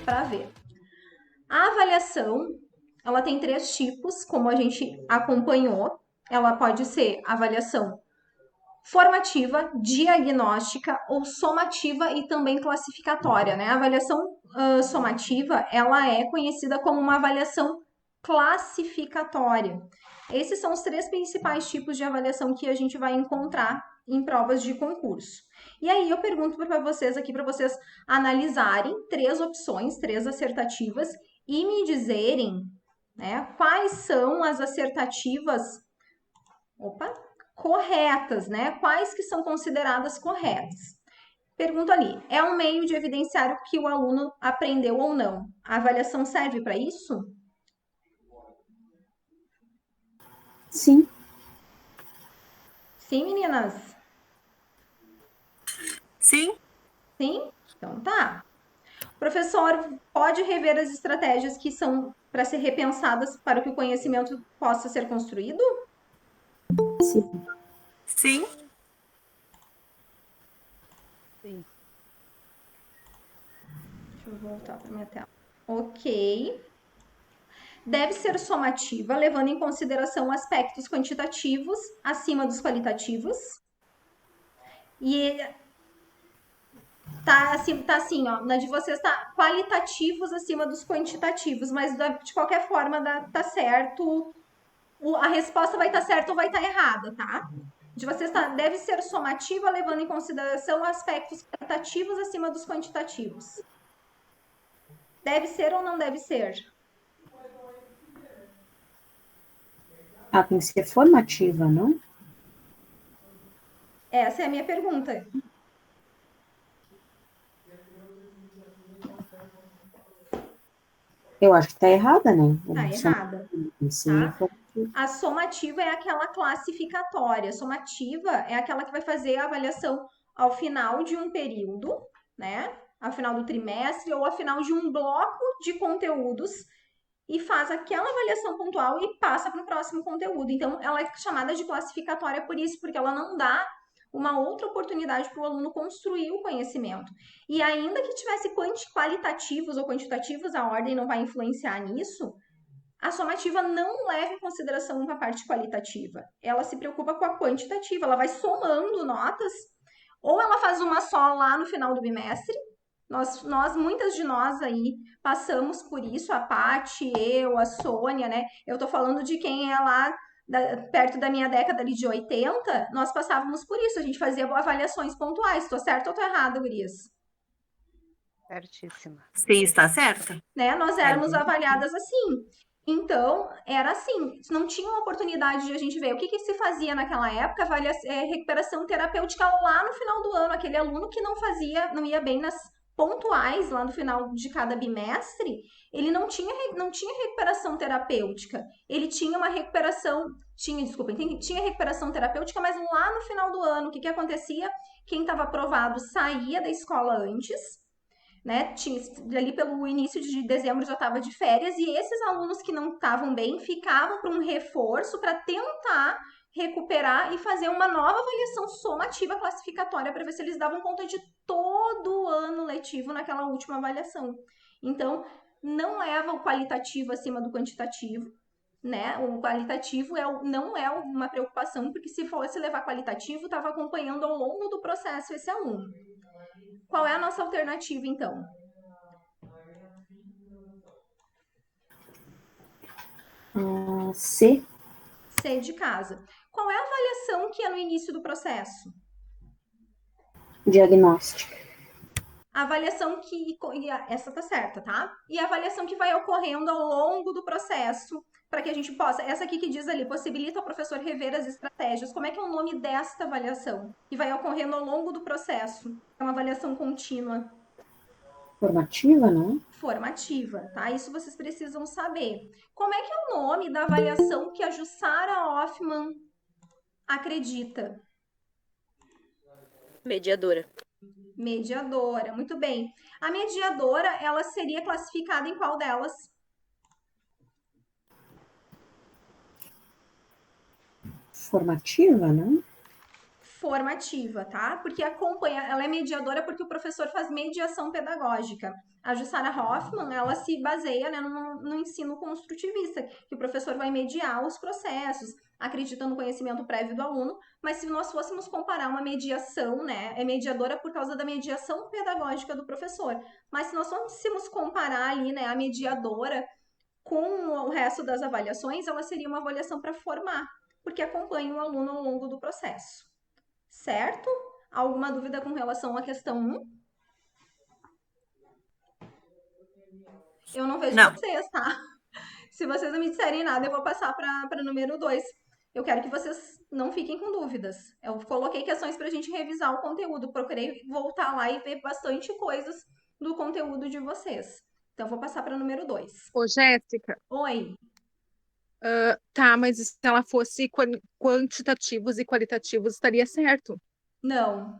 Para ver. A avaliação, ela tem 3 tipos, como a gente acompanhou. Ela pode ser avaliação formativa, diagnóstica ou somativa e também classificatória, né? A avaliação somativa, ela é conhecida como uma avaliação classificatória. Esses são os 3 principais tipos de avaliação que a gente vai encontrar em provas de concurso. E aí eu pergunto para vocês aqui, para vocês analisarem 3 opções, 3 assertativas e me dizerem, né, quais são as assertativas corretas, né? Quais que são consideradas corretas? Pergunta ali, é um meio de evidenciar o que o aluno aprendeu ou não? A avaliação serve para isso? Sim. Sim, meninas? Sim. Sim? Então tá. O professor pode rever as estratégias que são para ser repensadas para que o conhecimento possa ser construído? Sim. Sim. Sim. Deixa eu voltar para minha tela. Ok. Deve ser somativa, levando em consideração aspectos quantitativos acima dos qualitativos. E tá assim, ó, na de vocês tá qualitativos acima dos quantitativos, mas de qualquer forma tá certo. A resposta vai estar certa ou vai estar errada, tá? De vocês deve ser somativa, levando em consideração aspectos qualitativos acima dos quantitativos. Deve ser ou não deve ser? Tem que ser formativa, não? Essa é a minha pergunta. Eu acho que tá errada, né? Tá errada. Sim, Tá? A somativa é aquela classificatória. A somativa é aquela que vai fazer a avaliação ao final de um período, né? Ao final do trimestre ou ao final de um bloco de conteúdos e faz aquela avaliação pontual e passa para o próximo conteúdo. Então, ela é chamada de classificatória por isso, porque ela não dá uma outra oportunidade para o aluno construir o conhecimento. E ainda que tivesse qualitativos ou quantitativos, a ordem não vai influenciar nisso, a somativa não leva em consideração uma parte qualitativa. Ela se preocupa com a quantitativa, ela vai somando notas, ou ela faz uma só lá no final do bimestre. Muitas de nós aí passamos por isso, a Paty, eu, a Sônia, né? Eu tô falando de quem é lá perto da minha década ali de 80, nós passávamos por isso, a gente fazia avaliações pontuais. Tô certa ou tô errada, gurias? Certíssima. Sim, está certa. Né? Nós éramos avaliadas assim. Então, era assim, não tinha uma oportunidade de a gente ver o que se fazia naquela época, recuperação terapêutica lá no final do ano, aquele aluno que não ia bem nas pontuais lá no final de cada bimestre, ele não tinha recuperação terapêutica, ele tinha uma recuperação, tinha recuperação terapêutica, mas lá no final do ano, o que acontecia? Quem estava aprovado saía da escola antes, né? Ali pelo início de dezembro já estava de férias e esses alunos que não estavam bem ficavam para um reforço para tentar recuperar e fazer uma nova avaliação somativa classificatória para ver se eles davam conta de todo o ano letivo naquela última avaliação. Então, não leva o qualitativo acima do quantitativo, né? O qualitativo não é uma preocupação, porque se fosse levar qualitativo, estava acompanhando ao longo do processo esse aluno. Qual é a nossa alternativa, então? C. C de casa. Qual é a avaliação que é no início do processo? Diagnóstica. A avaliação que... Essa tá certa, tá? E a avaliação que vai ocorrendo ao longo do processo, para que a gente possa... Essa aqui que diz ali, possibilita ao professor rever as estratégias. Como é que é o nome desta avaliação? Que vai ocorrendo ao longo do processo. É uma avaliação contínua. Formativa, não? Formativa, tá? Isso vocês precisam saber. Como é que é o nome da avaliação que a Jussara Hoffman acredita? Mediadora. Mediadora, muito bem. A mediadora, ela seria classificada em qual delas? Formativa, não? Formativa, tá? Porque acompanha, ela é mediadora porque o professor faz mediação pedagógica. A Jussara Hoffmann, ela se baseia, né, no ensino construtivista, que o professor vai mediar os processos, acreditando no conhecimento prévio do aluno, mas se nós fôssemos comparar uma mediação, né, é mediadora por causa da mediação pedagógica do professor, mas se nós fôssemos comparar ali, né, a mediadora com o resto das avaliações, ela seria uma avaliação para formar, porque acompanha o aluno ao longo do processo. Certo? Alguma dúvida com relação à questão 1? Eu não vejo Não. vocês, tá? Se vocês não me disserem nada, eu vou passar para número 2. Eu quero que vocês não fiquem com dúvidas. Eu coloquei questões para a gente revisar o conteúdo. Procurei voltar lá e ver bastante coisas do conteúdo de vocês. Então, eu vou passar para número 2. Ô, Jéssica, Oi. tá, mas se ela fosse quantitativos e qualitativos, estaria certo, Não,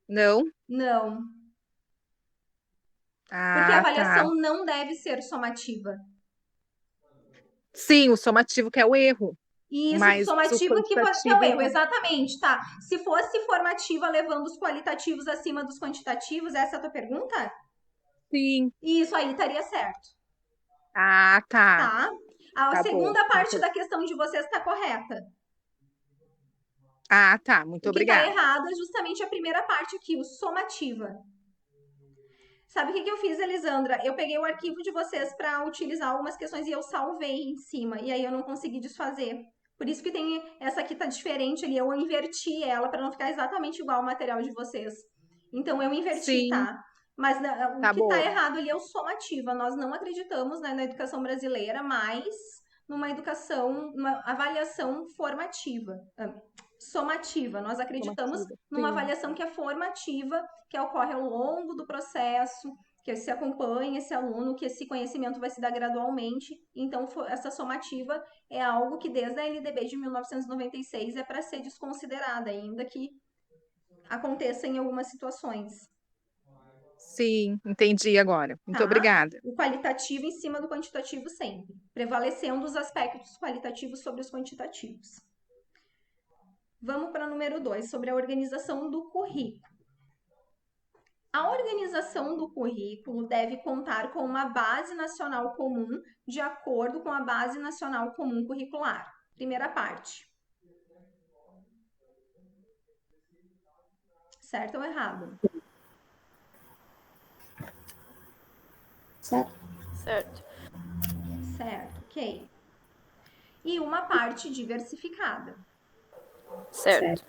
não? não. Porque a Ah, tá. avaliação não deve ser somativa. Sim, o somativo que é o erro, Isso, mas o somativo que é o quantitativo erro, não. exatamente, tá. Se fosse formativa levando os qualitativos acima dos quantitativos, essa é a tua pergunta? Sim. Isso aí estaria certo, Ah, tá. tá? A Tá bom. segunda parte da questão de vocês está correta. Ah, tá. Muito O que está obrigada. errado é justamente a primeira parte aqui, o somativa. Sabe o que eu fiz, Elisandra? Eu peguei o arquivo de vocês para utilizar algumas questões e eu salvei em cima, e aí eu não consegui desfazer. Por isso que tem essa aqui tá diferente ali, eu inverti ela para não ficar exatamente igual ao material de vocês. Então eu inverti, Sim, tá? Mas o tá que tá bom. errado ali é o somativa. Nós não acreditamos, né, na educação brasileira, mas numa educação, uma avaliação formativa, somativa. Nós acreditamos Somativa. numa Sim. avaliação que é formativa, que ocorre ao longo do processo, que se acompanha esse aluno, que esse conhecimento vai se dar gradualmente. Então, essa somativa é algo que desde a LDB de 1996 é para ser desconsiderada, ainda que aconteça em algumas situações, Sim, entendi agora. Muito tá? obrigada. O qualitativo em cima do quantitativo sempre, prevalecendo os aspectos qualitativos sobre os quantitativos. Vamos para número 2, sobre a organização do currículo. A organização do currículo deve contar com uma base nacional comum de acordo com a Base Nacional Comum Curricular. Primeira parte. Certo ou errado? Certo? Certo. Certo, ok. E uma parte diversificada. Certo.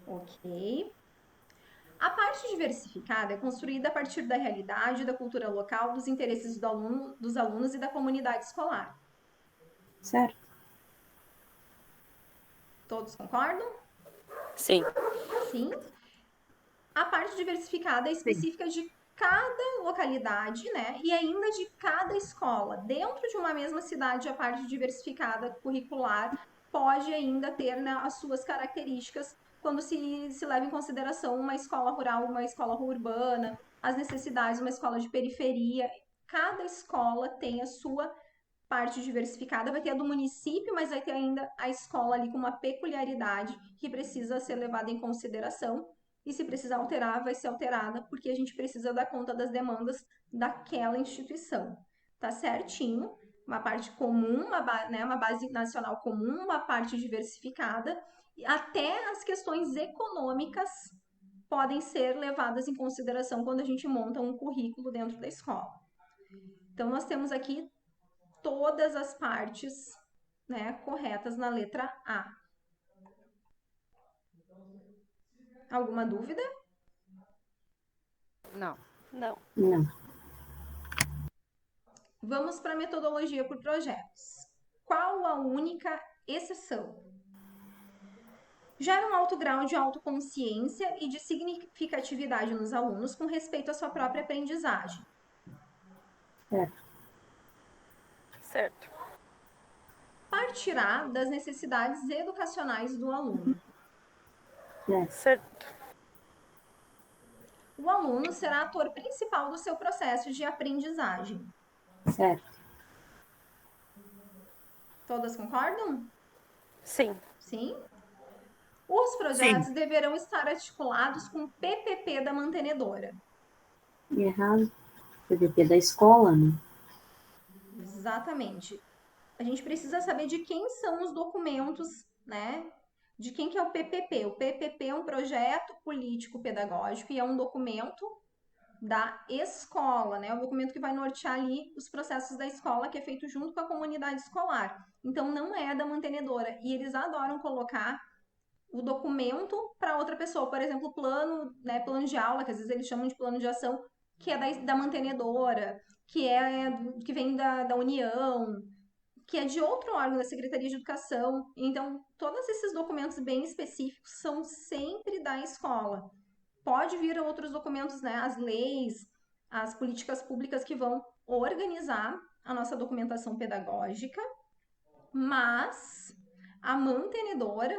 Ok. A parte diversificada é construída a partir da realidade, da cultura local, dos interesses dos alunos e da comunidade escolar. Certo? Todos concordam? Sim. Sim. A parte diversificada é específica de cada localidade, né? E ainda de cada escola. Dentro de uma mesma cidade, a parte diversificada curricular pode ainda ter, né, as suas características quando se leva em consideração uma escola rural, uma escola urbana, as necessidades, uma escola de periferia. Cada escola tem a sua parte diversificada, vai ter a do município, mas vai ter ainda a escola ali com uma peculiaridade que precisa ser levada em consideração. E se precisar alterar, vai ser alterada, porque a gente precisa dar conta das demandas daquela instituição. Tá certinho? Uma parte comum, uma base nacional comum, uma parte diversificada, e até as questões econômicas podem ser levadas em consideração quando a gente monta um currículo dentro da escola. Então, nós temos aqui todas as partes, né, corretas na letra A. Alguma dúvida? Não. Não. Não. Vamos para a metodologia por projetos. Qual a única exceção? Gera um alto grau de autoconsciência e de significatividade nos alunos com respeito à sua própria aprendizagem. Certo? Certo. Partirá das necessidades educacionais do aluno. Certo. O aluno será ator principal do seu processo de aprendizagem. Certo? Todas concordam? Sim. Sim? Os projetos deverão estar articulados com o PPP da mantenedora. Errado. PPP da escola, né? Exatamente. A gente precisa saber de quem são os documentos, né? De quem que é o PPP. O PPP é um projeto político-pedagógico e é um documento da escola, né? É um documento que vai nortear ali os processos da escola, que é feito junto com a comunidade escolar. Então, não é da mantenedora. E eles adoram colocar o documento para outra pessoa. Por exemplo, plano, né, plano de aula, que às vezes eles chamam de plano de ação, que é da mantenedora, que vem da União, que é de outro órgão da Secretaria de Educação. Então, todos esses documentos bem específicos são sempre da escola. Pode vir outros documentos, né, as leis, as políticas públicas que vão organizar a nossa documentação pedagógica, mas a mantenedora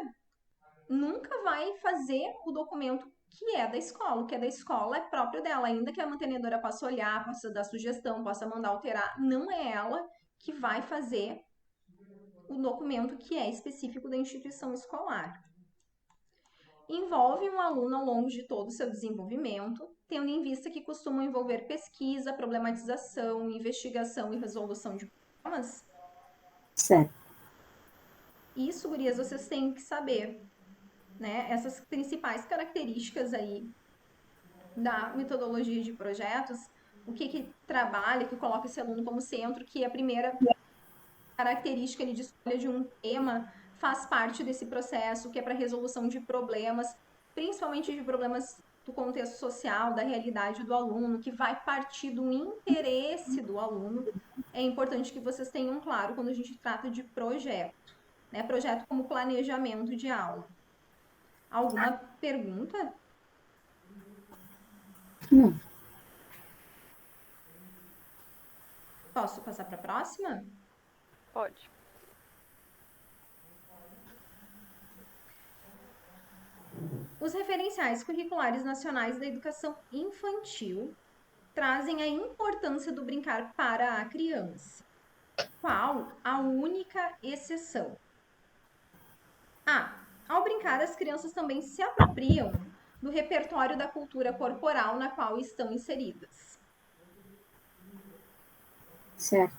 nunca vai fazer o documento que é da escola. O que é da escola é próprio dela, ainda que a mantenedora possa olhar, possa dar sugestão, possa mandar alterar, não é ela que vai fazer o documento que é específico da instituição escolar. Envolve um aluno ao longo de todo o seu desenvolvimento, tendo em vista que costumam envolver pesquisa, problematização, investigação e resolução de problemas. Certo. Isso, gurias, vocês têm que saber, né? Essas principais características aí da metodologia de projetos, o que trabalha, que coloca esse aluno como centro, que é a primeira característica de escolha de um tema faz parte desse processo, que é para resolução de problemas, principalmente de problemas do contexto social, da realidade do aluno, que vai partir do interesse do aluno. É importante que vocês tenham claro quando a gente trata de projeto, né? Projeto como planejamento de aula. Alguma pergunta? Não. Posso passar para a próxima? Pode. Os referenciais curriculares nacionais da educação infantil trazem a importância do brincar para a criança. Qual a única exceção? Ao brincar, as crianças também se apropriam do repertório da cultura corporal na qual estão inseridas. Certo.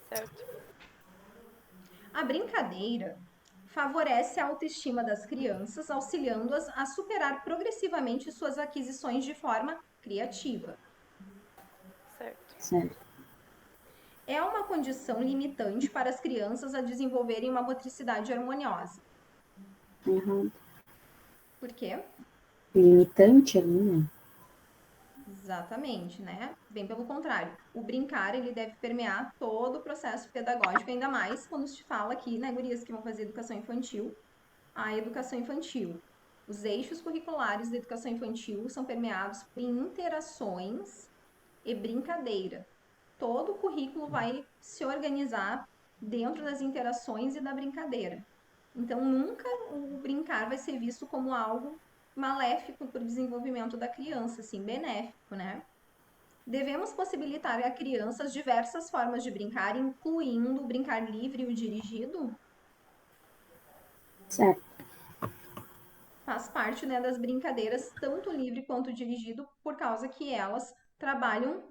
Certo. A brincadeira favorece a autoestima das crianças, auxiliando-as a superar progressivamente suas aquisições de forma criativa. Certo. Certo. É uma condição limitante para as crianças a desenvolverem uma motricidade harmoniosa. Errado. Por quê? Limitante ali, né? Exatamente, né? Bem pelo contrário. O brincar, ele deve permear todo o processo pedagógico, ainda mais quando se fala aqui, né, gurias que vão fazer educação infantil, a educação infantil. Os eixos curriculares da educação infantil são permeados por interações e brincadeira. Todo o currículo vai se organizar dentro das interações e da brincadeira. Então, nunca o brincar vai ser visto como algo maléfico para o desenvolvimento da criança, assim, benéfico, né? Devemos possibilitar a crianças diversas formas de brincar, incluindo o brincar livre e o dirigido. Certo. Faz parte, né, das brincadeiras, tanto livre quanto dirigido, por causa que elas trabalham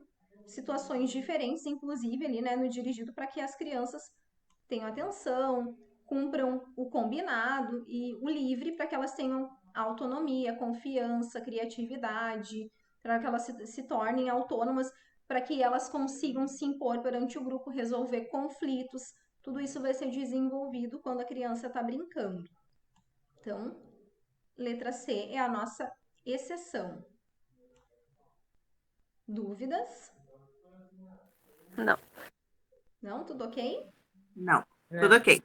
situações diferentes, inclusive ali, né, no dirigido, para que as crianças tenham atenção, cumpram o combinado, e o livre para que elas tenham autonomia, confiança, criatividade, para que elas se tornem autônomas, para que elas consigam se impor perante o grupo, resolver conflitos. Tudo isso vai ser desenvolvido quando a criança está brincando. Então, letra C é a nossa exceção. Dúvidas? Não. Não? Tudo ok? Não. Tudo ok.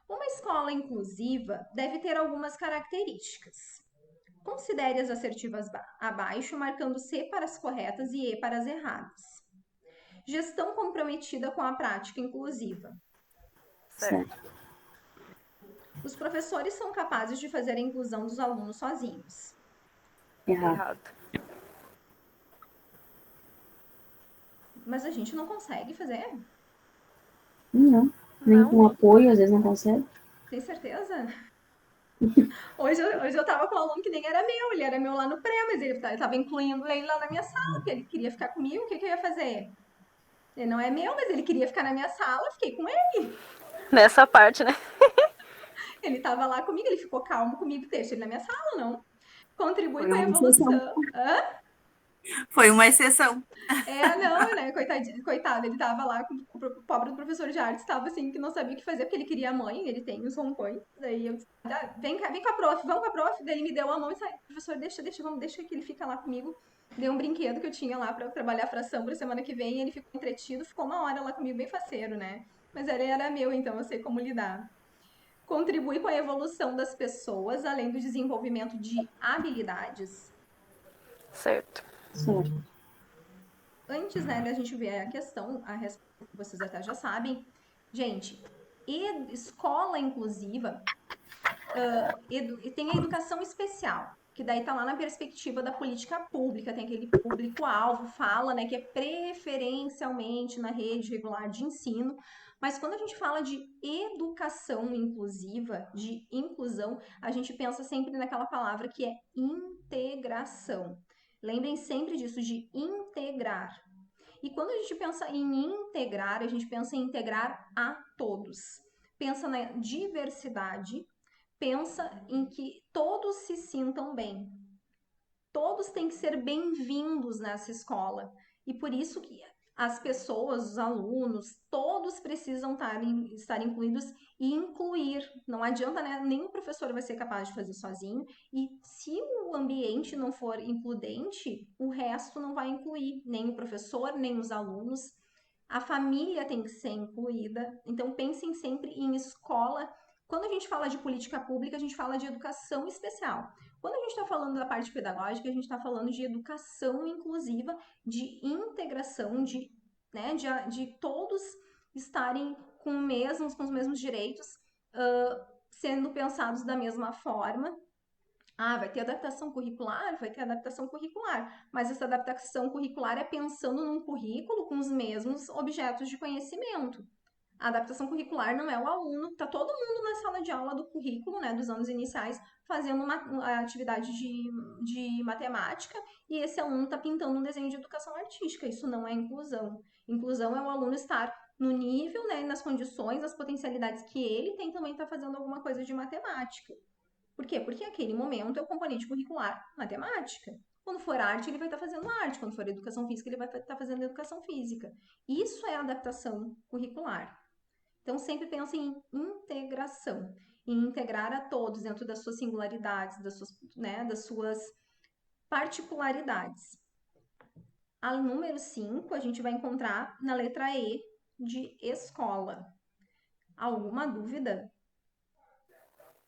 Uma escola inclusiva deve ter algumas características. Considere as assertivas abaixo, marcando C para as corretas e E para as erradas. Gestão comprometida com a prática inclusiva. Certo. Certo. Os professores são capazes de fazer a inclusão dos alunos sozinhos. Errado. Errado. Mas a gente não consegue fazer. Não. Nem Não. com apoio, às vezes não consegue. Tem certeza? Hoje eu tava com um aluno que nem era meu, ele era meu lá no pré, mas ele tava incluindo ele lá na minha sala, porque ele queria ficar comigo, o que que eu ia fazer? Ele não é meu, mas ele queria ficar na minha sala, eu fiquei com ele. Nessa parte, né? Ele tava lá comigo, ele ficou calmo comigo, deixa ele na minha sala, não. Contribui Foi com a uma exceção. evolução. Hã? Foi uma exceção. Não, né? Coitado, ele tava lá, o pobre do professor de artes tava assim, que não sabia o que fazer, porque ele queria a mãe, ele tem os rompões. Daí eu disse, vem cá, vem com a prof, vamos com a prof. Daí ele me deu a mão e disse, professor, deixa que ele fica lá comigo. Dei um brinquedo que eu tinha lá pra eu trabalhar a fração pra semana que vem, e ele ficou entretido, ficou uma hora lá comigo, bem faceiro, né? Mas ele era meu, então eu sei como lidar. Contribui com a evolução das pessoas, além do desenvolvimento de habilidades. Certo. Certo. Antes, né, da gente ver a questão, a resposta que vocês até já sabem, gente, escola inclusiva tem a educação especial, que daí tá lá na perspectiva da política pública, tem aquele público-alvo, fala, né, que é preferencialmente na rede regular de ensino, mas quando a gente fala de educação inclusiva, de inclusão, a gente pensa sempre naquela palavra que é integração. Lembrem sempre disso, de integrar. E quando a gente pensa em integrar, a gente pensa em integrar a todos. Pensa na diversidade, pensa em que todos se sintam bem. Todos têm que ser bem-vindos nessa escola. E por isso que as pessoas, os alunos, todos precisam estar incluídos e incluir. Não adianta, né? Nem o professor vai ser capaz de fazer sozinho. E se o ambiente não for includente, o resto não vai incluir. Nem o professor, nem os alunos. A família tem que ser incluída. Então, pensem sempre em escola. Quando a gente fala de política pública, a gente fala de educação especial. Quando a gente está falando da parte pedagógica, a gente está falando de educação inclusiva, de integração, de todos estarem com os mesmos direitos, sendo pensados da mesma forma. Vai ter adaptação curricular? Vai ter adaptação curricular. Mas essa adaptação curricular é pensando num currículo com os mesmos objetos de conhecimento. A adaptação curricular não é o aluno, tá todo mundo na sala de aula do currículo, né, dos anos iniciais, fazendo uma atividade de matemática e esse aluno está pintando um desenho de educação artística. Isso não é inclusão. Inclusão é o aluno estar no nível, né, nas condições, nas potencialidades que ele tem também estar fazendo alguma coisa de matemática. Por quê? Porque aquele momento é o componente curricular matemática. Quando for arte, ele vai estar fazendo arte. Quando for educação física, ele vai estar fazendo educação física. Isso é adaptação curricular. Então, sempre pense em integração, em integrar a todos dentro das suas singularidades, das suas particularidades. A número 5, a gente vai encontrar na letra E de escola. Alguma dúvida?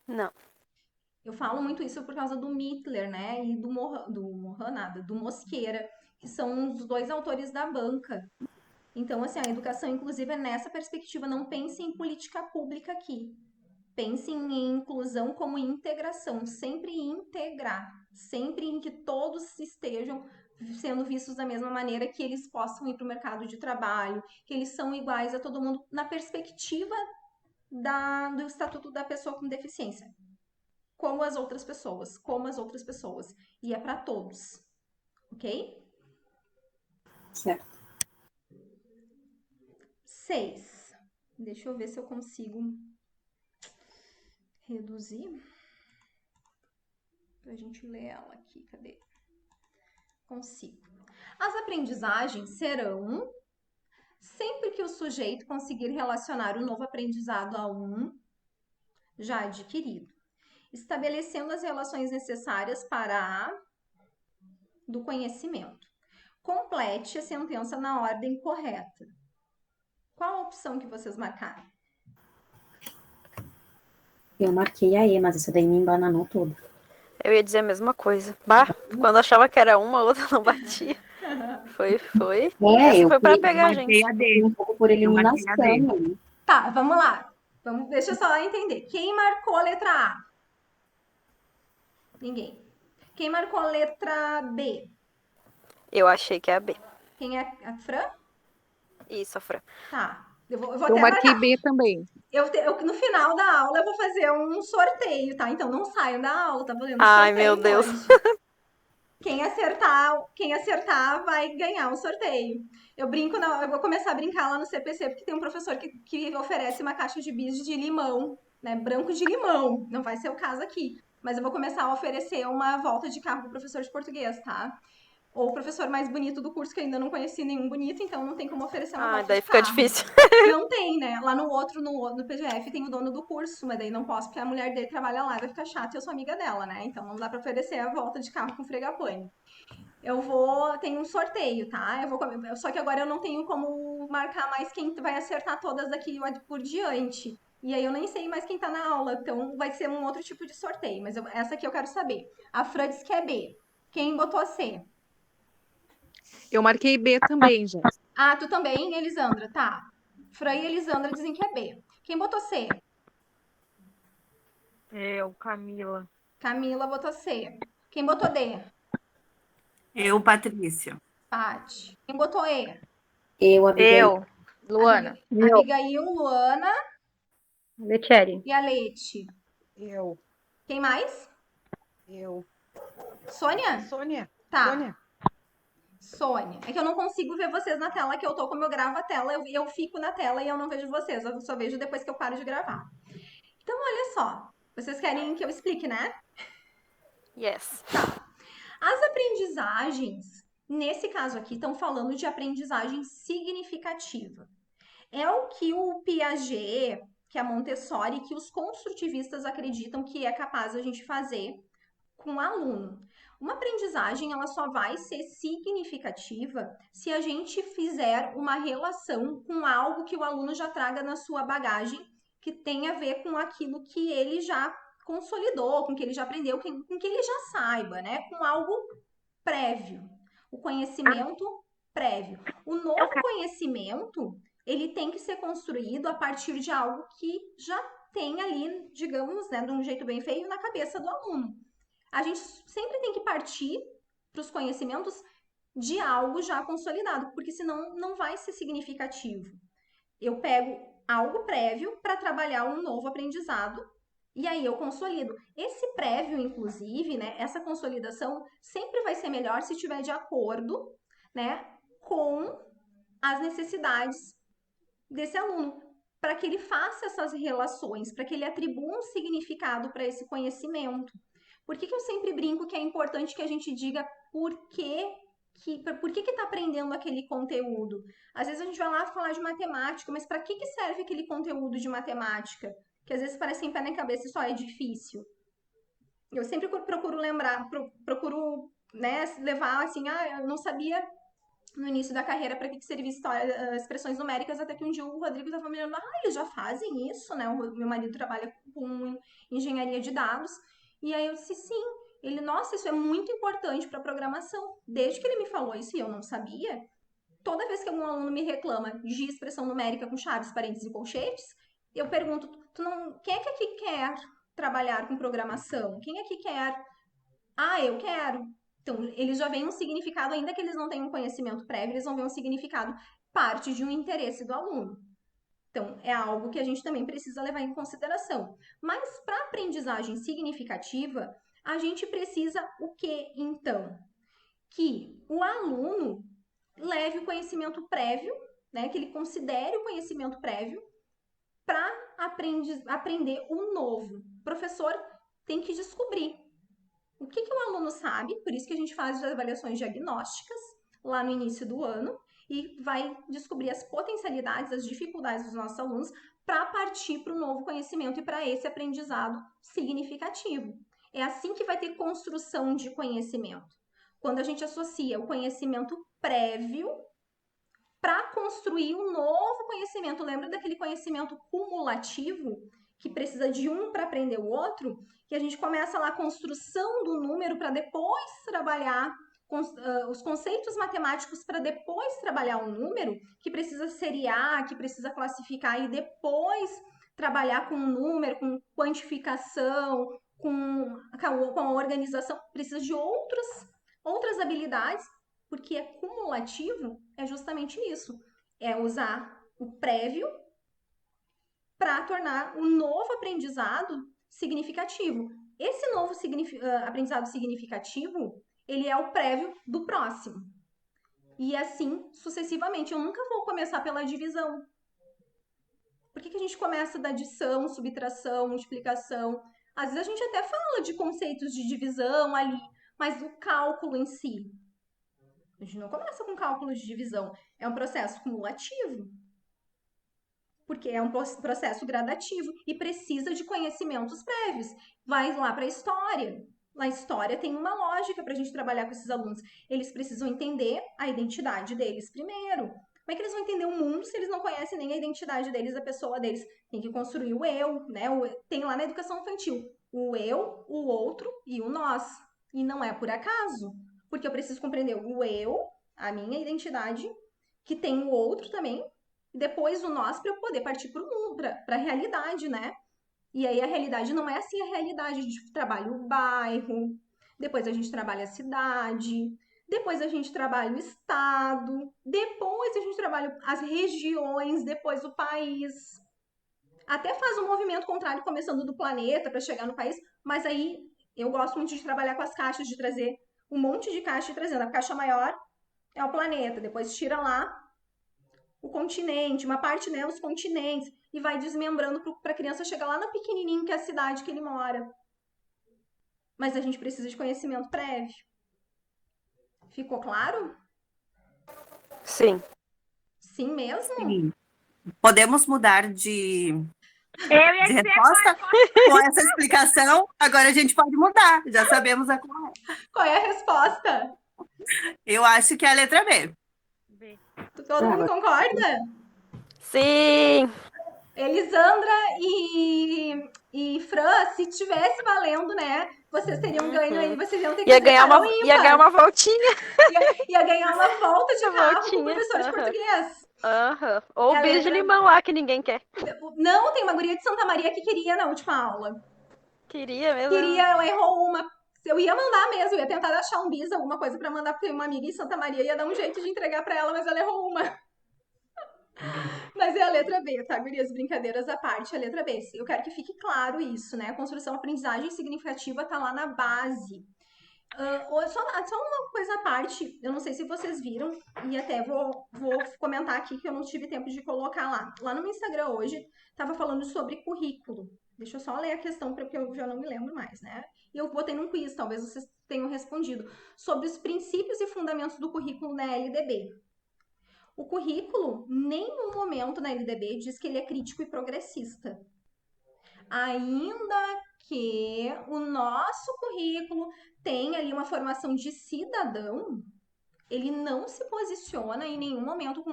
Não. Eu falo muito isso por causa do Mittler, né? E do Mosqueira, que são os dois autores da banca. Então, assim, a educação inclusiva é nessa perspectiva. Não pense em política pública aqui. Pense em inclusão como integração. Sempre integrar. Sempre em que todos estejam sendo vistos da mesma maneira, que eles possam ir para o mercado de trabalho, que eles são iguais a todo mundo na perspectiva do Estatuto da Pessoa com Deficiência. Como as outras pessoas. E é para todos. Ok? Certo. 6. Deixa eu ver se eu consigo reduzir pra gente ler ela aqui. Cadê? Consigo. As aprendizagens serão sempre que o sujeito conseguir relacionar o novo aprendizado a um já adquirido, estabelecendo as relações necessárias para do conhecimento. Complete a sentença na ordem correta. Qual a opção que vocês marcaram? Eu marquei a E, mas essa daí me embananou toda. Eu ia dizer a mesma coisa. Quando achava que era uma, a outra não batia. Foi. Essa foi pra pegar a gente. Um pouco por eliminação. Né? Tá, vamos lá. Deixa eu só entender. Quem marcou a letra A? Ninguém. Quem marcou a letra B? Eu achei que é a B. Quem é a Fran? Isso, a Fran. Tá. Eu vou Eu até marquei marcar. B também. No final da aula eu vou fazer um sorteio, tá? Então não saiam da aula, tá valendo Ai, meu sorteio Deus. hoje. Quem acertar vai ganhar o sorteio. Eu vou começar a brincar lá no CPC, porque tem um professor que oferece uma caixa de bis de limão, né? Branco de limão. Não vai ser o caso aqui. Mas eu vou começar a oferecer uma volta de carro pro professor de português, tá? Ou o professor mais bonito do curso, que ainda não conheci nenhum bonito, então não tem como oferecer uma Ai, volta daí de fica carro. difícil. Não tem, né? Lá no outro, no PGF, tem o dono do curso, mas daí não posso, porque a mulher dele trabalha lá, vai ficar chato e eu sou amiga dela, né? Então não dá pra oferecer a volta de carro com fregapane. Tem um sorteio, tá? Só que agora eu não tenho como marcar mais quem vai acertar todas daqui por diante. E aí eu nem sei mais quem tá na aula, então vai ser um outro tipo de sorteio, mas essa aqui eu quero saber. A Fran disse que é B. Quem botou C? Eu marquei B também, Jéssica. Ah, tu também, Elisandra, tá. Fran e Elisandra dizem que é B. Quem botou C? Eu, Camila. Camila botou C. Quem botou D? Eu, Patrícia. Paty. Quem botou E? Eu, Abigail. Eu, Luana. Abigail, Luana Letieri. e a Leti. Eu. Quem mais? Eu. Sônia? Sônia. Tá. Sônia. É que eu não consigo ver vocês na tela que eu tô, como eu gravo a tela, eu fico na tela e eu não vejo vocês. Eu só vejo depois que eu paro de gravar. Então, olha só. Vocês querem que eu explique, né? Yes. As aprendizagens, nesse caso aqui, estão falando de aprendizagem significativa. É o que o Piaget, que a Montessori, que os construtivistas acreditam que é capaz a gente fazer com o aluno. Uma aprendizagem, ela só vai ser significativa se a gente fizer uma relação com algo que o aluno já traga na sua bagagem, que tem a ver com aquilo que ele já consolidou, com que ele já aprendeu, com que ele já saiba, né? Com algo prévio. O conhecimento prévio. O novo conhecimento, ele tem que ser construído a partir de algo que já tem ali, digamos, né, de um jeito bem feio, na cabeça do aluno. A gente sempre tem que partir para os conhecimentos de algo já consolidado, porque senão não vai ser significativo. Eu pego algo prévio para trabalhar um novo aprendizado e aí eu consolido. Esse prévio, inclusive, né, essa consolidação sempre vai ser melhor se estiver de acordo, né, com as necessidades desse aluno, para que ele faça essas relações, para que ele atribua um significado para esse conhecimento. Por que eu sempre brinco que é importante que a gente diga por que está aprendendo aquele conteúdo? Às vezes a gente vai lá falar de matemática, mas para que serve aquele conteúdo de matemática? Que às vezes parece em pé na cabeça e só é difícil. Eu sempre procuro lembrar, procuro, né, levar assim, eu não sabia no início da carreira para que servia expressões numéricas, até que um dia o Rodrigo estava me olhando, eles já fazem isso, né? Meu marido trabalha com engenharia de dados, e aí eu disse, sim. Ele, nossa, isso é muito importante para programação. Desde que ele me falou isso e eu não sabia, toda vez que algum aluno me reclama de expressão numérica com chaves, parênteses e colchetes, eu pergunto, quem é que aqui quer trabalhar com programação? Quem aqui quer? Ah, eu quero. Então, eles já veem um significado, ainda que eles não tenham um conhecimento prévio, eles vão ver um significado, parte de um interesse do aluno. Então, é algo que a gente também precisa levar em consideração. Mas, para aprendizagem significativa, a gente precisa o que, então? Que o aluno leve o conhecimento prévio, né, que ele considere o conhecimento prévio para aprender o novo. O professor tem que descobrir o que o aluno sabe, por isso que a gente faz as avaliações diagnósticas lá no início do ano e vai descobrir as potencialidades, as dificuldades dos nossos alunos para partir para o novo conhecimento e para esse aprendizado significativo. É assim que vai ter construção de conhecimento. Quando a gente associa o conhecimento prévio para construir um novo conhecimento. Lembra daquele conhecimento cumulativo que precisa de um para aprender o outro? Que a gente começa lá a construção do número para depois trabalhar os conceitos matemáticos para depois trabalhar um número, que precisa seriar, que precisa classificar e depois trabalhar com um número, com quantificação, com a organização, precisa de outras habilidades, porque é cumulativo, é justamente isso. É usar o prévio para tornar o novo aprendizado significativo. Esse novo aprendizado significativo, ele é o prévio do próximo. E assim sucessivamente. Eu nunca vou começar pela divisão. Por que a gente começa da adição, subtração, multiplicação? Às vezes a gente até fala de conceitos de divisão ali, mas o cálculo em si. A gente não começa com cálculo de divisão. É um processo cumulativo. Porque é um processo gradativo e precisa de conhecimentos prévios. Vai lá para a história. Na história tem uma lógica para a gente trabalhar com esses alunos. Eles precisam entender a identidade deles primeiro. Como é que eles vão entender o mundo se eles não conhecem nem a identidade deles, a pessoa deles? Tem que construir o eu, né? Tem lá na educação infantil o eu, o outro e o nós. E não é por acaso, porque eu preciso compreender o eu, a minha identidade, que tem o outro também, e depois o nós para eu poder partir para o mundo, para a realidade, né? E aí a realidade não é assim a realidade. A gente trabalha o bairro, depois a gente trabalha a cidade, depois a gente trabalha o estado, depois a gente trabalha as regiões, depois o país. Até faz um movimento contrário, começando do planeta para chegar no país, mas aí eu gosto muito de trabalhar com as caixas, de trazer um monte de caixa e trazendo. A caixa maior é o planeta, depois tira lá o continente, uma parte, né, os continentes, e vai desmembrando para a criança chegar lá no pequenininho que é a cidade que ele mora. Mas a gente precisa de conhecimento prévio. Ficou claro? Sim. Sim mesmo? Sim. Podemos mudar de Eu ia dizer resposta com essa explicação? Agora a gente pode mudar. Já sabemos a qual é. Qual é a resposta? Eu acho que é a letra B. B. Todo mundo concorda? Sim. Elisandra e Fran, se tivesse valendo, né? Vocês teriam ganho aí, vocês iam ter que Ia dizer ganhar para uma, o ia ímpar. ganhar uma voltinha. Ia ganhar uma volta de Uma carro com o voltinha, professor de aham. português. Aham. Ou É a beijo de letra- limão lá que ninguém quer. Não, tem uma guria de Santa Maria que queria na última aula. Queria mesmo. Queria, ela errou uma. Eu ia mandar mesmo, eu ia tentar achar um bis, alguma coisa pra mandar, porque uma amiga em Santa Maria ia dar um jeito de entregar pra ela, mas ela errou uma. Mas é a letra B, tá, gurias? Brincadeiras à parte, a letra B. Eu quero que fique claro isso, né? A construção aprendizagem significativa tá lá na base. Só uma coisa à parte, eu não sei se vocês viram, e até vou comentar aqui que eu não tive tempo de colocar lá. Lá no meu Instagram hoje, tava falando sobre currículo. Deixa eu só ler a questão, porque eu já não me lembro mais, né? E eu botei num quiz, talvez vocês tenham respondido, sobre os princípios e fundamentos do currículo na LDB. O currículo, em nenhum momento na LDB, diz que ele é crítico e progressista. Ainda que o nosso currículo tenha ali uma formação de cidadão, ele não se posiciona em nenhum momento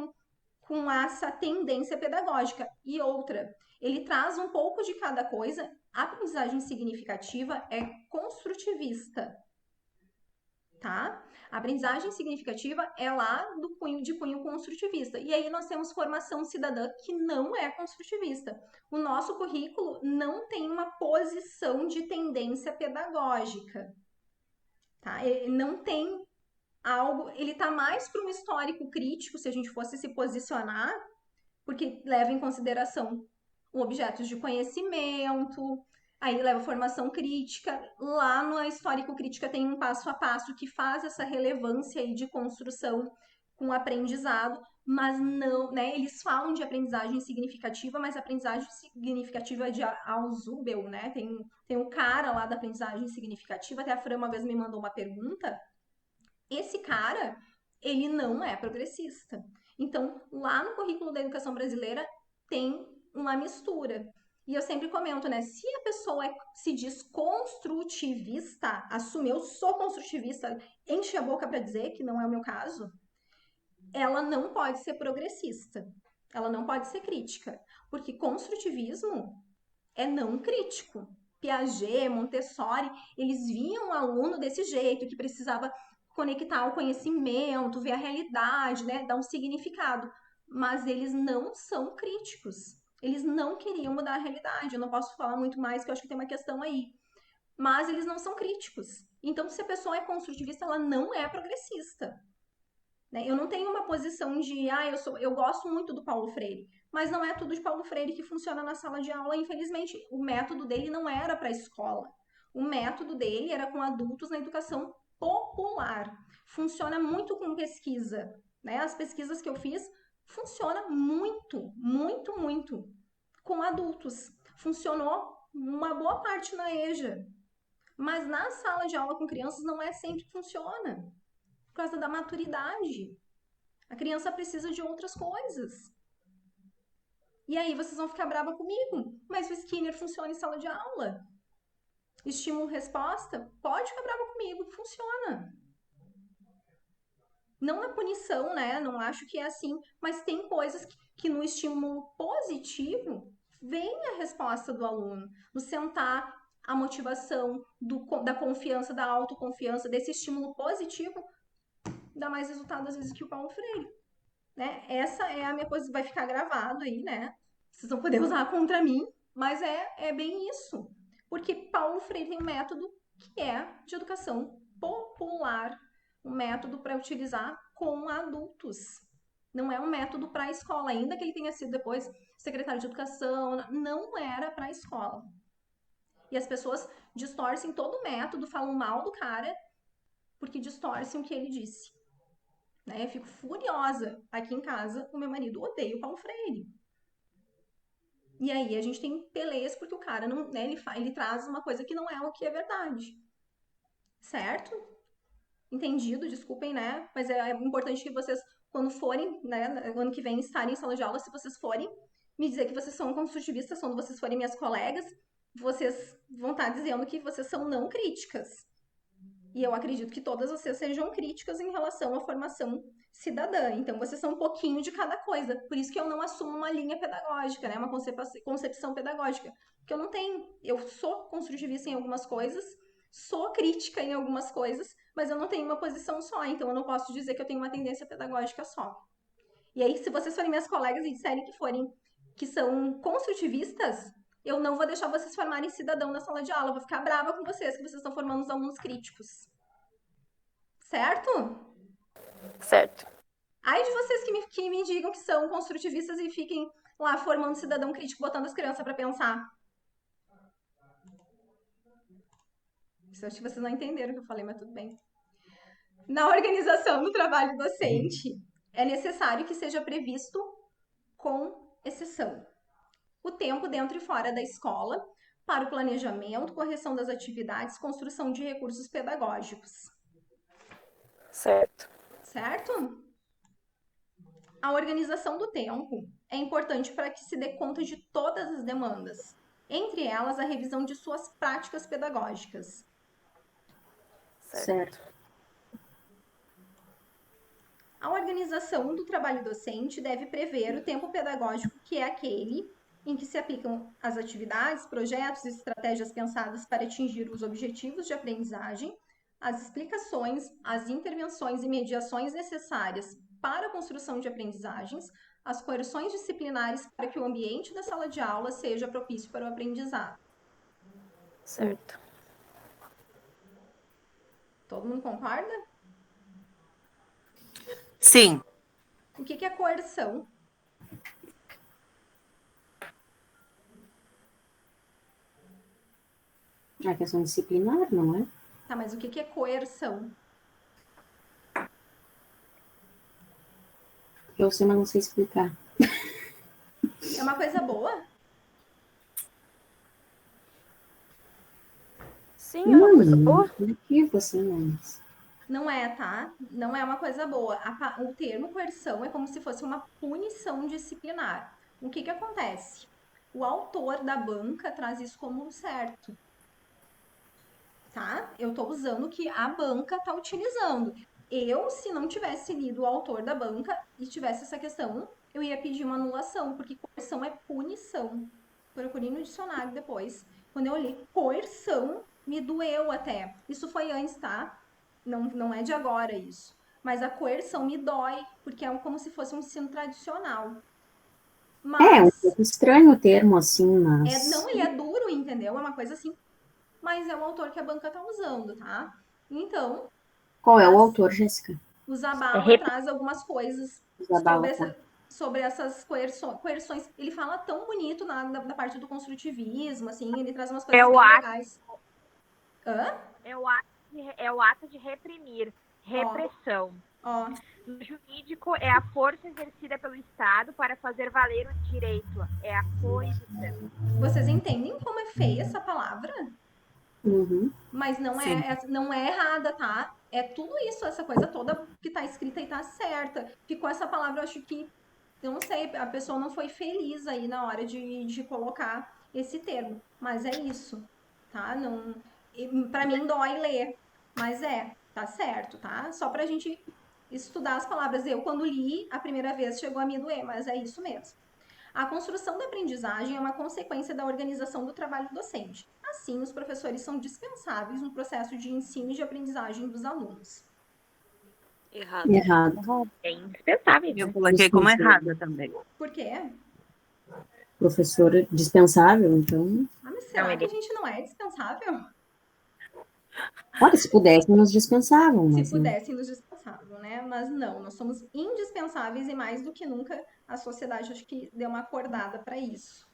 com essa tendência pedagógica. E outra, ele traz um pouco de cada coisa. A aprendizagem significativa é construtivista, tá? A aprendizagem significativa é lá de cunho construtivista. E aí nós temos formação cidadã que não é construtivista. O nosso currículo não tem uma posição de tendência pedagógica, tá? Ele não tem algo, ele tá mais para um histórico crítico, se a gente fosse se posicionar, porque leva em consideração objetos de conhecimento, aí leva formação crítica. Lá no histórico crítica tem um passo a passo que faz essa relevância aí de construção com aprendizado, mas não, né? Eles falam de aprendizagem significativa, mas a aprendizagem significativa é de Alzubel, né? Tem um cara lá da aprendizagem significativa, até a Fran uma vez me mandou uma pergunta. Esse cara, ele não é progressista. Então, lá no currículo da educação brasileira tem uma mistura. E eu sempre comento, né? Se a pessoa se diz construtivista, assume eu sou construtivista, enche a boca para dizer que não é o meu caso, ela não pode ser progressista. Ela não pode ser crítica. Porque construtivismo é não crítico. Piaget, Montessori, eles viam o aluno desse jeito, que precisava conectar o conhecimento, ver a realidade, né? Dar um significado. Mas eles não são críticos. Eles não queriam mudar a realidade. Eu não posso falar muito mais, porque eu acho que tem uma questão aí. Mas eles não são críticos. Então, se a pessoa é construtivista, ela não é progressista. né? Eu não tenho uma posição de, eu gosto muito do Paulo Freire, mas não é tudo de Paulo Freire que funciona na sala de aula, infelizmente. O método dele não era para a escola. O método dele era com adultos na educação popular. Funciona muito com pesquisa, né? As pesquisas que eu fiz funciona muito, muito, muito com adultos. Funcionou uma boa parte na EJA. Mas na sala de aula com crianças não é sempre que funciona. Por causa da maturidade. A criança precisa de outras coisas. E aí vocês vão ficar brava comigo. Mas o Skinner funciona em sala de aula. Estímulo-resposta, pode ficar brava comigo, funciona. Não é punição, né? Não acho que é assim. Mas tem coisas que no estímulo positivo vem a resposta do aluno. No sentar, a motivação, da confiança, da autoconfiança, desse estímulo positivo, dá mais resultado às vezes que o Paulo Freire. Né? Essa é a minha coisa, vai ficar gravado aí, né? Vocês vão poder usar contra mim, mas é bem isso. Porque Paulo Freire tem um método que é de educação popular, um método para utilizar com adultos. Não é um método para a escola, ainda que ele tenha sido depois secretário de educação, não era para a escola. E as pessoas distorcem todo o método, falam mal do cara, porque distorcem o que ele disse. Né? Eu fico furiosa aqui em casa, o meu marido odeia o Paulo Freire. E aí a gente tem peleias porque o cara não, né, ele traz uma coisa que não é o que é verdade. Certo? Entendido, desculpem, né? Mas é importante que vocês, quando forem, né, ano que vem, estarem em sala de aula, se vocês forem me dizer que vocês são construtivistas, quando vocês forem minhas colegas, vocês vão estar dizendo que vocês são não críticas. E eu acredito que todas vocês sejam críticas em relação à formação cidadã. Então, vocês são um pouquinho de cada coisa. Por isso que eu não assumo uma linha pedagógica, né? Uma concepção pedagógica. Porque eu não tenho... Eu sou construtivista em algumas coisas, sou crítica em algumas coisas, mas eu não tenho uma posição só. Então, eu não posso dizer que eu tenho uma tendência pedagógica só. E aí, se vocês forem minhas colegas e disserem que são construtivistas, eu não vou deixar vocês formarem cidadão na sala de aula. Eu vou ficar brava com vocês, que vocês estão formando os alunos críticos. Certo? Certo. Ai de vocês que me digam que são construtivistas e fiquem lá formando cidadão crítico, botando as crianças para pensar. Acho que vocês não entenderam o que eu falei, mas tudo bem. Na organização do trabalho docente, é necessário que seja previsto, com exceção, o tempo dentro e fora da escola para o planejamento, correção das atividades, construção de recursos pedagógicos. Certo. Certo? A organização do tempo é importante para que se dê conta de todas as demandas, entre elas a revisão de suas práticas pedagógicas. Certo. A organização do trabalho docente deve prever o tempo pedagógico, que é aquele em que se aplicam as atividades, projetos e estratégias pensadas para atingir os objetivos de aprendizagem, as explicações, as intervenções e mediações necessárias para a construção de aprendizagens, as coerções disciplinares para que o ambiente da sala de aula seja propício para o aprendizado. Certo. Todo mundo concorda? Sim. O que é coerção? É questão disciplinar, não é? Tá, mas o que é coerção? Eu sei, mas não sei explicar. É uma coisa boa? Sim, é uma coisa boa. Que você não... Não é, tá? Não é uma coisa boa. O termo coerção é como se fosse uma punição disciplinar. O que acontece? O autor da banca traz isso como certo. Tá? Eu tô usando o que a banca tá utilizando. Eu, se não tivesse lido o autor da banca e tivesse essa questão, eu ia pedir uma anulação, porque coerção é punição. Procurei no dicionário depois. Quando eu li coerção, me doeu até. Isso foi antes, tá? Não é de agora isso. Mas a coerção me dói, porque é como se fosse um ensino tradicional. Mas, é um pouco estranho o termo, assim, mas... não, ele é duro, entendeu? É uma coisa assim. Mas é o autor que a banca tá usando, tá? Então... Qual é o autor, Jéssica? O Zabala traz algumas coisas Zabala, sobre essas coerções. Ele fala tão bonito da parte do construtivismo, assim, ele traz umas coisas bem legais. É o ato de reprimir, repressão. No jurídico, é a força exercida pelo Estado para fazer valer o direito. É a coerção. Vocês entendem como é feia essa palavra? Uhum. Mas não é errada, tá? É tudo isso, essa coisa toda que tá escrita e tá certa. Ficou essa palavra, eu acho que, eu não sei, a pessoa não foi feliz aí na hora de colocar esse termo. Mas é isso, tá? Não, pra mim dói ler, mas tá certo, tá? Só pra gente estudar as palavras. Eu, quando li a primeira vez, chegou a me doer, mas é isso mesmo. A construção da aprendizagem é uma consequência da organização do trabalho docente. Assim, os professores são dispensáveis no processo de ensino e de aprendizagem dos alunos. Errado. É indispensável. Eu coloquei como errada também. Por quê? Professor dispensável, então... Mas será que a gente não é dispensável? Olha, se pudesse, nos dispensavam. Se pudessem, nos dispensavam, né? Mas não, nós somos indispensáveis e mais do que nunca a sociedade acho que deu uma acordada para isso.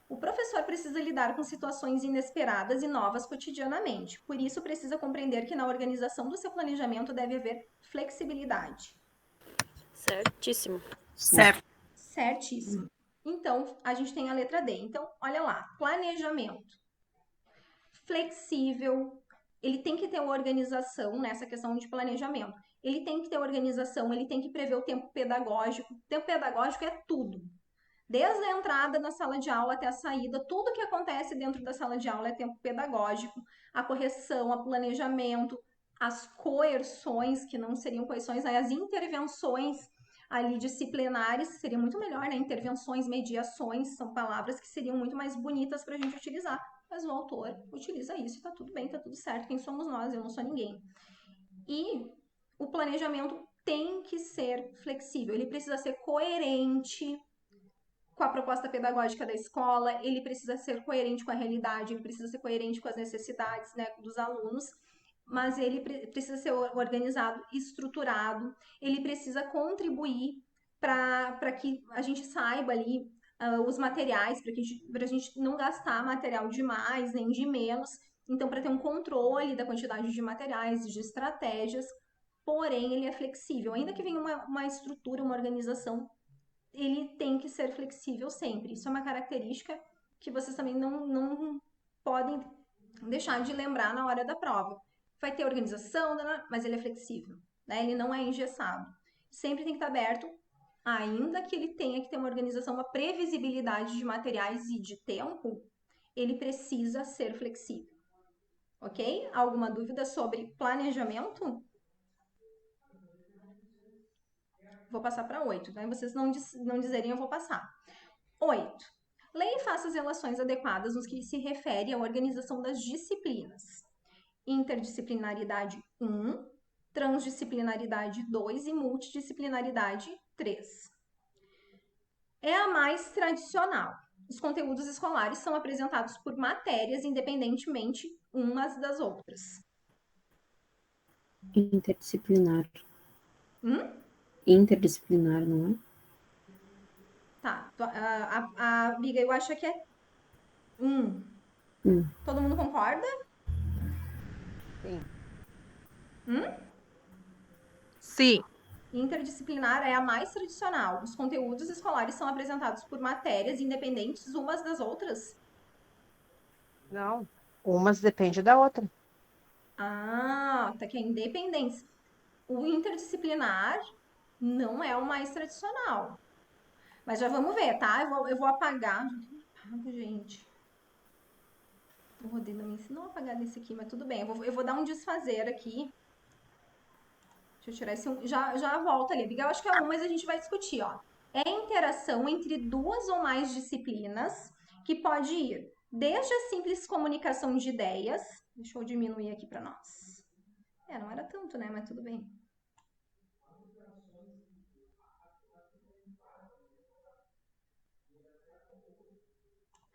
O professor precisa lidar com situações inesperadas e novas cotidianamente. Por isso, precisa compreender que na organização do seu planejamento deve haver flexibilidade. Certíssimo. Certíssimo. Então, a gente tem a letra D. Então, olha lá, planejamento. Flexível, ele tem que ter organização nessa questão de planejamento. Ele tem que ter organização, ele tem que prever o tempo pedagógico. O tempo pedagógico é tudo. Desde a entrada na sala de aula até a saída, tudo que acontece dentro da sala de aula é tempo pedagógico. A correção, o planejamento, as coerções, que não seriam coerções, as intervenções ali disciplinares, seria muito melhor, né? Intervenções, mediações, são palavras que seriam muito mais bonitas para a gente utilizar. Mas o autor utiliza isso e tá tudo bem, tá tudo certo. Quem somos nós? Eu não sou ninguém. E o planejamento tem que ser flexível, ele precisa ser coerente com a proposta pedagógica da escola, ele precisa ser coerente com a realidade, ele precisa ser coerente com as necessidades, né, dos alunos, mas ele precisa ser organizado, estruturado, ele precisa contribuir para que a gente saiba ali os materiais, para a gente não gastar material de mais nem de menos, então para ter um controle da quantidade de materiais, de estratégias, porém ele é flexível, ainda que venha uma estrutura, uma organização, ele tem que ser flexível sempre. Isso é uma característica que vocês também não podem deixar de lembrar na hora da prova. Vai ter organização, mas ele é flexível, né? Ele não é engessado. Sempre tem que estar aberto, ainda que ele tenha que ter uma organização, uma previsibilidade de materiais e de tempo, ele precisa ser flexível. Ok? Alguma dúvida sobre planejamento? Vou passar para 8, né? Vocês não dizerem, eu vou passar. 8. Leia e faça as relações adequadas nos que se refere à organização das disciplinas. Interdisciplinaridade 1, transdisciplinaridade 2 e multidisciplinaridade 3. É a mais tradicional. Os conteúdos escolares são apresentados por matérias independentemente umas das outras. Interdisciplinar. Interdisciplinar, não é? Tá. A amiga, eu acho que é Todo mundo concorda? Sim. Sim. Interdisciplinar é a mais tradicional. Os conteúdos escolares são apresentados por matérias independentes umas das outras? Não. Umas depende da outra. Ah, tá aqui, independentes. O interdisciplinar não é o mais tradicional. Mas já vamos ver, tá? Eu vou apagar. Gente. O Rodrigo me ensinou a apagar desse aqui, mas tudo bem. Eu vou dar um desfazer aqui. Deixa eu tirar esse um. Já volto ali. Abigail, acho que é um, mas a gente vai discutir, ó. É a interação entre duas ou mais disciplinas que pode ir desde a simples comunicação de ideias. Deixa eu diminuir aqui para nós. Não era tanto, né? Mas tudo bem.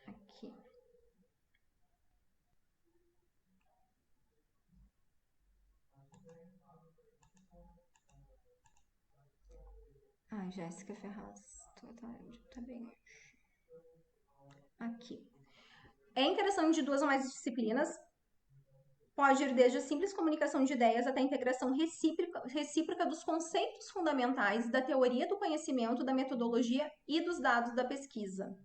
Aqui. Jéssica Ferraz. Tá bem. Aqui. É a interação de duas ou mais disciplinas. Pode ir desde a simples comunicação de ideias até a integração recíproca dos conceitos fundamentais, da teoria do conhecimento, da metodologia e dos dados da pesquisa.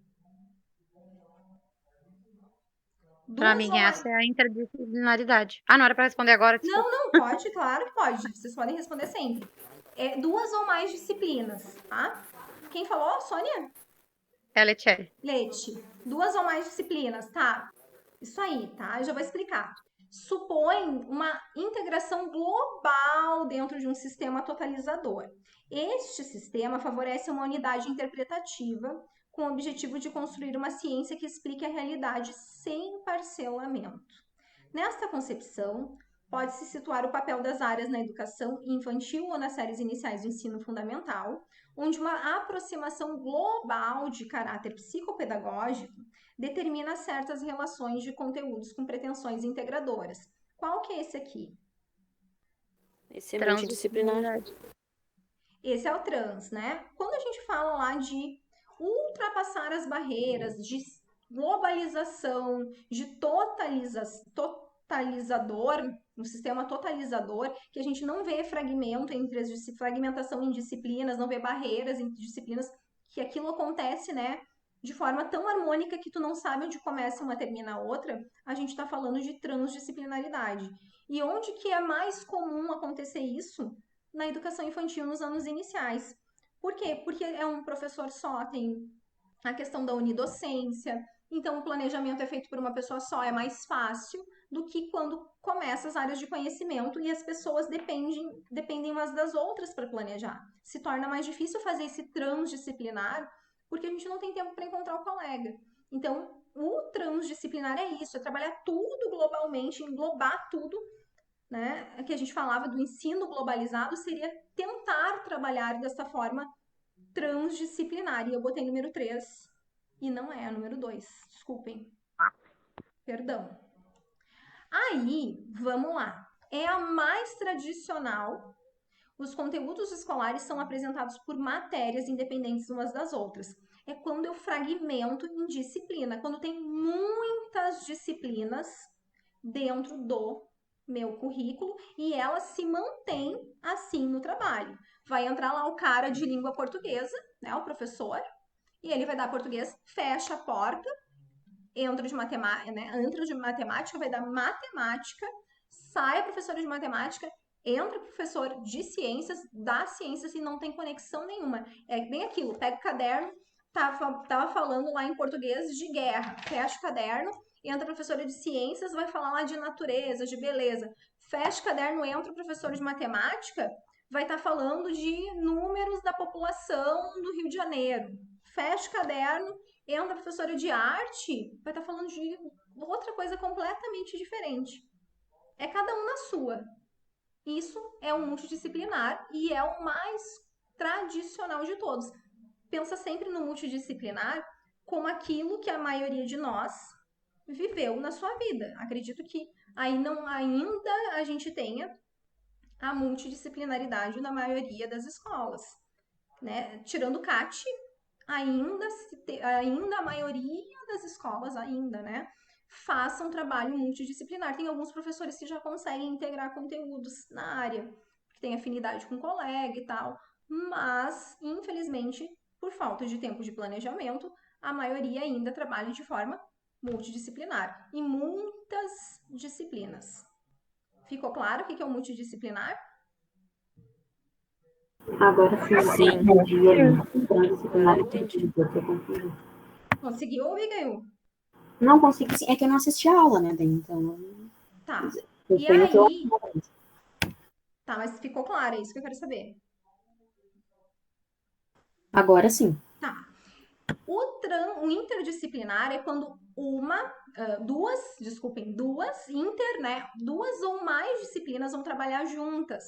Para mim, essa é a interdisciplinaridade. Ah, não era para responder agora? Desculpa. Não, pode, claro que pode. Vocês podem responder sempre. Duas ou mais disciplinas, tá? Quem falou? Sônia? É Letieri. Leti. Duas ou mais disciplinas, tá? Isso aí, tá? Eu já vou explicar. Supõe uma integração global dentro de um sistema totalizador. Este sistema favorece uma unidade interpretativa com o objetivo de construir uma ciência que explique a realidade sem parcelamento. Nesta concepção, pode-se situar o papel das áreas na educação infantil ou nas séries iniciais do ensino fundamental, onde uma aproximação global de caráter psicopedagógico determina certas relações de conteúdos com pretensões integradoras. Qual que é esse aqui? Esse é multidisciplinar. Esse é o trans, né? Quando a gente fala lá de ultrapassar as barreiras, de globalização, de totalizador, um sistema totalizador, que a gente não vê fragmento fragmentação em disciplinas, não vê barreiras entre disciplinas, que aquilo acontece, né, de forma tão harmônica que tu não sabe onde começa uma termina a outra, a gente está falando de transdisciplinaridade. E onde que é mais comum acontecer isso? Na educação infantil nos anos iniciais. Por quê? Porque é um professor só, tem a questão da unidocência, então o planejamento é feito por uma pessoa só, é mais fácil do que quando começa as áreas de conhecimento e as pessoas dependem umas das outras para planejar. Se torna mais difícil fazer esse transdisciplinar, porque a gente não tem tempo para encontrar o colega. Então, o transdisciplinar é isso, é trabalhar tudo globalmente, englobar tudo, né? Que a gente falava do ensino globalizado, seria tentar trabalhar dessa forma transdisciplinar. E eu botei número 3 e não é número 2. Desculpem. Perdão. Aí, vamos lá. É a mais tradicional. Os conteúdos escolares são apresentados por matérias independentes umas das outras. É quando eu fragmento em disciplina, quando tem muitas disciplinas dentro do meu currículo e ela se mantém assim no trabalho. Vai entrar lá o cara de língua portuguesa, né, o professor, e ele vai dar português, fecha a porta, entra de matemática, vai dar matemática, sai a professora de matemática, entra o professor de ciências, dá ciências e não tem conexão nenhuma. É bem aquilo, pega o caderno, tava falando lá em português de guerra, fecha o caderno, entra a professora de ciências, vai falar lá de natureza, de beleza. Fecha o caderno, entra o professor de matemática, vai estar falando de números da população do Rio de Janeiro. Fecha o caderno, entra a professora de arte, vai estar falando de outra coisa completamente diferente. É cada um na sua. Isso é um multidisciplinar e é o mais tradicional de todos. Pensa sempre no multidisciplinar como aquilo que a maioria de nós viveu na sua vida. Acredito que ainda a gente tenha a multidisciplinaridade na maioria das escolas, né? Tirando o CAT, ainda a maioria das escolas né, façam trabalho multidisciplinar. Tem alguns professores que já conseguem integrar conteúdos na área, que tem afinidade com o colega e tal, mas, infelizmente, por falta de tempo de planejamento, a maioria ainda trabalha de forma multidisciplinar, em muitas disciplinas. Ficou claro o que é o multidisciplinar? Agora sim. Conseguiu ouvir, Gaiu? Não consegui, sim. É que eu não assisti a aula, né? Então. Tá. E aí. Tá, mas ficou claro, é isso que eu quero saber. Agora sim. Tá. O interdisciplinar é quando duas ou mais disciplinas vão trabalhar juntas.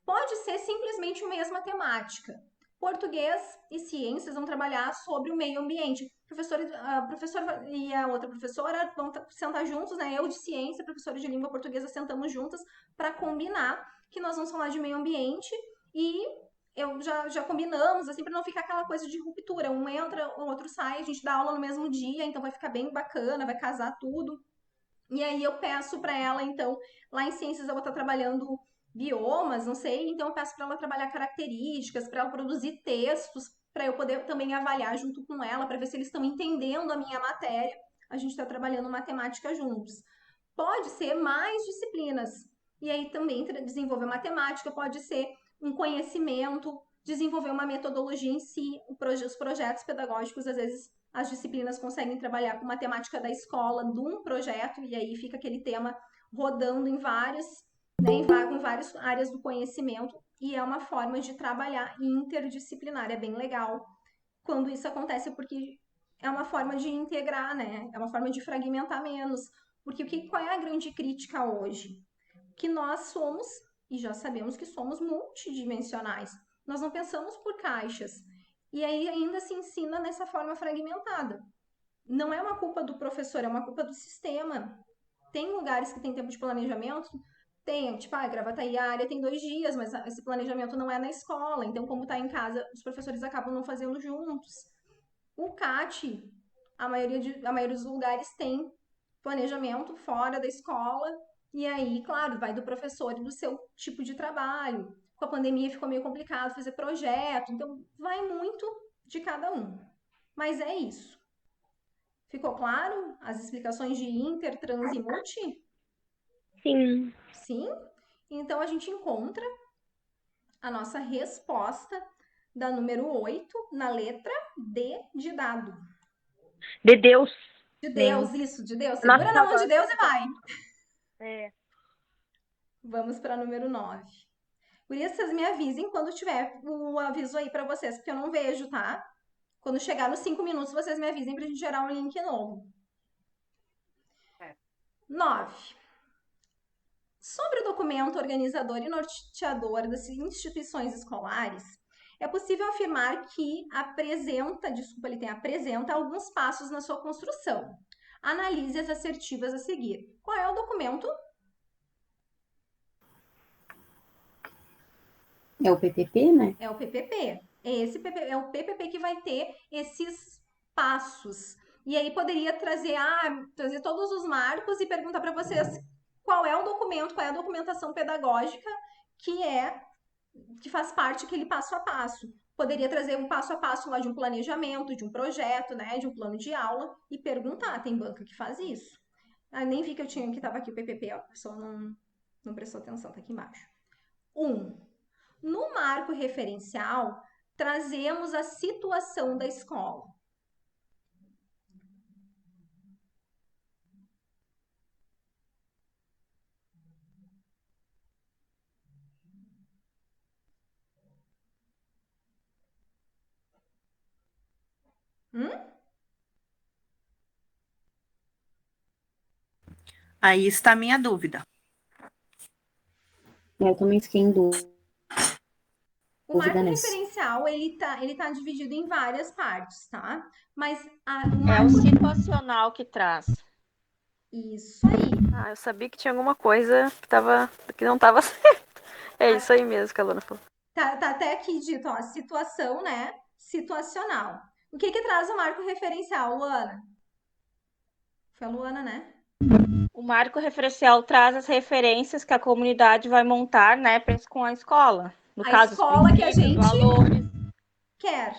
Pode ser simplesmente uma mesma temática. Português e ciências vão trabalhar sobre o meio ambiente. A professora e a outra professora vão sentar juntos, né? Eu de ciência, a professora de língua portuguesa, sentamos juntas para combinar que nós vamos falar de meio ambiente e já combinamos, assim, para não ficar aquela coisa de ruptura. Um entra, o outro sai, a gente dá aula no mesmo dia, então vai ficar bem bacana, vai casar tudo. E aí eu peço para ela, então, lá em ciências eu vou estar trabalhando biomas, não sei, então eu peço para ela trabalhar características, para ela produzir textos, para eu poder também avaliar junto com ela, para ver se eles estão entendendo a minha matéria. A gente está trabalhando matemática juntos. Pode ser mais disciplinas. E aí também desenvolver matemática, pode ser um conhecimento, desenvolver uma metodologia em si, os projetos pedagógicos, às vezes as disciplinas conseguem trabalhar com matemática da escola, de um projeto, e aí fica aquele tema rodando em várias, né, com várias áreas do conhecimento, e é uma forma de trabalhar interdisciplinar, é bem legal quando isso acontece, porque é uma forma de integrar, né, é uma forma de fragmentar menos, porque qual é a grande crítica hoje? Que nós somos, e já sabemos que somos multidimensionais, nós não pensamos por caixas, e aí ainda se ensina nessa forma fragmentada. Não é uma culpa do professor, é uma culpa do sistema. Tem lugares que tem tempo de planejamento, tem, tipo, Gravataí, a área tem 2 dias, mas esse planejamento não é na escola, então como tá em casa, os professores acabam não fazendo juntos. O CAT, a maioria dos lugares tem planejamento fora da escola, e aí, claro, vai do professor e do seu tipo de trabalho. Com a pandemia ficou meio complicado fazer projeto, então vai muito de cada um. Mas é isso. Ficou claro as explicações de inter, trans e multi? Sim. Sim? Então a gente encontra a nossa resposta da número 8 na letra D de dado. De Deus. De Deus, isso, de Deus. Segura na mão de Deus e vai. É. Vamos para número 9. Por isso, vocês me avisem quando tiver o aviso aí para vocês, porque eu não vejo, tá? Quando chegar nos 5 minutos, vocês me avisem pra gente gerar um link novo. 9. Sobre o documento organizador e norteador das instituições escolares, é possível afirmar que ele apresenta alguns passos na sua construção. Analise as assertivas a seguir. Qual é o documento? É o PPP, né? É o PPP. É o PPP que vai ter esses passos. E aí poderia trazer todos os marcos e perguntar para vocês qual é o documento, qual é a documentação pedagógica que faz parte daquele passo a passo. Poderia trazer um passo a passo lá de um planejamento, de um projeto, né, de um plano de aula e perguntar. Tem banca que faz isso. Nem vi que estava aqui o PPP, ó, a pessoa não prestou atenção, tá aqui embaixo. 1. No marco referencial, trazemos a situação da escola. Aí está a minha dúvida. Eu também fiquei em dúvida. O marco referencial, ele tá dividido em várias partes, tá? Mas é o situacional que traz. Isso aí. Eu sabia que tinha alguma coisa que não estava certo. É isso aí mesmo que a Luana falou. Tá até aqui dito, ó, situação, né? Situacional. O que traz o marco referencial, Luana? Foi a Luana, né? O marco referencial traz as referências que a comunidade vai montar, né, com a escola. No caso, escola que a gente valores. Quer.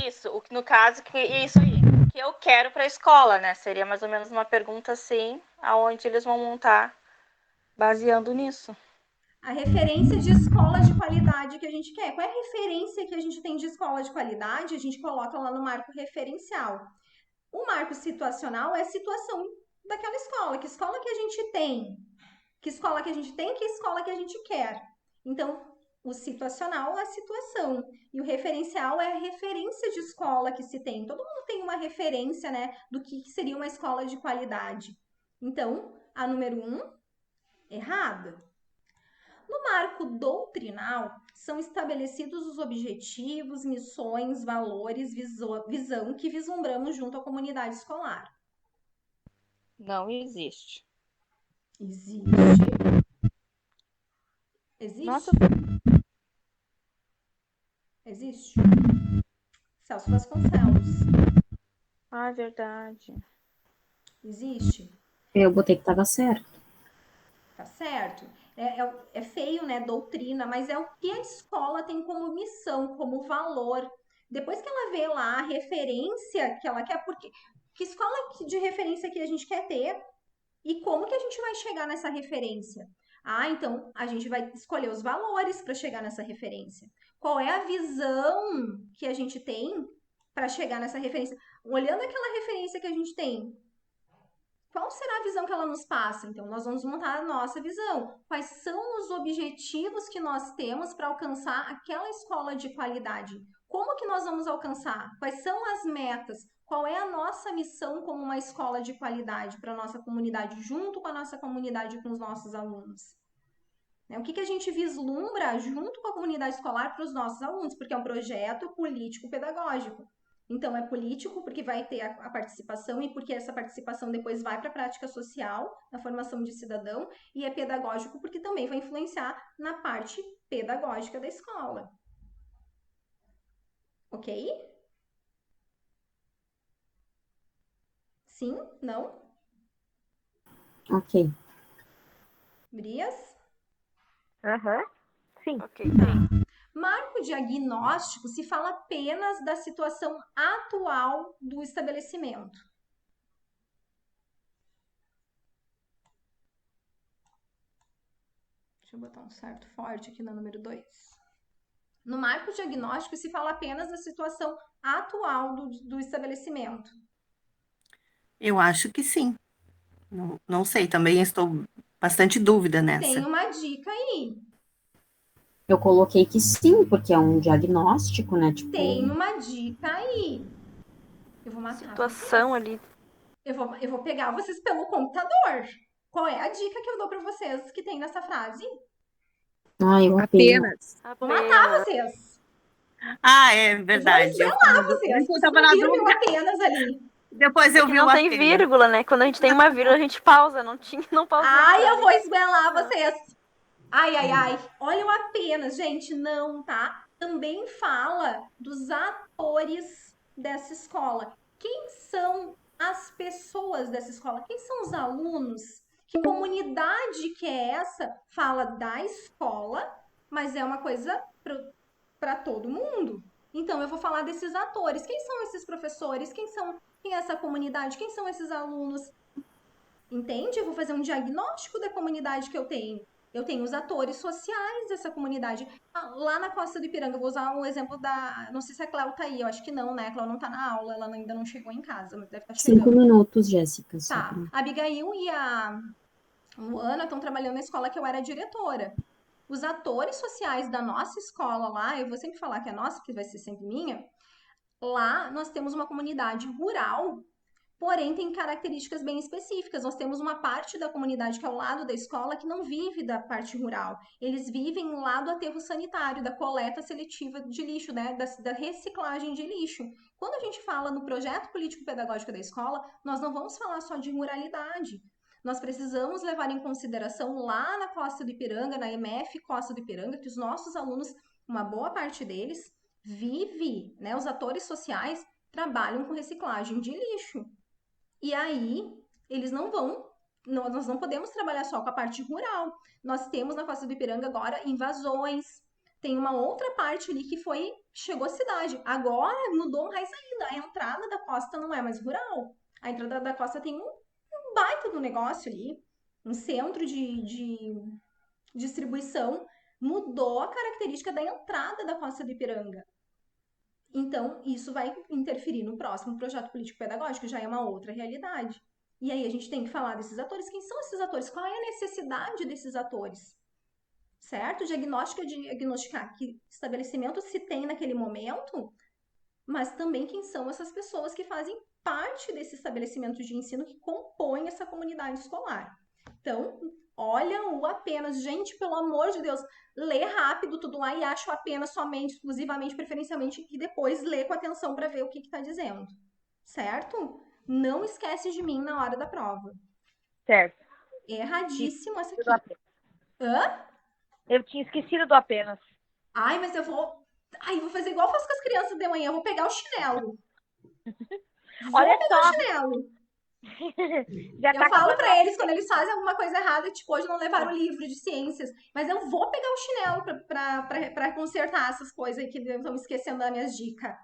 Isso, no caso, isso aí, o que eu quero para a escola, né? Seria mais ou menos uma pergunta assim, aonde eles vão montar, baseando nisso. A referência de escola de qualidade que a gente quer. Qual é a referência que a gente tem de escola de qualidade? A gente coloca lá no marco referencial. O marco situacional é a situação daquela escola. Que escola que a gente tem? Que escola que a gente tem? Que escola que a gente quer? Então, o situacional é a situação. E o referencial é a referência de escola que se tem. Todo mundo tem uma referência, né, do que seria uma escola de qualidade. Então, a número 1, errada. No marco doutrinal, são estabelecidos os objetivos, missões, valores, visão que vislumbramos junto à comunidade escolar. Não existe. Existe. Existe? Nossa. Existe. Celso Vasconcelos. Ah, verdade. Existe. Eu botei que tava certo. Tá certo? É feio, né? Doutrina, mas é o que a escola tem como missão, como valor. Depois que ela vê lá a referência que ela quer, porque que escola de referência que a gente quer ter e como que a gente vai chegar nessa referência? Ah, então a gente vai escolher os valores para chegar nessa referência. Qual é a visão que a gente tem para chegar nessa referência? Olhando aquela referência que a gente tem, qual será a visão que ela nos passa? Então, nós vamos montar a nossa visão. Quais são os objetivos que nós temos para alcançar aquela escola de qualidade? Como que nós vamos alcançar? Quais são as metas? Qual é a nossa missão como uma escola de qualidade para a nossa comunidade, junto com a nossa comunidade e com os nossos alunos? O que a gente vislumbra junto com a comunidade escolar para os nossos alunos? Porque é um projeto político-pedagógico. Então, é político porque vai ter a participação e porque essa participação depois vai para a prática social, na formação de cidadão, e é pedagógico porque também vai influenciar na parte pedagógica da escola. Ok? Sim? Não? Ok. Brias? Sim. Ok, sim. Marco diagnóstico se fala apenas da situação atual do estabelecimento. Deixa eu botar um certo forte aqui no número 2. No marco diagnóstico se fala apenas da situação atual do estabelecimento. Eu acho que sim. Não sei, também estou bastante dúvida nessa. Tem uma dica aí. Eu coloquei que sim, porque é um diagnóstico, né? Tipo, Tem uma dica aí. Eu vou matar Situação vocês. ali. Eu vou pegar vocês pelo computador. Qual é a dica que eu dou para vocês que tem nessa frase? eu Apenas. Vou matar vocês. Ah, é verdade. Eu vou esmelar vocês. Vocês tava na não viram dúvida. meu apenas ali. Depois eu Que vi não o tem apenas. vírgula, né? Quando a gente tem uma vírgula, a gente pausa. Não pausa. Ai, eu vou esmelar vocês. Ai, ai, ai. Olha o apenas, gente, não, tá? Também fala dos atores dessa escola. Quem são as pessoas dessa escola? Quem são os alunos? Que comunidade que é essa? Fala da escola, mas é uma coisa para todo mundo. Então, eu vou falar desses atores. Quem são esses professores? Quem é essa comunidade? Quem são esses alunos? Entende? Eu vou fazer um diagnóstico da comunidade que eu tenho. Eu tenho os atores sociais dessa comunidade. Lá na Costa do Ipiranga, eu vou usar um exemplo da... Não sei se a Cléo tá aí, eu acho que não, né? A Cléo não tá na aula, ela ainda não chegou em casa, mas deve estar chegando. 5 minutos, Jéssica. Tá. A Abigail e a Ana estão trabalhando na escola que eu era diretora. Os atores sociais da nossa escola lá, eu vou sempre falar que é nossa, porque vai ser sempre minha. Lá nós temos uma comunidade rural, porém tem características bem específicas. Nós temos uma parte da comunidade que é ao lado da escola que não vive da parte rural. Eles vivem lá do aterro sanitário, da coleta seletiva de lixo, né? Da reciclagem de lixo. Quando a gente fala no projeto político-pedagógico da escola, nós não vamos falar só de ruralidade. Nós precisamos levar em consideração lá na Costa do Ipiranga, na MF Costa do Ipiranga, que os nossos alunos, uma boa parte deles, vive, né? Os atores sociais trabalham com reciclagem de lixo. E aí, eles não vão, nós não podemos trabalhar só com a parte rural. Nós temos na Costa do Ipiranga agora invasões. Tem uma outra parte ali que chegou à cidade. Agora mudou mais ainda. A entrada da costa não é mais rural. A entrada da costa tem um baita do negócio ali, um centro de distribuição. Mudou a característica da entrada da Costa do Ipiranga. Então, isso vai interferir no próximo projeto político-pedagógico, já é uma outra realidade. E aí a gente tem que falar desses atores. Quem são esses atores? Qual é a necessidade desses atores? Certo? O diagnóstico é diagnosticar que estabelecimento se tem naquele momento, mas também quem são essas pessoas que fazem parte desse estabelecimento de ensino que compõe essa comunidade escolar. Então, olha o apenas. Gente, pelo amor de Deus, lê rápido tudo lá e acha o apenas somente, exclusivamente, preferencialmente, e depois lê com atenção para ver o que está dizendo. Certo? Não esquece de mim na hora da prova. Certo. Erradíssimo essa aqui. Hã? Eu tinha esquecido do apenas. Ai, mas eu vou Aí vou fazer igual eu faço com as crianças de manhã, eu vou pegar o chinelo. Olha pegar o só, chinelo. já Eu tá falo acabando. pra eles quando eles fazem alguma coisa errada, tipo, hoje não levaram o livro de ciências, mas eu vou pegar o chinelo pra consertar essas coisas aí que estão esquecendo das minhas dicas.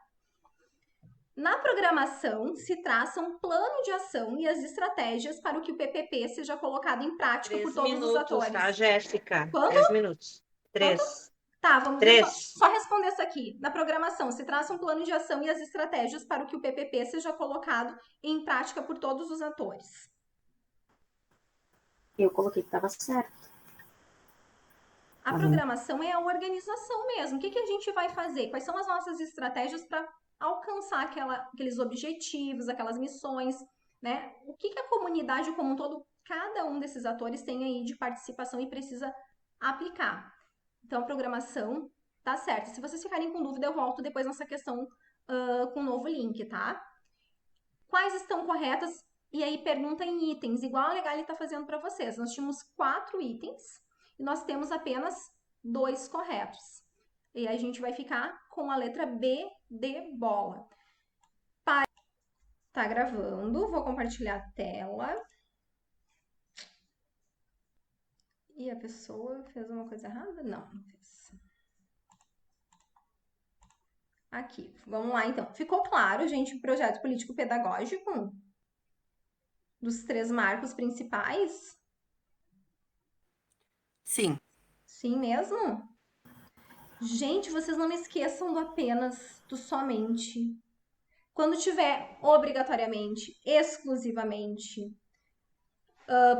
Na programação, se traça um plano de ação e as estratégias para que o PPP seja colocado em prática por 3 todos os minutos, atores. tá, Jéssica? Quanto? 3 minutos. Quanto? 3. Tá, vamos ver 3. só responder isso aqui. Na programação, se traça um plano de ação e as estratégias para que o PPP seja colocado em prática por todos os atores. Eu coloquei que estava certo. A programação é a organização mesmo. O que a gente vai fazer? Quais são as nossas estratégias para alcançar aqueles objetivos, aquelas missões, né? O que a comunidade como um todo, cada um desses atores tem aí de participação e precisa aplicar. Então, a programação tá certa. Se vocês ficarem com dúvida, eu volto depois nessa questão com um novo link, tá? Quais estão corretas? E aí pergunta em itens, igual a Legali está fazendo para vocês. Nós tínhamos 4 itens e nós temos apenas 2 corretos. E a gente vai ficar com a letra B de bola. Tá gravando, vou compartilhar a tela. E a pessoa fez uma coisa errada? Não, não fez. Aqui, vamos lá então. Ficou claro, gente, o projeto político-pedagógico dos 3 marcos principais? Sim. Sim mesmo? Gente, vocês não me esqueçam do apenas, do somente. Quando tiver obrigatoriamente, exclusivamente,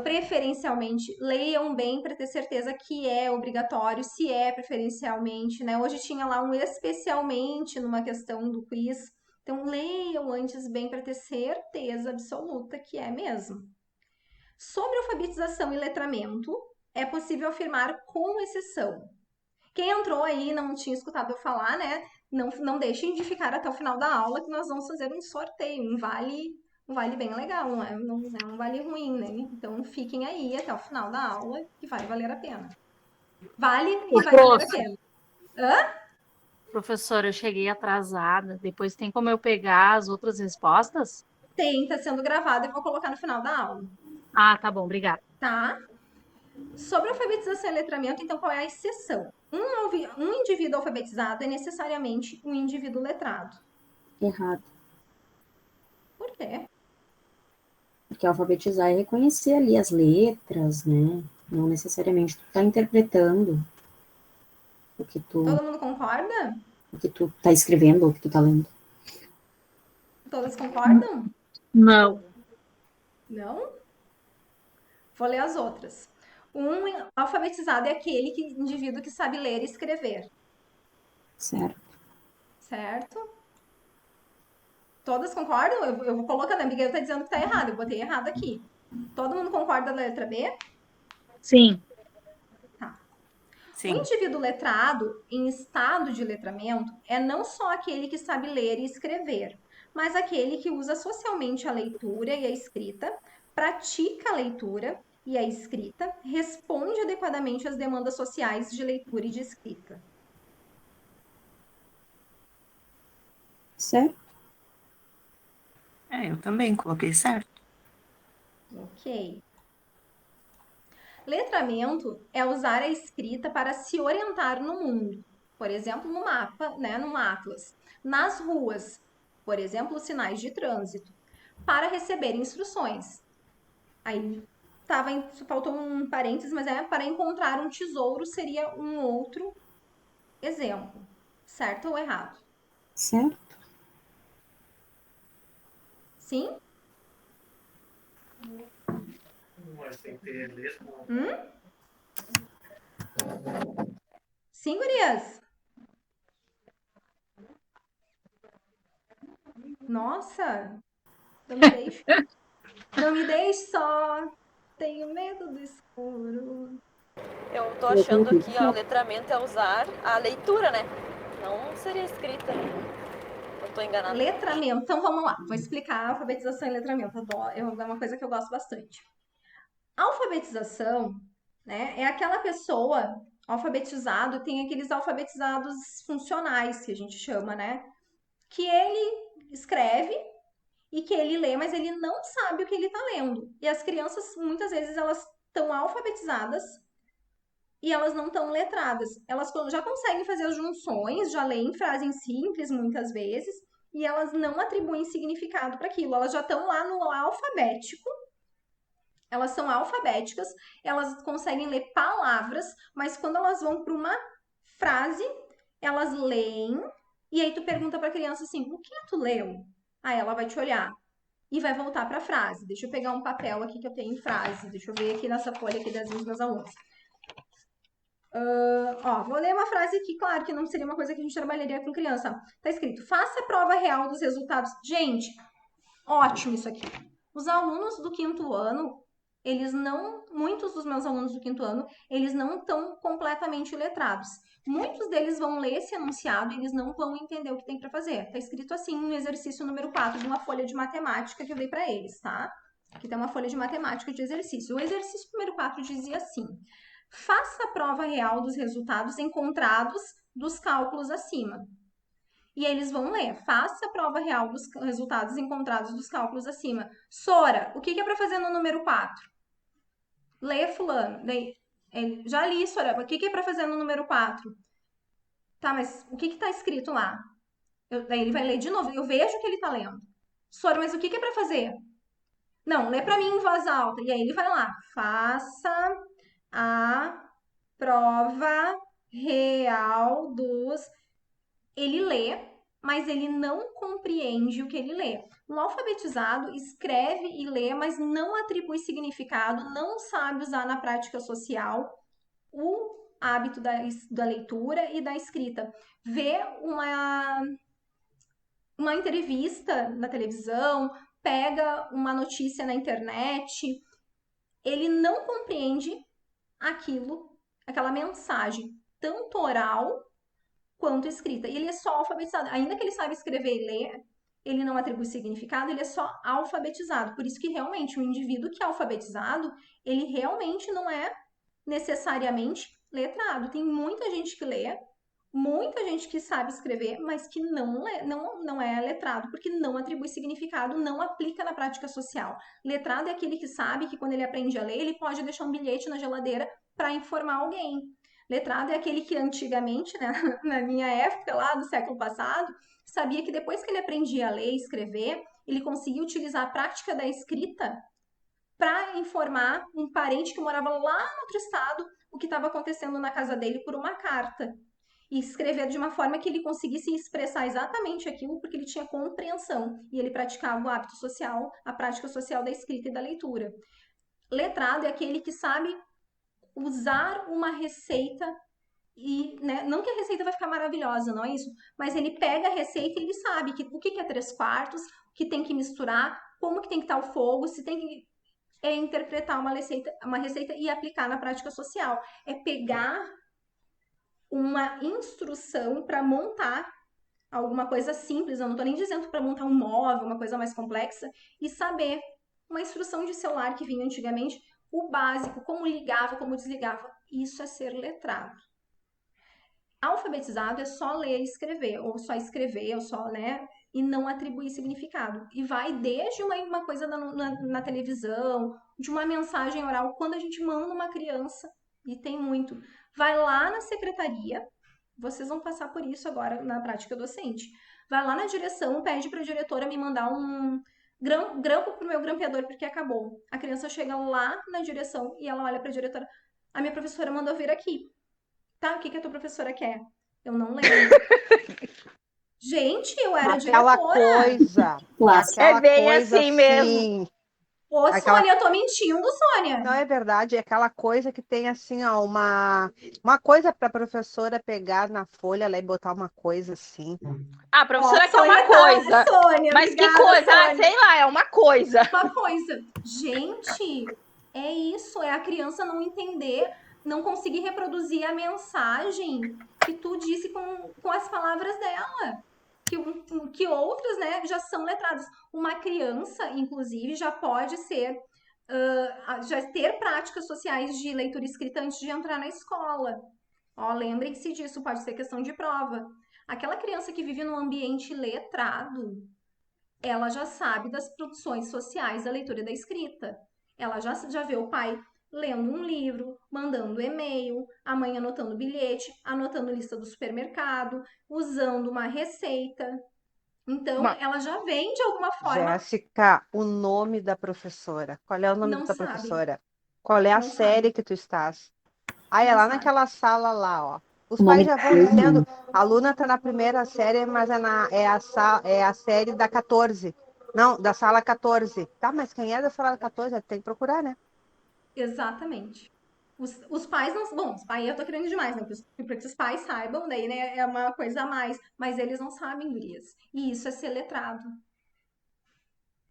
preferencialmente, leiam bem para ter certeza que é obrigatório, se é preferencialmente, né? Hoje tinha lá um especialmente numa questão do quiz. Então, leiam antes bem para ter certeza absoluta que é mesmo. Sobre alfabetização e letramento, é possível afirmar com exceção. Quem entrou aí e não tinha escutado eu falar, né? Não deixem de ficar até o final da aula que nós vamos fazer um sorteio, um vale bem legal, não é um vale ruim, né? Então fiquem aí até o final da aula que vai valer a pena. Vai valer a pena. Hã? Professora, eu cheguei atrasada. Depois tem como eu pegar as outras respostas? Tem, tá sendo gravado e vou colocar no final da aula. Ah, tá bom, obrigada. Tá? Sobre alfabetização e letramento, então qual é a exceção? Um indivíduo alfabetizado é necessariamente um indivíduo letrado. Errado. Por quê? Porque alfabetizar é reconhecer ali as letras, né? Não necessariamente tu tá interpretando o que tu... Todo mundo concorda? O que tu tá escrevendo ou o que tu tá lendo. Todas concordam? Não. Não? Vou ler as outras. Um alfabetizado é aquele indivíduo que sabe ler e escrever. Certo. Certo? Todas concordam? Eu vou colocando. A Miguel tá dizendo que tá errado. Eu botei errado aqui. Todo mundo concorda da letra B? Sim. Tá. Sim. O indivíduo letrado, em estado de letramento, é não só aquele que sabe ler e escrever, mas aquele que usa socialmente a leitura e a escrita, pratica a leitura e a escrita, responde adequadamente às demandas sociais de leitura e de escrita. Certo. Eu também coloquei certo. Ok. Letramento é usar a escrita para se orientar no mundo. Por exemplo, no mapa, né, no atlas. Nas ruas, por exemplo, sinais de trânsito. Para receber instruções. Aí faltou um parênteses, mas para encontrar um tesouro seria um outro exemplo. Certo ou errado? Certo. Sim? Sim, gurias? Nossa! Não me deixe só. Tenho medo do escuro. Eu tô achando aqui, ó, letramento é usar a leitura, né? Não seria escrita. Eu tô enganada. Letramento. Então vamos lá. Vou explicar a alfabetização e letramento. É uma coisa que eu gosto bastante. A alfabetização, né, é aquela pessoa. alfabetizado, tem aqueles alfabetizados funcionais, que a gente chama, né? Que ele escreve e que ele lê, mas ele não sabe o que ele está lendo. E as crianças, muitas vezes, elas estão alfabetizadas e elas não estão letradas. Elas já conseguem fazer as junções, já leem frases simples, muitas vezes, e elas não atribuem significado para aquilo. Elas já estão lá no alfabético, elas são alfabéticas, elas conseguem ler palavras, mas quando elas vão para uma frase, elas leem, e aí tu pergunta para a criança assim, o que tu leu? Aí ela vai te olhar e vai voltar para a frase. Deixa eu pegar um papel aqui que eu tenho em frase, deixa eu ver aqui nessa folha aqui das meus alunos. Vou ler uma frase aqui, claro que não seria uma coisa que a gente trabalharia com criança. Tá escrito, faça a prova real dos resultados. Gente, ótimo isso aqui. Os alunos do 5º ano, muitos dos meus alunos do 5º ano, eles não estão completamente letrados. Muitos deles vão ler esse enunciado e eles não vão entender o que tem para fazer. Tá escrito assim no exercício número 4 de uma folha de matemática que eu dei para eles, tá? Aqui tem uma folha de matemática de exercício. O exercício número 4 dizia assim: faça a prova real dos resultados encontrados dos cálculos acima. E eles vão ler, faça a prova real dos resultados encontrados dos cálculos acima. Sora, o que é para fazer no número 4? Lê fulano. Já li, Sora, o que é para fazer no número 4? Tá, mas o que está escrito lá? Daí ele vai ler de novo, eu vejo que ele está lendo. Sora, mas o que é para fazer? Não, lê para mim em voz alta. E aí ele vai lá, faça a prova real dos... Ele lê, mas ele não compreende o que ele lê. Um alfabetizado escreve e lê, mas não atribui significado, não sabe usar na prática social o hábito da leitura e da escrita. Vê uma entrevista na televisão, pega uma notícia na internet, ele não compreende aquela mensagem, tanto oral quanto escrita. E ele é só alfabetizado. Ainda que ele saiba escrever e ler, ele não atribui significado, ele é só alfabetizado. Por isso que realmente o indivíduo que é alfabetizado, ele realmente não é necessariamente letrado. Tem muita gente que lê, muita gente que sabe escrever, mas que não é letrado, porque não atribui significado, não aplica na prática social. Letrado é aquele que sabe que quando ele aprende a ler, ele pode deixar um bilhete na geladeira para informar alguém. Letrado é aquele que antigamente, né, na minha época lá do século passado, sabia que depois que ele aprendia a ler e escrever, ele conseguia utilizar a prática da escrita para informar um parente que morava lá no outro estado o que estava acontecendo na casa dele por uma carta. E escrever de uma forma que ele conseguisse expressar exatamente aquilo, porque ele tinha compreensão e ele praticava o hábito social, a prática social da escrita e da leitura. Letrado é aquele que sabe usar uma receita e, né, não que a receita vai ficar maravilhosa, não é isso, mas ele pega a receita e ele sabe o que é 3/4, o que tem que misturar, como que tem que estar o fogo, se tem que interpretar uma receita e aplicar na prática social. É pegar uma instrução para montar alguma coisa simples, eu não estou nem dizendo para montar um móvel, uma coisa mais complexa, e saber uma instrução de celular que vinha antigamente, o básico, como ligava, como desligava. Isso é ser letrado. Alfabetizado é só ler e escrever, ou só, né, e não atribuir significado. E vai desde uma coisa na televisão, de uma mensagem oral, quando a gente manda uma criança, e tem muito, vai lá na secretaria, vocês vão passar por isso agora na prática docente, vai lá na direção, pede para a diretora me mandar um grampo para o meu grampeador porque acabou. A criança chega lá na direção e ela olha para a diretora, a minha professora mandou vir aqui. Tá, o que a tua professora quer? Eu não lembro. Gente, eu era aquela diretora. Coisa. É bem assim mesmo. Ô, Sônia, eu tô mentindo, Sônia. Não, é verdade. É aquela coisa que tem assim, ó, uma coisa para a professora pegar na folha lá e botar uma coisa assim. A professora quer uma coisa. Sônia, mas obrigada, que coisa? Sônia. Ah, sei lá, é uma coisa. Uma coisa. Gente, é isso. É a criança não entender, não conseguir reproduzir a mensagem que tu disse com as palavras dela. Que outras, né, já são letradas. Uma criança, inclusive, já pode já ter práticas sociais de leitura e escrita antes de entrar na escola. Ó, lembrem-se disso, pode ser questão de prova. Aquela criança que vive num ambiente letrado, ela já sabe das produções sociais da leitura e da escrita. Ela já vê o pai lendo um livro, mandando e-mail, a mãe anotando bilhete, anotando lista do supermercado, usando uma receita. Então, ela já vem de alguma forma. Jéssica, o nome da professora. Qual é o nome Não da sabe. professora? Qual é a Não série sabe. que tu estás? Ah, é Não lá sabe. naquela sala lá, ó. Os O pais nome já vão dizendo, a aluna tá na primeira série, mas é a série da 14. Não, da sala 14. Tá, mas quem é da sala 14? Tem que procurar, né? Exatamente. Os pais não. Bom, os pais eu tô querendo demais, né? Porque os pais saibam, daí, né? É uma coisa a mais. Mas eles não sabem, gurias. E isso é ser letrado.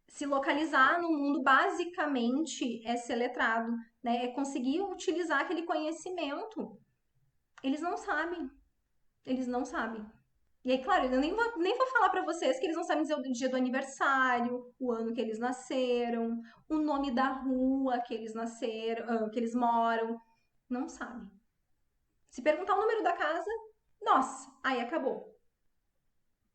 Se localizar no mundo, basicamente, é ser letrado, né? É conseguir utilizar aquele conhecimento. Eles não sabem. Eles não sabem. E aí, claro, eu nem vou falar pra vocês que eles não sabem dizer o dia do aniversário, o ano que eles nasceram, o nome da rua que eles nasceram, que eles moram. Não sabem. Se perguntar o número da casa, nossa, aí acabou.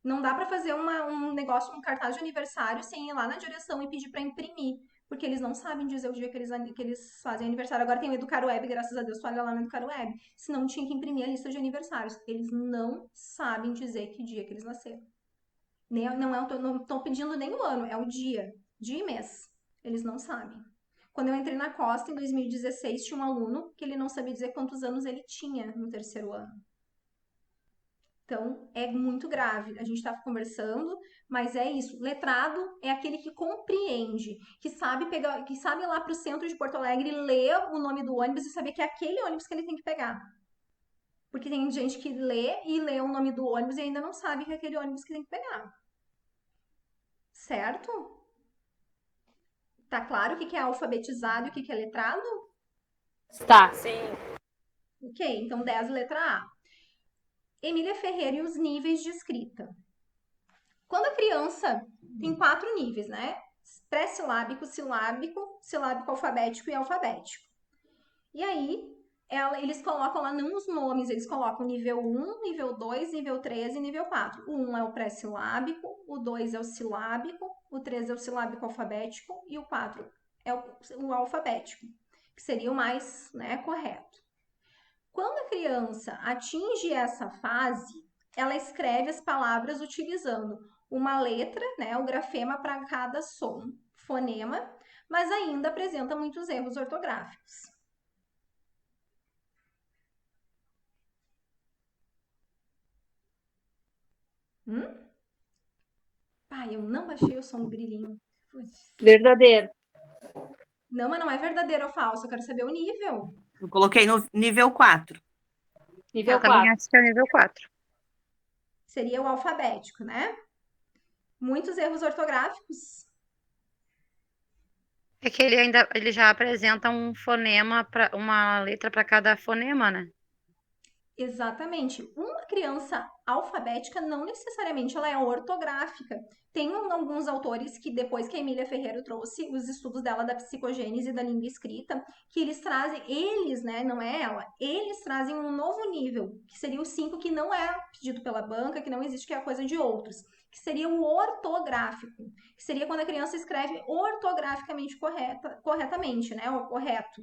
Não dá pra fazer um negócio, um cartaz de aniversário sem ir lá na direção e pedir pra imprimir. Porque eles não sabem dizer o dia que eles fazem aniversário. Agora tem o EducarWeb, graças a Deus, tu olha lá no EducarWeb. Senão tinha que imprimir a lista de aniversários. Eles não sabem dizer que dia que eles nasceram. Não estão pedindo nem o ano, é o dia e mês. Eles não sabem. Quando eu entrei na Costa, em 2016, tinha um aluno que ele não sabia dizer quantos anos ele tinha no terceiro ano. Então, é muito grave. A gente estava conversando, mas é isso. Letrado é aquele que compreende, que sabe pegar, que sabe ir lá para o centro de Porto Alegre, ler o nome do ônibus e saber que é aquele ônibus que ele tem que pegar. Porque tem gente que lê o nome do ônibus e ainda não sabe que é aquele ônibus que tem que pegar. Certo? Tá claro o que é alfabetizado e o que é letrado? Está. Sim. Ok, então 10 letra A. Emília Ferreira e os níveis de escrita. Quando a criança tem 4 níveis, né? Pré-silábico, silábico, silábico alfabético e alfabético. E aí, eles colocam lá não os nomes, eles colocam nível 1, nível 2, nível 3 e nível 4. O 1 é o pré-silábico, o 2 é o silábico, o 3 é o silábico alfabético e o 4 é o alfabético, que seria o mais, né, correto. Quando a criança atinge essa fase, ela escreve as palavras utilizando uma letra, né, o grafema para cada som, fonema, mas ainda apresenta muitos erros ortográficos. Pai, eu não baixei o som do grilinho. Verdadeiro. Não, mas não é verdadeiro ou falso, eu quero saber o nível. Eu coloquei no nível 4. Nível Também 4. acho que é o nível 4. Seria o alfabético, né? Muitos erros ortográficos. É que ele já apresenta um fonema, uma letra para cada fonema, né? Exatamente. Uma criança alfabética não necessariamente ela é ortográfica. Tem alguns autores que depois que a Emília Ferreira trouxe os estudos dela da psicogênese e da língua escrita, que eles, né, não é ela, eles trazem um novo nível, que seria o 5, que não é pedido pela banca, que não existe, que é a coisa de outros, que seria o ortográfico, que seria quando a criança escreve ortograficamente corretamente, né, o correto.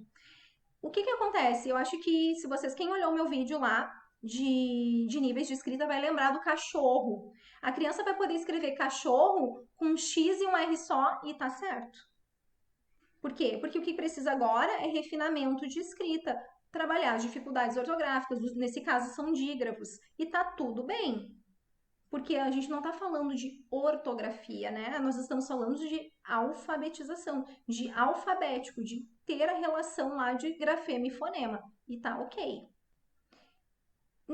O que acontece? Eu acho que se vocês, quem olhou meu vídeo lá de níveis de escrita vai lembrar do cachorro. A criança vai poder escrever cachorro com um X e um R só e tá certo. Por quê? Porque o que precisa agora é refinamento de escrita, trabalhar as dificuldades ortográficas, nesse caso são dígrafos, e tá tudo bem. Porque a gente não está falando de ortografia, né? Nós estamos falando de alfabetização, de alfabético, de ter a relação lá de grafema e fonema. E tá ok.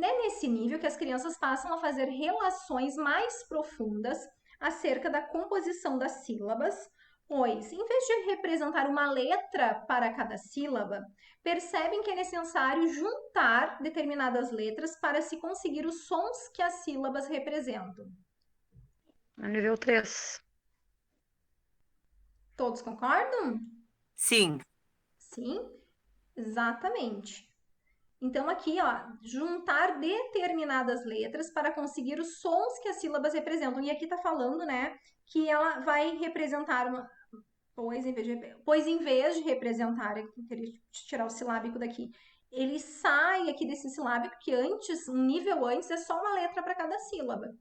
É nesse nível que as crianças passam a fazer relações mais profundas acerca da composição das sílabas, pois, em vez de representar uma letra para cada sílaba, percebem que é necessário juntar determinadas letras para se conseguir os sons que as sílabas representam. No nível 3. Todos concordam? Sim. Sim, exatamente. Então, aqui, ó, juntar determinadas letras para conseguir os sons que as sílabas representam. E aqui tá falando, né, que ela vai representar uma. Pois em vez de representar, eu queria tirar o silábico daqui, ele sai aqui desse silábico que antes, um nível antes, é só uma letra para cada sílaba.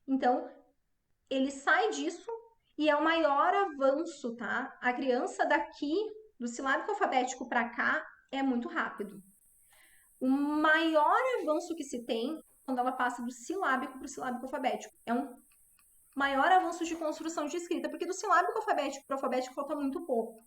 Então, ele sai disso e é o maior avanço, tá? A criança daqui, do silábico alfabético para cá, é muito rápido. O maior avanço que se tem quando ela passa do silábico para o silábico alfabético. É um maior avanço de construção de escrita, porque do silábico alfabético para o alfabético falta muito pouco.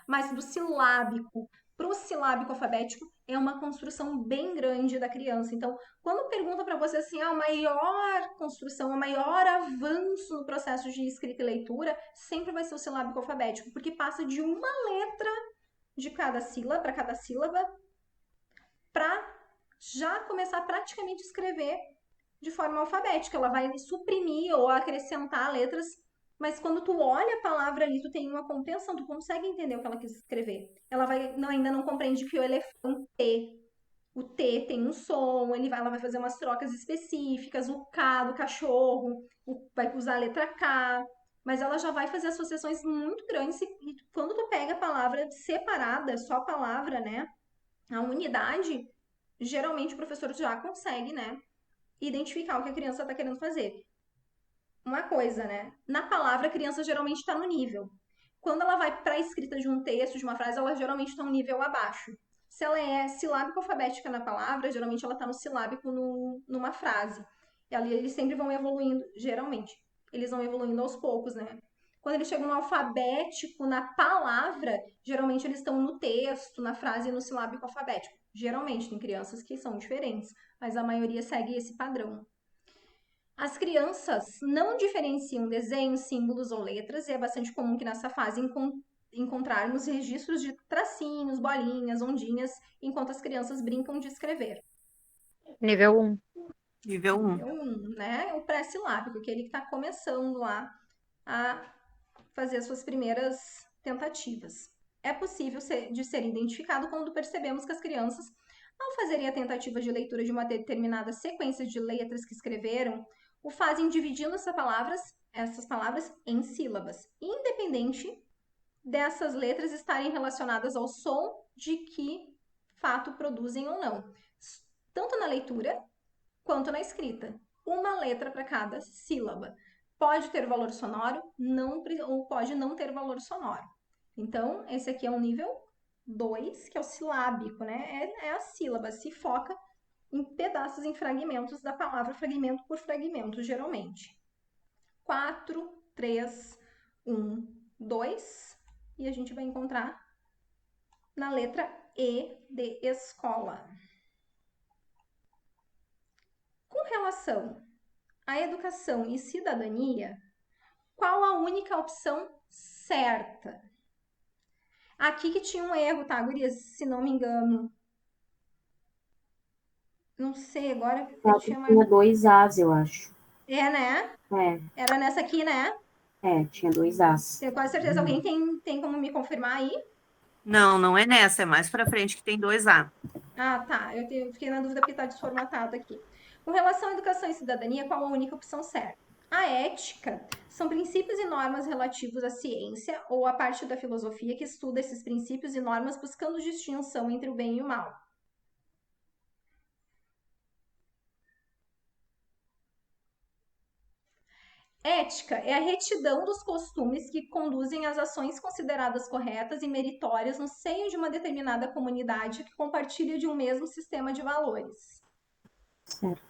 Mas do silábico para o silábico alfabético é uma construção bem grande da criança. Então, quando pergunta para você assim, a maior construção, o maior avanço no processo de escrita e leitura, sempre vai ser o silábico alfabético, porque passa de uma letra de cada sílaba, para cada sílaba, para já começar praticamente a escrever de forma alfabética. Ela vai suprimir ou acrescentar letras, mas quando tu olha a palavra ali, tu tem uma compreensão, tu consegue entender o que ela quis escrever. Ela ainda não compreende que o elefante, o T tem um som, ela vai fazer umas trocas específicas, o K do cachorro, vai usar a letra K, mas ela já vai fazer associações muito grandes e quando tu pega a palavra separada, só a palavra, né, a unidade, geralmente o professor já consegue, né, identificar o que a criança está querendo fazer. Uma coisa, né? Na palavra, a criança geralmente está no nível. Quando ela vai para a escrita de um texto, de uma frase, ela geralmente está um nível abaixo. Se ela é silábico alfabética na palavra, geralmente ela está no silábico numa frase. E ali eles sempre vão evoluindo, geralmente. Eles vão evoluindo aos poucos, né? Quando eles chegam no alfabético, na palavra, geralmente eles estão no texto, na frase e no silábico alfabético. Geralmente, tem crianças que são diferentes, mas a maioria segue esse padrão. As crianças não diferenciam desenhos, símbolos ou letras, e é bastante comum que nessa fase encontrarmos registros de tracinhos, bolinhas, ondinhas, enquanto as crianças brincam de escrever. Nível 1. Nível 1. Nível 1, né? O pré-silábico, aquele que está começando lá a fazer as suas primeiras tentativas. É possível de ser identificado quando percebemos que as crianças, ao fazerem a tentativa de leitura de uma determinada sequência de letras que escreveram, o fazem dividindo essas palavras em sílabas, independente dessas letras estarem relacionadas ao som de que fato produzem ou não, tanto na leitura quanto na escrita. Uma letra para cada sílaba. Pode ter valor sonoro, ou pode não ter valor sonoro. Então, esse aqui é um nível 2, que é o silábico, né? É a sílaba, se foca em pedaços, em fragmentos da palavra, fragmento por fragmento, geralmente. 4, 3, 1, 2. E a gente vai encontrar na letra E de escola. Com relação à educação e cidadania, qual a única opção certa? Aqui que tinha um erro, tá, gurias? Se não me engano. Não sei, agora tinha 2 As, eu acho. É, né? É. Era nessa aqui, né? É, tinha 2 As. Tenho quase certeza. Alguém tem como me confirmar aí? Não é nessa, é mais pra frente que tem 2A. Ah, tá. Eu fiquei na dúvida porque tá desformatado aqui. Com relação à educação e cidadania, qual a única opção certa? A ética são princípios e normas relativos à ciência ou à parte da filosofia que estuda esses princípios e normas buscando distinção entre o bem e o mal. Ética é a retidão dos costumes que conduzem às ações consideradas corretas e meritórias no seio de uma determinada comunidade que compartilha de um mesmo sistema de valores. Certo.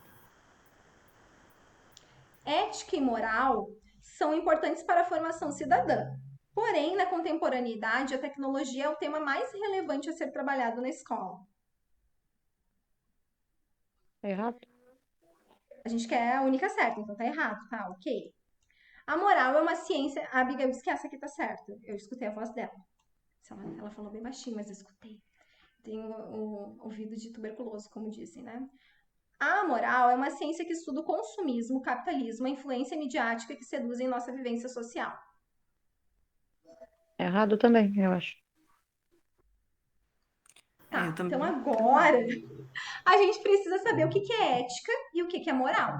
Ética e moral são importantes para a formação cidadã. Porém, na contemporaneidade, a tecnologia é o tema mais relevante a ser trabalhado na escola. Errado. A gente quer a única certa, então tá errado, tá? Ok. A moral é uma ciência... A Abigail disse que essa aqui tá certa. Eu escutei a voz dela. Ela falou bem baixinho, mas eu escutei. Tenho o ouvido de tuberculoso, como dizem, né? A moral é uma ciência que estuda o consumismo, o capitalismo, a influência midiática que seduzem nossa vivência social. Errado também, eu acho. Tá, então agora a gente precisa saber o que que é ética e o que que é moral.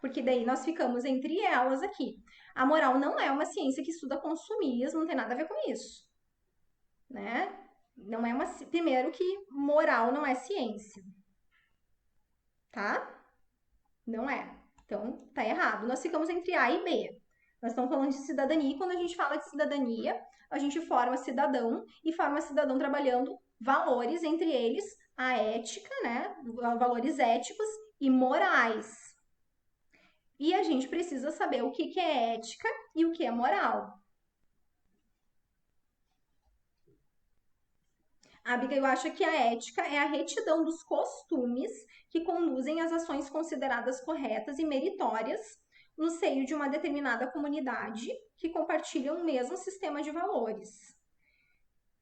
Porque daí nós ficamos entre elas aqui. A moral não é uma ciência que estuda consumismo, não tem nada a ver com isso. Né? Não é uma... Primeiro que moral não é ciência. Tá? Não é. Então, tá errado. Nós ficamos entre A e B. Nós estamos falando de cidadania, e quando a gente fala de cidadania, a gente forma cidadão, e forma cidadão trabalhando valores, entre eles a ética, né? Valores éticos e morais. E a gente precisa saber o que é ética e o que é moral. A Abigail acha que a ética é a retidão dos costumes que conduzem às ações consideradas corretas e meritórias no seio de uma determinada comunidade que compartilha o mesmo sistema de valores.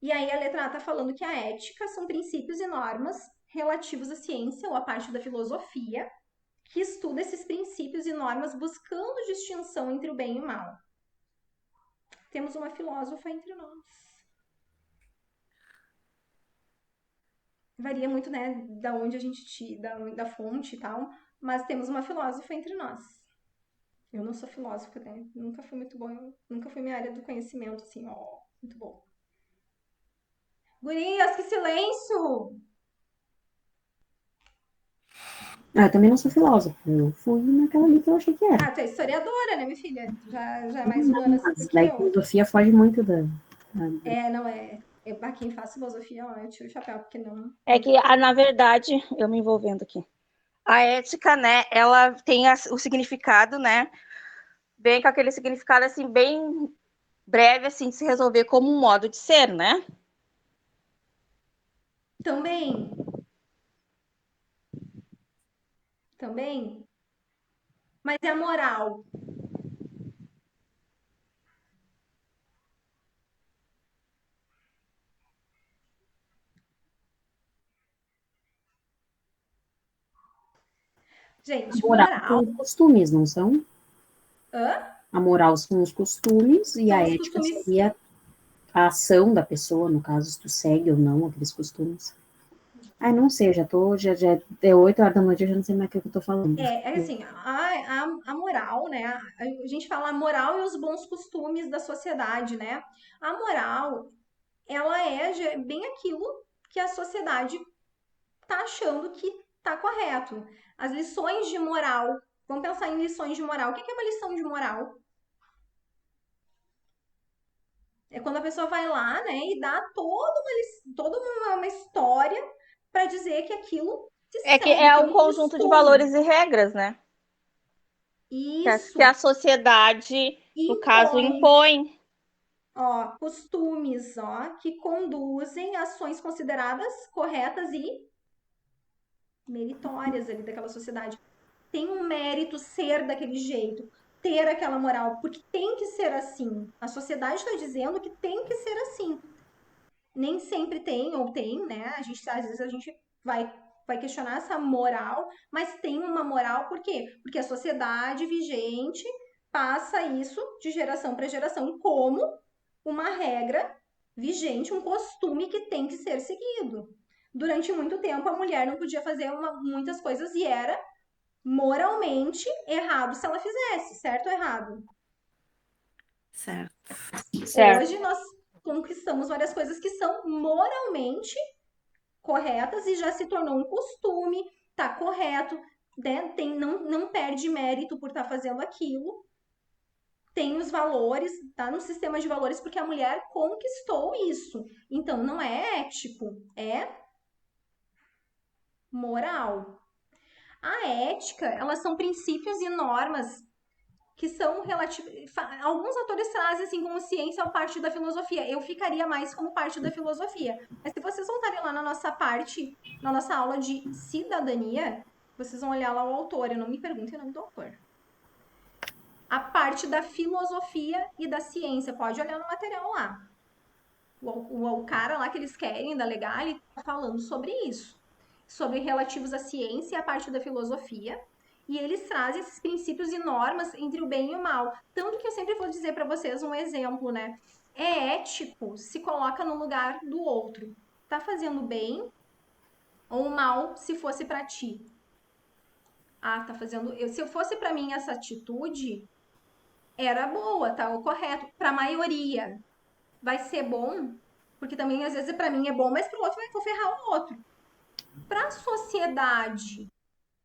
E aí a letra A está falando que a ética são princípios e normas relativos à ciência ou à parte da filosofia que estuda esses princípios e normas buscando distinção entre o bem e o mal. Temos uma filósofa entre nós. Varia muito, né, da onde a gente da fonte e tal, mas temos uma filósofa entre nós. Eu não sou filósofa, né? Nunca fui muito bom, nunca fui minha área do conhecimento, assim, ó, muito bom. Gurias, que silêncio! Eu também não sou filósofa, eu fui naquela ali que eu achei que era. Ah, tu é historiadora, né, minha filha? Já é mais humana assim do que daí eu. filosofia foge muito da... Não é. Pra quem faz filosofia, ó, eu tiro o chapéu, porque não... É que, na verdade, eu me envolvendo aqui, a ética, né, ela tem o significado, né, bem com aquele significado, assim, bem breve, assim, de se resolver como um modo de ser, né? Também. Mas é a moral. Gente, moral... São os costumes, não são? Hã? A moral são os costumes e São a os ética costumes... seria a ação da pessoa, no caso, se tu segue ou não aqueles costumes. Não sei, já é 8 horas da noite, eu já não sei mais o que eu tô falando. Assim, a moral, né? A gente fala a moral e os bons costumes da sociedade, né? A moral, ela é bem aquilo que a sociedade tá achando que tá correto. As lições de moral, vamos pensar em lições de moral. O que é uma lição de moral? É quando a pessoa vai lá, né, e dá toda uma história para dizer que aquilo se É que segue é como um conjunto de costume. valores e regras, né? Isso. Que a sociedade, no caso, impõe. Ó, costumes, ó, que conduzem ações consideradas corretas e meritórias ali daquela sociedade. Tem um mérito ser daquele jeito, ter aquela moral, porque tem que ser assim. A sociedade está dizendo que tem que ser assim. Nem sempre tem, ou tem, né? Às vezes a gente vai questionar essa moral, mas tem uma moral, por quê? Porque a sociedade vigente passa isso de geração para geração como uma regra vigente, um costume que tem que ser seguido. Durante muito tempo, a mulher não podia fazer muitas coisas e era moralmente errado se ela fizesse, certo ou errado? Certo. Hoje nós conquistamos várias coisas que são moralmente corretas e já se tornou um costume, tá correto, né? Não perde mérito por estar fazendo aquilo. Tem os valores, tá no sistema de valores porque a mulher conquistou isso. Então não é ético, é moral. A ética, elas são princípios e normas que são relativos. Alguns autores trazem assim como ciência ou parte da filosofia. Eu ficaria mais como parte da filosofia. Mas se vocês voltarem lá na nossa parte, na nossa aula de cidadania, vocês vão olhar lá o autor. Eu não me perguntem o nome do autor. A parte da filosofia e da ciência. Pode olhar no material lá. O cara lá que eles querem, da Legal, ele tá falando sobre isso. Sobre relativos à ciência e a parte da filosofia. E eles trazem esses princípios e normas entre o bem e o mal. Tanto que eu sempre vou dizer para vocês um exemplo, né? É ético, se coloca no lugar do outro. Tá fazendo bem Ou o mal se fosse pra ti. Ah, tá fazendo... se eu fosse pra mim essa atitude, era boa, tá? O correto. Pra maioria, vai ser bom, porque também às vezes pra mim é bom, mas pro outro vou ferrar o outro. Pra sociedade,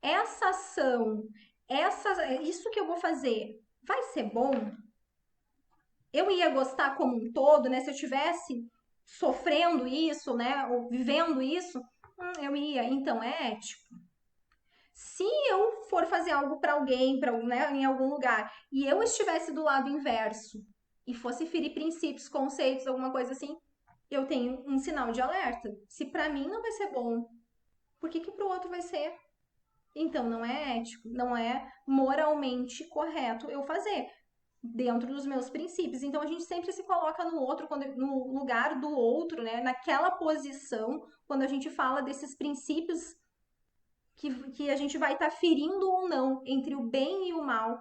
essa ação, isso que eu vou fazer, vai ser bom? Eu ia gostar como um todo, né? Se eu tivesse sofrendo isso, né? Ou vivendo isso, eu ia. Então, é ético. Se eu for fazer algo para alguém, né, em algum lugar, e eu estivesse do lado inverso e fosse ferir princípios, conceitos, alguma coisa assim, eu tenho um sinal de alerta. Se para mim não vai ser bom, por que para o outro vai ser? Então, não é ético, não é moralmente correto eu fazer dentro dos meus princípios. Então, a gente sempre se coloca no outro, no lugar do outro, né? Naquela posição, quando a gente fala desses princípios que a gente vai estar ferindo ou não entre o bem e o mal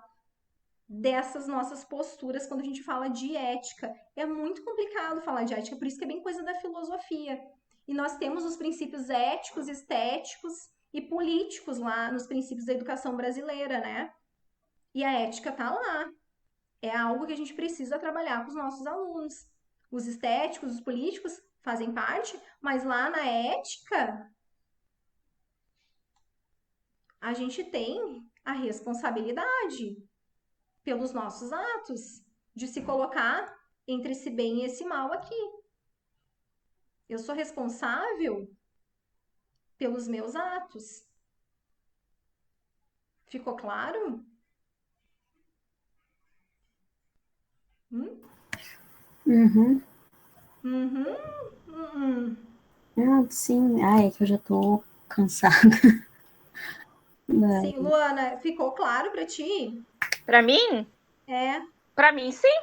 dessas nossas posturas quando a gente fala de ética. É muito complicado falar de ética, por isso que é bem coisa da filosofia. E nós temos os princípios éticos, estéticos e políticos lá nos princípios da educação brasileira, né? E a ética tá lá. É algo que a gente precisa trabalhar com os nossos alunos. Os estéticos, os políticos fazem parte, mas lá na ética a gente tem a responsabilidade pelos nossos atos de se colocar entre esse bem e esse mal aqui. Eu sou responsável pelos meus atos. Ficou claro? Uhum. Ah, sim. É que eu já tô cansada. Sim, Luana, ficou claro para ti? Para mim? É. Para mim, sim.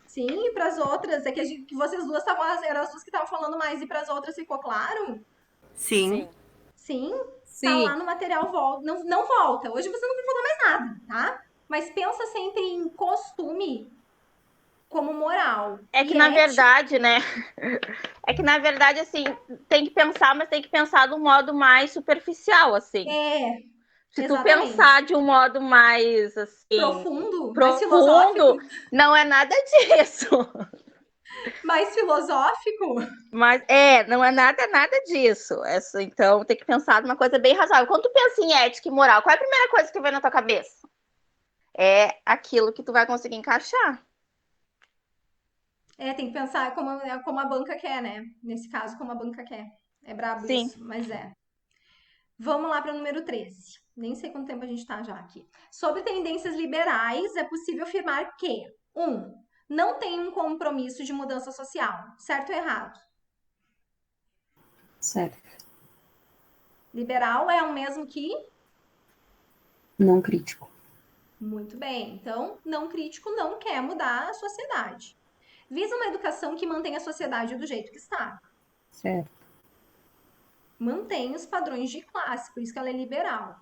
Sim, e para as outras? É que vocês duas eram as duas que estavam falando mais, e para as outras ficou claro? Sim. Sim? Sim. Tá lá no material, volta. Não volta. Hoje você não vai falar mais nada, tá? Mas pensa sempre em costume como moral. É que, na verdade, né? É que, na verdade, assim, tem que pensar, mas tem que pensar de um modo mais superficial, assim. Se tu pensar de um modo mais, assim... Profundo, mais filosófico. Não é nada disso. Mais filosófico? Mas, não é nada disso. Então, tem que pensar numa coisa bem razoável. Quando tu pensa em ética e moral, qual é a primeira coisa que vem na tua cabeça? É aquilo que tu vai conseguir encaixar. Tem que pensar como a banca quer, né? Nesse caso, como a banca quer. É brabo isso, mas é. Vamos lá para o número 13. Nem sei quanto tempo a gente está já aqui. Sobre tendências liberais, é possível afirmar que 1. Não tem um compromisso de mudança social. Certo ou errado? Certo. Liberal é o mesmo que? Não crítico. Muito bem. Então, não crítico não quer mudar a sociedade. Visa uma educação que mantenha a sociedade do jeito que está. Certo. Mantém os padrões de classe, por isso que ela é liberal.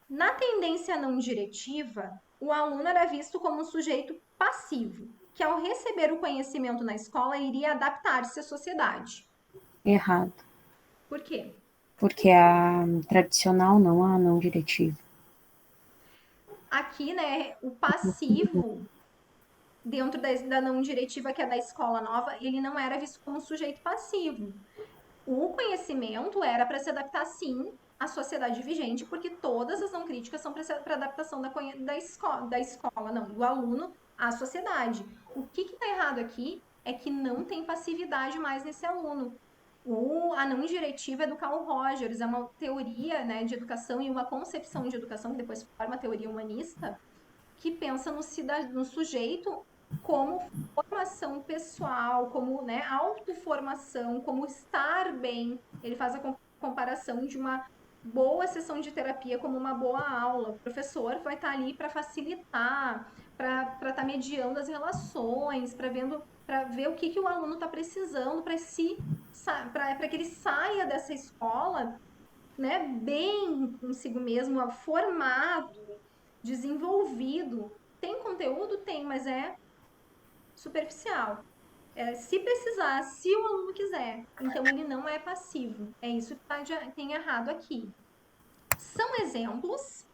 Na tendência não diretiva, o aluno era visto como um sujeito passivo, que ao receber o conhecimento na escola iria adaptar-se à sociedade. Errado. Por quê? Porque a tradicional, não a não diretiva. Aqui, né, o passivo, dentro da não diretiva, que é da escola nova, ele não era visto como um sujeito passivo. O conhecimento era para se adaptar, sim, à sociedade vigente, porque todas as não críticas são para adaptação da escola, não, do aluno à sociedade. O que está errado aqui é que não tem passividade mais nesse aluno. A não diretiva é do Carl Rogers, é uma teoria, né, de educação e uma concepção de educação, que depois forma a teoria humanista, que pensa no sujeito como formação pessoal, como, né, autoformação, como estar bem. Ele faz a comparação de uma boa sessão de terapia como uma boa aula. O professor vai estar ali para facilitar, para estar mediando as relações, para ver o que o aluno está precisando para que ele saia dessa escola, né, bem consigo mesmo, formado, desenvolvido. Tem conteúdo? Tem, mas é superficial. Se precisar, se o aluno quiser. Então, ele não é passivo. É isso que tem errado aqui. São exemplos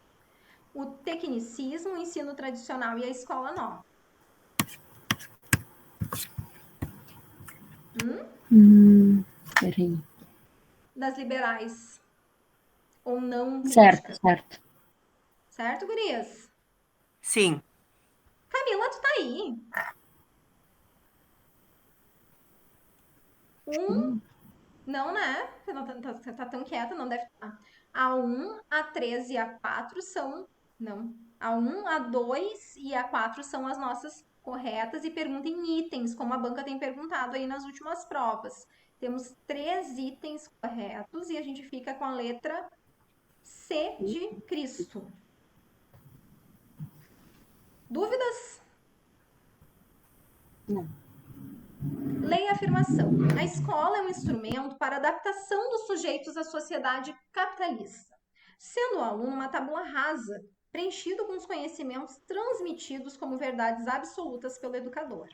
o tecnicismo, o ensino tradicional e a escola nova. Peraí. Das liberais. Ou não Certo, críticas. certo. Certo, gurias? Sim. Camila, tu tá aí? Não, né? Você não tá tão quieta, não deve estar. A 1, a 3 e a 4 são... Não. A 1, a 2 e a 4 são as nossas corretas e pergunta em itens, como a banca tem perguntado aí nas últimas provas. Temos 3 itens corretos e a gente fica com a letra C de Cristo. Dúvidas? Não. Lei e afirmação. A escola é um instrumento para adaptação dos sujeitos à sociedade capitalista, sendo o aluno uma tábula rasa, preenchido com os conhecimentos transmitidos como verdades absolutas pelo educador.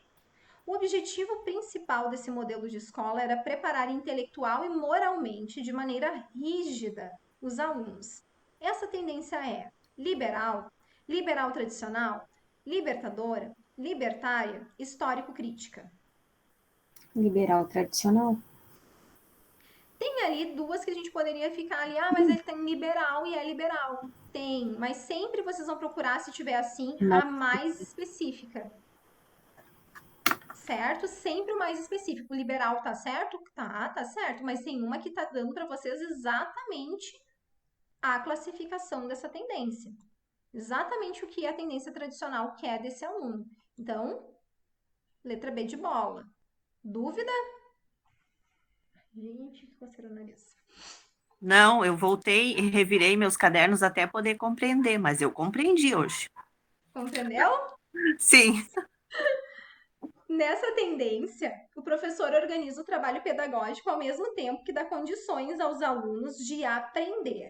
O objetivo principal desse modelo de escola era preparar intelectual e moralmente, de maneira rígida, os alunos. Essa tendência é liberal, liberal tradicional, libertadora, libertária, histórico-crítica. Liberal tradicional. Tem ali duas que a gente poderia ficar ali, mas ele tem liberal e é liberal. Tem, mas sempre vocês vão procurar, se tiver assim, a mais específica. Certo? Sempre o mais específico. O liberal tá certo? Tá certo, mas tem uma que tá dando para vocês exatamente a classificação dessa tendência. Exatamente o que a tendência tradicional quer desse aluno. Então, letra B de bola. Dúvida? Gente, que coceira o nariz. Não, eu voltei e revirei meus cadernos até poder compreender, mas eu compreendi hoje. Compreendeu? Sim. Nessa tendência, o professor organiza o trabalho pedagógico ao mesmo tempo que dá condições aos alunos de aprender.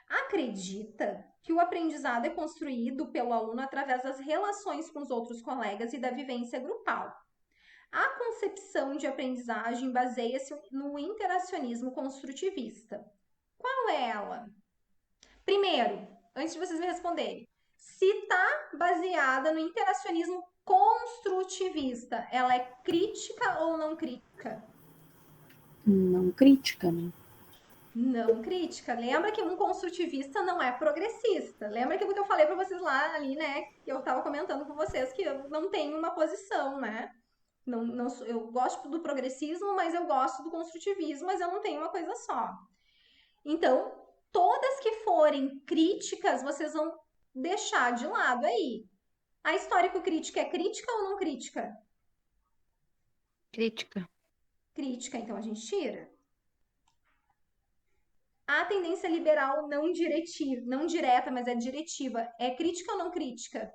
Acredita que o aprendizado é construído pelo aluno através das relações com os outros colegas e da vivência grupal. A concepção de aprendizagem baseia-se no interacionismo construtivista. Qual é ela? Primeiro, antes de vocês me responderem, se está baseada no interacionismo construtivista, ela é crítica ou não crítica? Não crítica, né? Não crítica. Lembra que um construtivista não é progressista. Lembra aquilo que eu falei para vocês lá ali, né? Que eu estava comentando com vocês que eu não tenho uma posição, né? Eu gosto do progressismo, mas eu gosto do construtivismo, mas eu não tenho uma coisa só. Então, todas que forem críticas, vocês vão deixar de lado aí. A histórico-crítica é crítica ou não crítica? Crítica. Crítica, então a gente tira. A tendência liberal não diretiva, não direta, mas é diretiva, é crítica ou não crítica?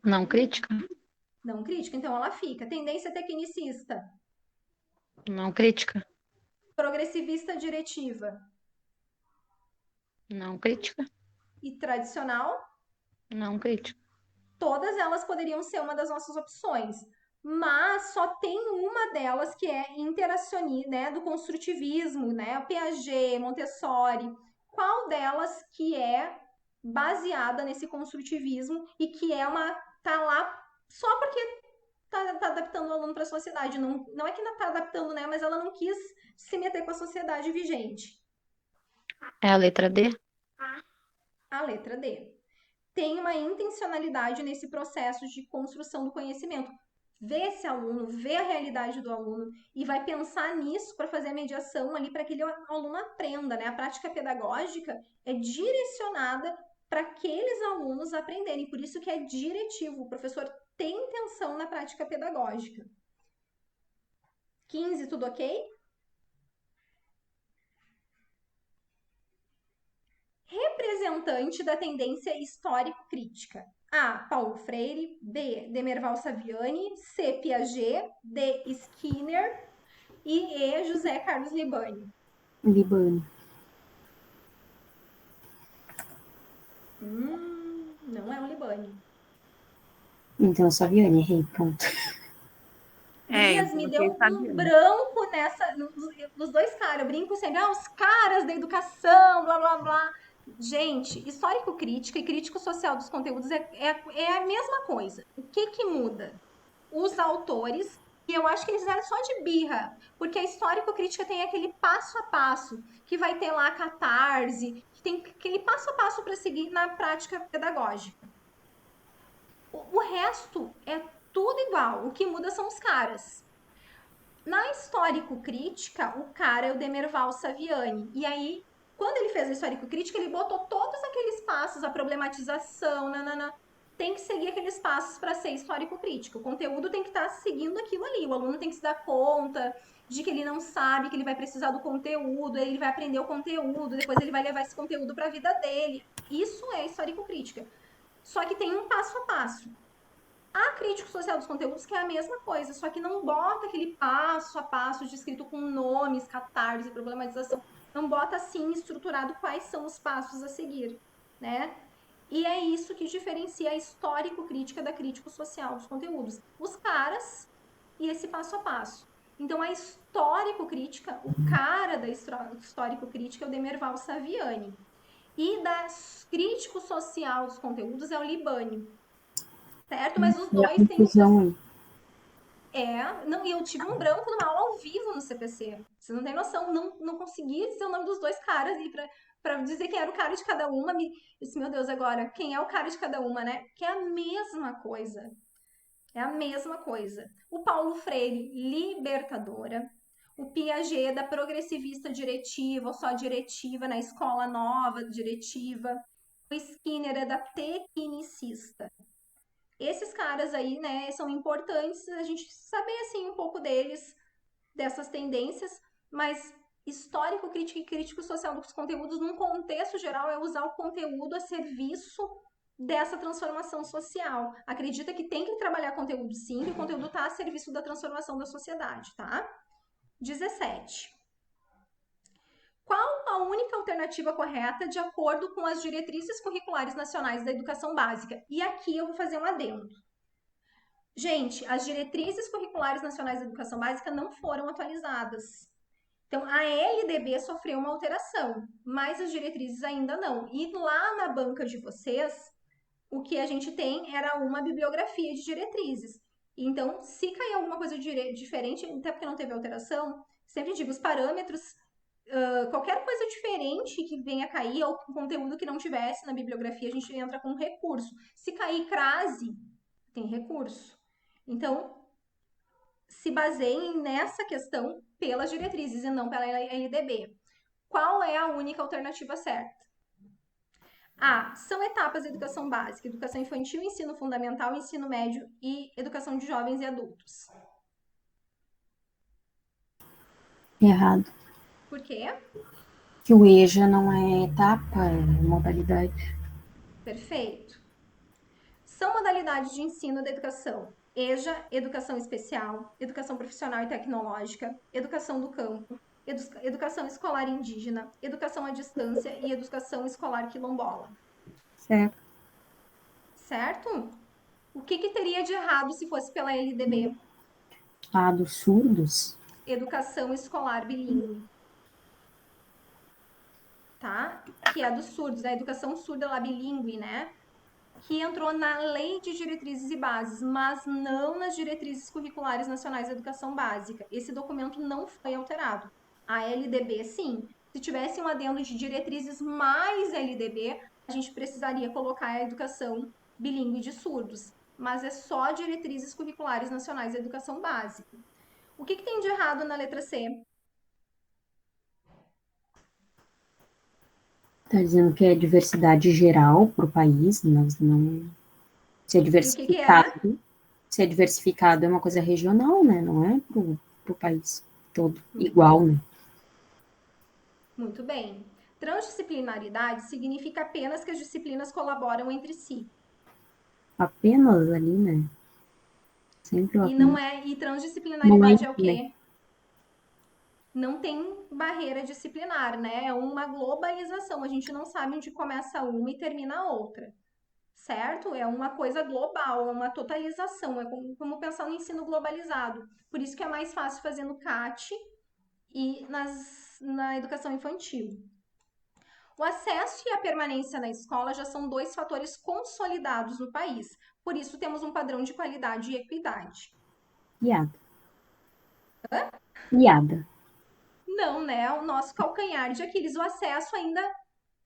Não crítica. Não crítica, então ela fica. Tendência tecnicista. Não crítica. Progressivista diretiva. Não crítica. E tradicional? Não crítica. Todas elas poderiam ser uma das nossas opções, mas só tem uma delas que é interacionista, né, do construtivismo, né, Piaget, Montessori. Qual delas que é baseada nesse construtivismo e que tá lá só porque tá adaptando o aluno para a sociedade? Não é que não tá adaptando, né, mas ela não quis se meter com a sociedade vigente. É a letra D? A letra D. Tem uma intencionalidade nesse processo de construção do conhecimento. Vê esse aluno, vê a realidade do aluno e vai pensar nisso para fazer a mediação ali para que aquele aluno aprenda, né? A prática pedagógica é direcionada para aqueles alunos aprenderem, por isso que é diretivo. O professor tem intenção na prática pedagógica. 15, tudo ok? Representante da tendência histórico-crítica. A. Paulo Freire. B. Demerval Saviani. C. Piaget. D. Skinner. E E. José Carlos Libani. Libani. Não é o Libani. Então, eu só vi, errei, ponto. Elias, me deu um branco nos dois caras. Eu brinco sempre, os caras da educação, blá, blá, blá. Gente, histórico-crítica e crítico social dos conteúdos é a mesma coisa. O que muda? Os autores, e eu acho que eles eram só de birra, porque a histórico-crítica tem aquele passo a passo, que vai ter lá a catarse, que tem aquele passo a passo para seguir na prática pedagógica. O resto é tudo igual, o que muda são os caras. Na histórico-crítica, o cara é o Demerval Saviani. E aí, quando ele fez a histórico-crítica, ele botou todos aqueles passos, a problematização, tem que seguir aqueles passos para ser histórico-crítico. O conteúdo tem que estar seguindo aquilo ali. O aluno tem que se dar conta de que ele não sabe, que ele vai precisar do conteúdo, ele vai aprender o conteúdo, depois ele vai levar esse conteúdo para a vida dele. Isso é histórico-crítica. Só que tem um passo a passo. A crítico social dos conteúdos que é a mesma coisa, só que não bota aquele passo a passo descrito com nomes, catarse, problematização. Não bota assim estruturado quais são os passos a seguir, né? E é isso que diferencia a histórico-crítica da crítico social dos conteúdos. Os caras e esse passo a passo. Então, a histórico-crítica, o cara da histórico-crítica é o Demerval Saviani. E da crítico social dos conteúdos é o Libani. Certo? Mas os dois têm... não, e eu tive um branco numa aula ao vivo no CPC. Você não tem noção, não conseguia dizer o nome dos dois caras e pra dizer quem era o cara de cada uma. Eu disse, meu Deus, agora, quem é o cara de cada uma, né? Que é a mesma coisa. É a mesma coisa. O Paulo Freire, libertadora. O Piaget, da progressivista diretiva, ou só diretiva, na escola nova diretiva. O Skinner é da tecnicista. Esses caras aí, né, são importantes a gente saber, assim, um pouco deles, dessas tendências, mas histórico, crítico e crítico social dos conteúdos, num contexto geral, é usar o conteúdo a serviço dessa transformação social. Acredita que tem que trabalhar conteúdo sim, que o conteúdo está a serviço da transformação da sociedade, tá? 17. Qual a única alternativa correta de acordo com as diretrizes curriculares nacionais da educação básica? E aqui eu vou fazer um adendo. Gente, as diretrizes curriculares nacionais da educação básica não foram atualizadas. Então, a LDB sofreu uma alteração, mas as diretrizes ainda não. E lá na banca de vocês, o que a gente tem era uma bibliografia de diretrizes. Então, se cair alguma coisa diferente, até porque não teve alteração, sempre digo, os parâmetros, qualquer coisa diferente que venha a cair, ou conteúdo que não tivesse na bibliografia, a gente entra com recurso. Se cair crase, tem recurso. Então, se baseiem nessa questão pelas diretrizes e não pela LDB. Qual é a única alternativa certa? A. São etapas de educação básica, educação infantil, ensino fundamental, ensino médio e educação de jovens e adultos. Errado. Por quê? Que o EJA não é etapa, é modalidade. Perfeito. São modalidades de ensino da educação. EJA, educação especial, educação profissional e tecnológica, educação do campo, educação escolar indígena, educação à distância e educação escolar quilombola. Certo. Certo? O que teria de errado se fosse pela LDB? Ah, dos surdos? Educação escolar bilíngue. Tá? Que é dos surdos, a educação surda lá bilíngue, né? Que entrou na Lei de Diretrizes e Bases, mas não nas Diretrizes Curriculares Nacionais da Educação Básica. Esse documento não foi alterado. A LDB, sim. Se tivesse um adendo de diretrizes mais LDB, a gente precisaria colocar a educação bilíngue de surdos. Mas é só Diretrizes Curriculares Nacionais da Educação Básica. O que tem de errado na letra C? Está dizendo que é diversidade geral para o país, mas não... Se é diversificado, se é diversificado é uma coisa regional, né? Não é para o país todo igual, né? Muito bem. Transdisciplinaridade significa apenas que as disciplinas colaboram entre si. Apenas ali, né? Sempre e não é, e transdisciplinaridade é o quê? Não tem barreira disciplinar, né? É uma globalização. A gente não sabe onde começa uma e termina a outra. certo? É uma coisa global, é uma totalização, é como pensar no ensino globalizado. Por isso que é mais fácil fazer no CAT e na educação infantil. O acesso e a permanência na escola já são 2 fatores consolidados no país. Por isso, temos um padrão de qualidade e equidade. Piada. Hã? Piada. Não, né? O nosso calcanhar de Aquiles, o acesso ainda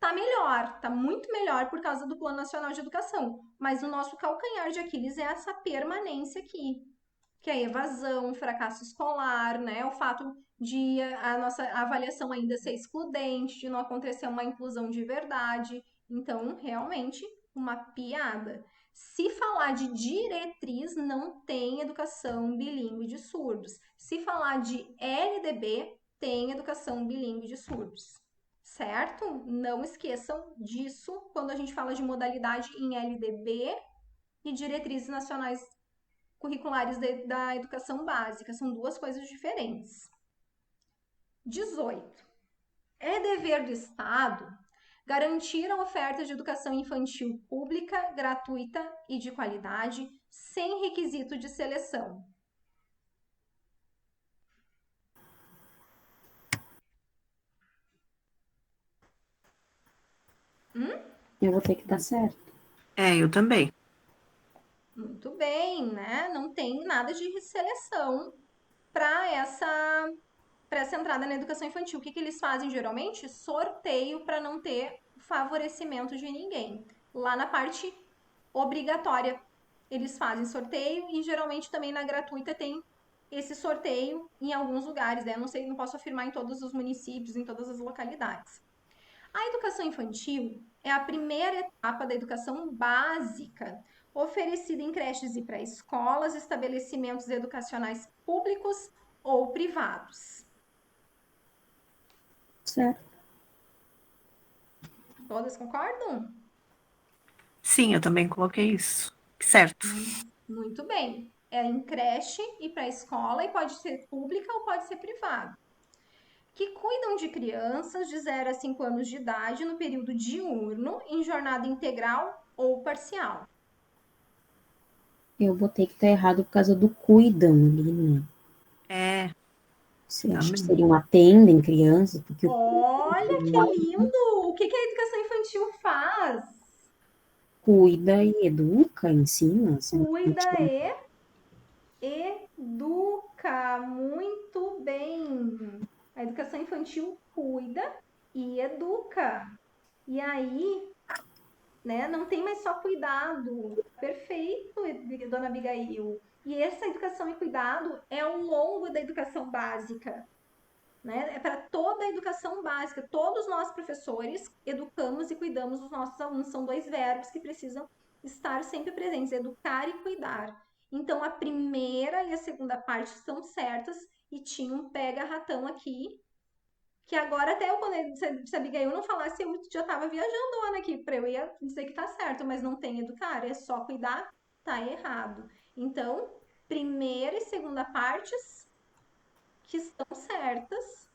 tá melhor, tá muito melhor por causa do Plano Nacional de Educação. Mas o nosso calcanhar de Aquiles é essa permanência aqui, que é a evasão, o fracasso escolar, né? O fato de a nossa avaliação ainda ser excludente, de não acontecer uma inclusão de verdade. Então, realmente, uma piada. Se falar de diretriz, não tem educação bilíngue de surdos. Se falar de LDB, tem educação bilíngue de surdos. Certo? Não esqueçam disso quando a gente fala de modalidade em LDB e diretrizes nacionais curriculares da educação básica. São 2 coisas diferentes. 18. É dever do Estado garantir a oferta de educação infantil pública, gratuita e de qualidade, sem requisito de seleção. Eu vou ter que dar certo. Eu também. Muito bem, né? Não tem nada de seleção para essa entrada na educação infantil. O que eles fazem geralmente? Sorteio para não ter favorecimento de ninguém. Lá na parte obrigatória, eles fazem sorteio e geralmente também na gratuita tem esse sorteio em alguns lugares, né? Eu não sei, não posso afirmar em todos os municípios, em todas as localidades. A educação infantil é a primeira etapa da educação básica, oferecida em creches e pré-escolas, estabelecimentos educacionais públicos ou privados. Certo. Todas concordam? Sim, eu também coloquei isso. Certo. Muito bem. É em creche e pré-escola e pode ser pública ou pode ser privada. Que cuidam de crianças de 0 a 5 anos de idade no período diurno, em jornada integral ou parcial. Eu vou ter que estar errado por causa do cuidam ali, né? É. Você acha que seria uma tenda em criança? Porque Olha que lindo! O que a educação infantil faz? Cuida e educa, ensina. Cuida e educa. Muito bem. A educação infantil cuida e educa. E aí, né, não tem mais só cuidado. Perfeito, dona Abigail. E essa educação e cuidado é ao longo da educação básica. Né? É para toda a educação básica. Todos nós, professores, educamos e cuidamos dos nossos alunos. São 2 verbos que precisam estar sempre presentes: educar e cuidar. Então, a primeira e a segunda parte estão certas e tinha um pega-ratão aqui, que agora até eu, quando se a Abigail não falasse, eu já estava viajando, Ana, aqui, para eu ia dizer que tá certo, mas não tem educar, é só cuidar, tá errado. Então, primeira e segunda partes que estão certas,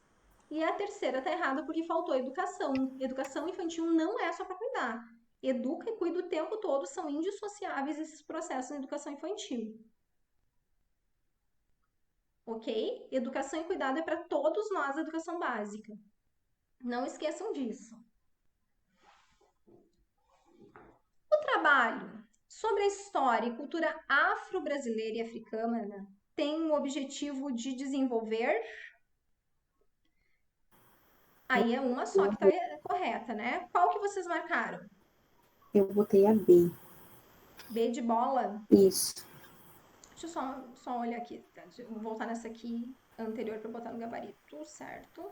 e a terceira tá errada porque faltou educação. Educação infantil não é só para cuidar. Educa e cuida o tempo todo, são indissociáveis esses processos em educação infantil. Ok? Educação e cuidado é para todos nós a educação básica. Não esqueçam disso. O trabalho sobre a história e cultura afro-brasileira e africana tem o objetivo de desenvolver. Aí é uma só que está correta, né? Qual que vocês marcaram? Eu botei a B. B de bola? Isso. Deixa eu só olhar aqui. Vou voltar nessa aqui anterior para botar no gabarito, certo?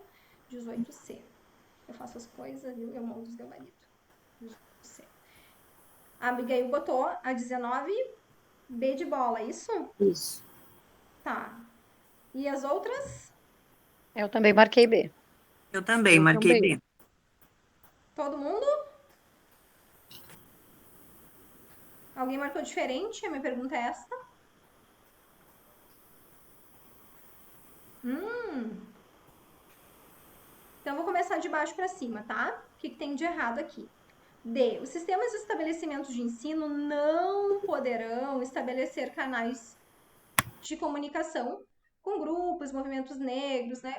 18C. Eu faço as coisas, viu? Eu monto os gabaritos. 18C. A Abigail botou a 19, B de bola, isso? Isso. Tá. E as outras? Eu também marquei B. Eu também marquei B. Todo mundo? Alguém marcou diferente? A minha pergunta é essa. Então, eu vou começar de baixo para cima, tá? O que tem de errado aqui? Os sistemas de estabelecimentos de ensino não poderão estabelecer canais de comunicação com grupos, movimentos negros, né?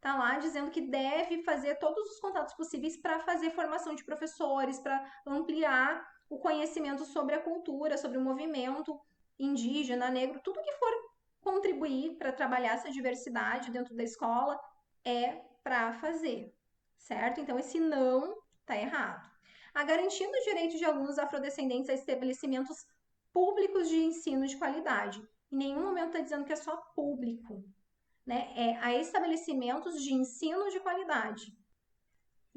Tá lá dizendo que deve fazer todos os contatos possíveis para fazer formação de professores, para ampliar o conhecimento sobre a cultura, sobre o movimento indígena, negro, tudo que for contribuir para trabalhar essa diversidade dentro da escola é para fazer, certo? Então, esse não está errado. A garantia do direito de alunos afrodescendentes a estabelecimentos públicos de ensino de qualidade. Em nenhum momento está dizendo que é só público, né? É a estabelecimentos de ensino de qualidade.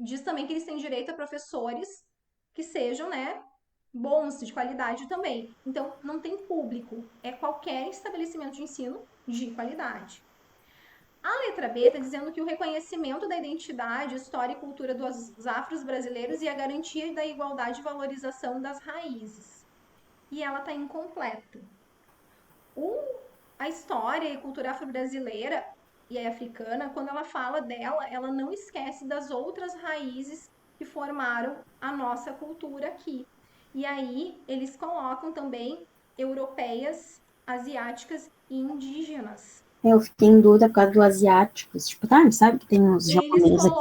Diz também que eles têm direito a professores que sejam, né, bons, de qualidade também. Então, não tem público, é qualquer estabelecimento de ensino de qualidade. A letra B está dizendo que o reconhecimento da identidade, história e cultura dos afros brasileiros e a garantia da igualdade e valorização das raízes. E ela está incompleta. A história e cultura afro-brasileira e africana, quando ela fala dela, ela não esquece das outras raízes que formaram a nossa cultura aqui. E aí eles colocam também europeias, asiáticas e indígenas. Eu fiquei em dúvida por causa do asiáticos. Tipo, tá, sabe que tem uns japoneses aqui.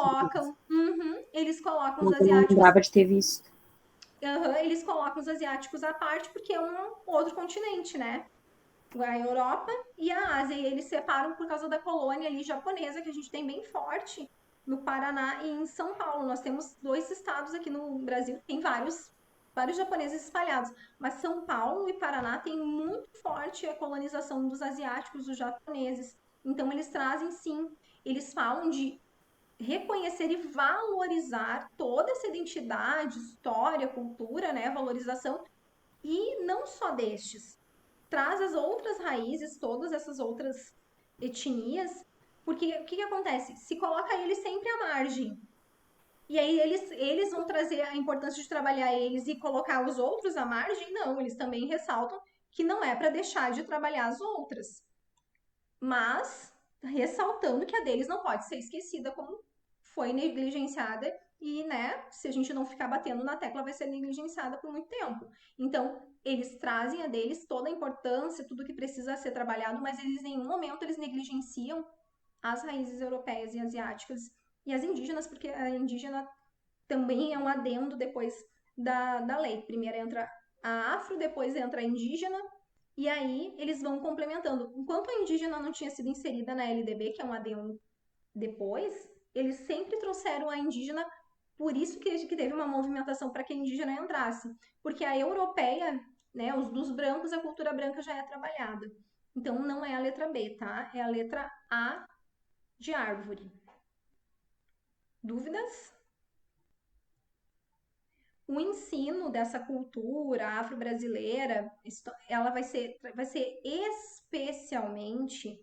Eles colocam os Eu não asiáticos. lembrava de ter visto. Eles colocam os asiáticos à parte porque é um outro continente, né? A Europa e a Ásia, e eles separam por causa da colônia ali japonesa, que a gente tem bem forte no Paraná e em São Paulo. Nós temos 2 estados aqui no Brasil, tem vários japoneses espalhados, mas São Paulo e Paraná tem muito forte a colonização dos asiáticos, dos japoneses. Então eles trazem sim, eles falam de reconhecer e valorizar toda essa identidade, história, cultura, né, valorização, e não só destes, traz as outras raízes, todas essas outras etnias, porque o que acontece? Se coloca eles sempre à margem. E aí eles vão trazer a importância de trabalhar eles e colocar os outros à margem? Não, eles também ressaltam que não é para deixar de trabalhar as outras. Mas ressaltando que a deles não pode ser esquecida como foi negligenciada e, né, se a gente não ficar batendo na tecla, vai ser negligenciada por muito tempo. Então, eles trazem a deles toda a importância, tudo que precisa ser trabalhado, mas eles em nenhum momento eles negligenciam as raízes europeias e asiáticas e as indígenas, porque a indígena também é um adendo depois da lei. Primeiro entra a afro, depois entra a indígena, e aí eles vão complementando. Enquanto a indígena não tinha sido inserida na LDB, que é um adendo depois, eles sempre trouxeram a indígena, por isso que teve uma movimentação para que a indígena entrasse. Porque a europeia, né, os dos brancos, a cultura branca já é trabalhada. Então não é a letra B, tá? É a letra A de árvore. Dúvidas? O ensino dessa cultura afro-brasileira, ela vai ser especialmente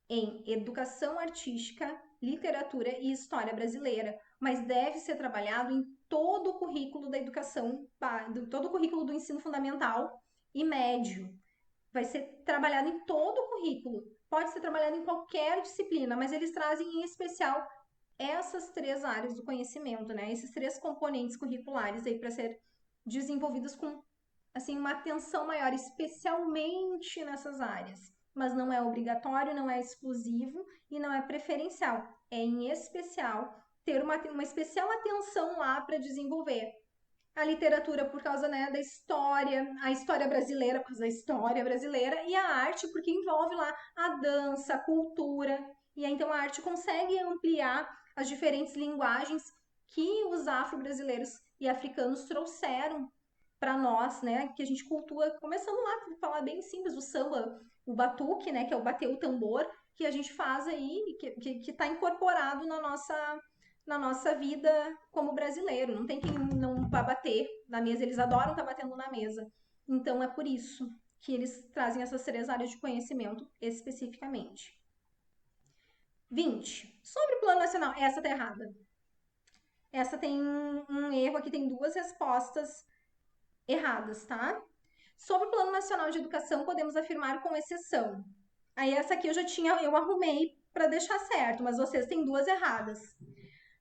em educação artística, literatura e história brasileira, mas deve ser trabalhado em todo o currículo da educação, todo o currículo do ensino fundamental e médio. Vai ser trabalhado em todo o currículo. Pode ser trabalhado em qualquer disciplina, mas eles trazem em especial essas 3 áreas do conhecimento, né? Esses 3 componentes curriculares aí para ser desenvolvidos com assim uma atenção maior, especialmente nessas áreas. Mas não é obrigatório, não é exclusivo e não é preferencial. É em especial ter uma especial atenção lá para desenvolver a literatura por causa, né, da história, a história brasileira por causa da história brasileira e a arte porque envolve lá a dança, a cultura. E aí, então a arte consegue ampliar as diferentes linguagens que os afro-brasileiros e africanos trouxeram para nós, né, que a gente cultua, começando lá, vou falar bem simples, o samba, o batuque, né, que é o bater o tambor, que a gente faz aí, que tá incorporado na nossa vida como brasileiro. Não tem quem não vá bater na mesa, eles adoram estar batendo na mesa. Então é por isso que eles trazem essas 3 áreas de conhecimento especificamente. 20. Sobre o plano nacional, essa tá errada. Essa tem um erro aqui, tem 2 respostas erradas, tá? Sobre o Plano Nacional de Educação, podemos afirmar com exceção. Aí essa aqui eu arrumei para deixar certo, mas vocês têm 2 erradas.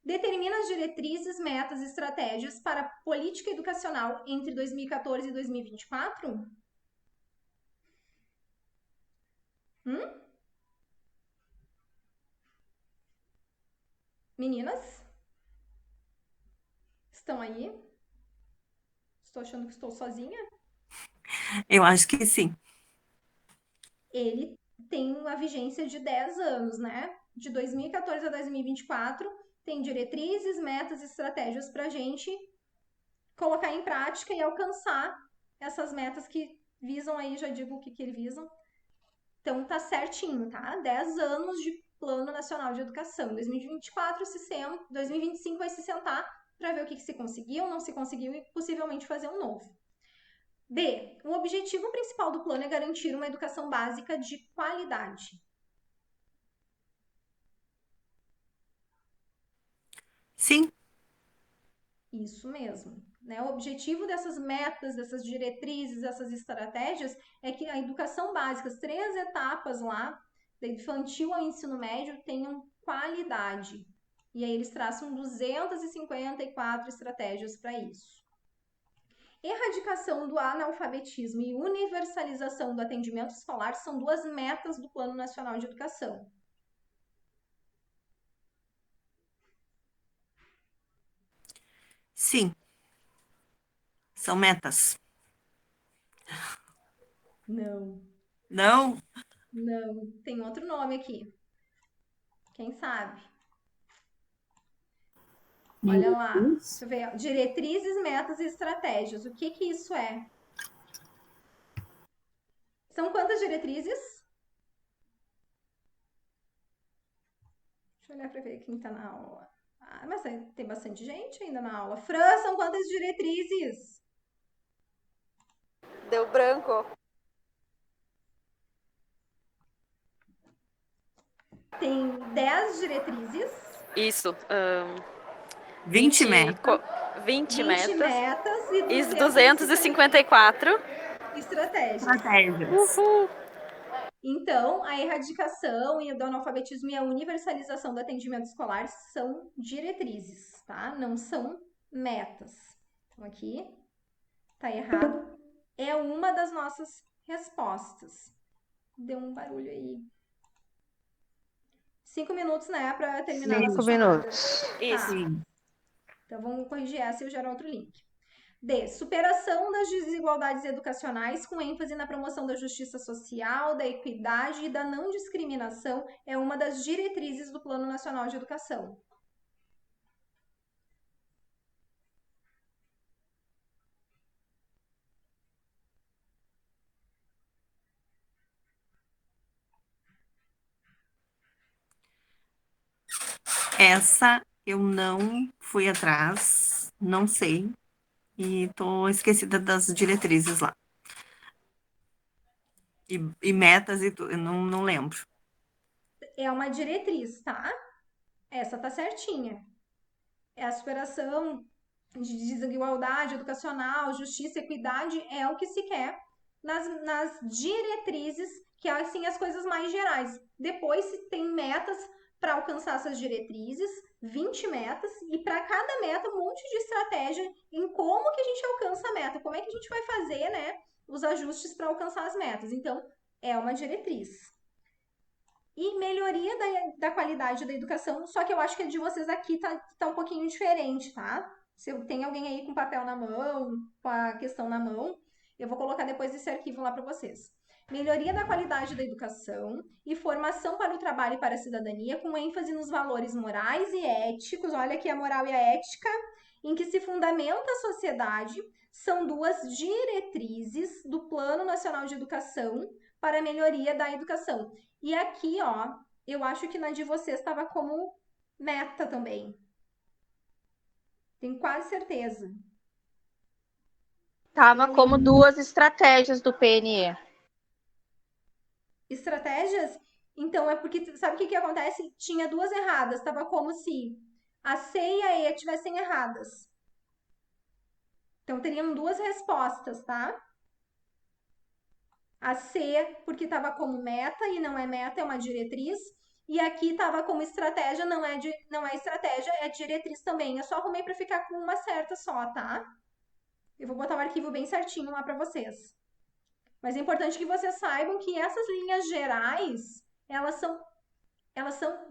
Determina as diretrizes, metas e estratégias para a política educacional entre 2014 e 2024? Meninas? Estão aí? Estou achando que estou sozinha? Eu acho que sim. Ele tem uma vigência de 10 anos, né? De 2014 a 2024, tem diretrizes, metas e estratégias para a gente colocar em prática e alcançar essas metas que visam aí, já digo o que eles visam. Então, tá certinho, tá? 10 anos de Plano Nacional de Educação. Em 2024, 2025 vai se sentar para ver o que se conseguiu, não se conseguiu e possivelmente fazer um novo. B. O objetivo principal do plano é garantir uma educação básica de qualidade. Sim. Isso mesmo. Né? O objetivo dessas metas, dessas diretrizes, dessas estratégias é que a educação básica, as 3 etapas lá, do infantil ao ensino médio, tenham qualidade. E aí eles traçam 254 estratégias para isso. Erradicação do analfabetismo e universalização do atendimento escolar são 2 metas do Plano Nacional de Educação. Sim. São metas. Não. Não? Não. Tem outro nome aqui. Quem sabe? Olha lá. Deixa eu ver. Diretrizes, metas e estratégias. O que isso é? São quantas diretrizes? Deixa eu olhar para ver quem está na aula. Ah, mas tem bastante gente ainda na aula. Fran, são quantas diretrizes? Deu branco. Tem 10 diretrizes. Isso. 20 metas. 20 metas e 254 estratégias. Uhul. Então, a erradicação do analfabetismo e a universalização do atendimento escolar são diretrizes, tá? Não são metas. Então, aqui tá errado. É uma das nossas respostas. Deu um barulho aí. 5 minutos, né, para terminar nossa chamada. 5 minutos. Isso. Tá. Então, vamos corrigir essa e eu gero outro link. D. Superação das desigualdades educacionais com ênfase na promoção da justiça social, da equidade e da não discriminação é uma das diretrizes do Plano Nacional de Educação. Essa eu não fui atrás, não sei. E tô esquecida das diretrizes lá. E metas e tudo, eu não lembro. É uma diretriz, tá? Essa tá certinha. É a superação de desigualdade educacional, justiça, equidade, é o que se quer nas diretrizes, que é assim as coisas mais gerais. Depois se tem metas para alcançar essas diretrizes, 20 metas, e para cada meta um monte de estratégia em como que a gente alcança a meta, como é que a gente vai fazer, né, os ajustes para alcançar as metas. Então, é uma diretriz. E melhoria da qualidade da educação, só que eu acho que a de vocês aqui tá um pouquinho diferente, tá? Se tem alguém aí com papel na mão, com a questão na mão, eu vou colocar depois esse arquivo lá para vocês. Melhoria da qualidade da educação e formação para o trabalho e para a cidadania, com ênfase nos valores morais e éticos, olha aqui a moral e a ética, em que se fundamenta a sociedade, são 2 diretrizes do Plano Nacional de Educação para a melhoria da educação. E aqui, ó, eu acho que na de vocês estava como meta também. Tenho quase certeza. Tava como 2 estratégias do PNE. Estratégias? Então, é porque, sabe o que acontece? Tinha 2 erradas. Tava como se a C e a E tivessem erradas. Então, teriam 2 respostas, tá? A C, porque estava como meta e não é meta, é uma diretriz. E aqui tava como estratégia, não é estratégia, é diretriz também. Eu só arrumei para ficar com uma certa só, tá? Eu vou botar o arquivo bem certinho lá para vocês. Mas é importante que vocês saibam que essas linhas gerais, elas são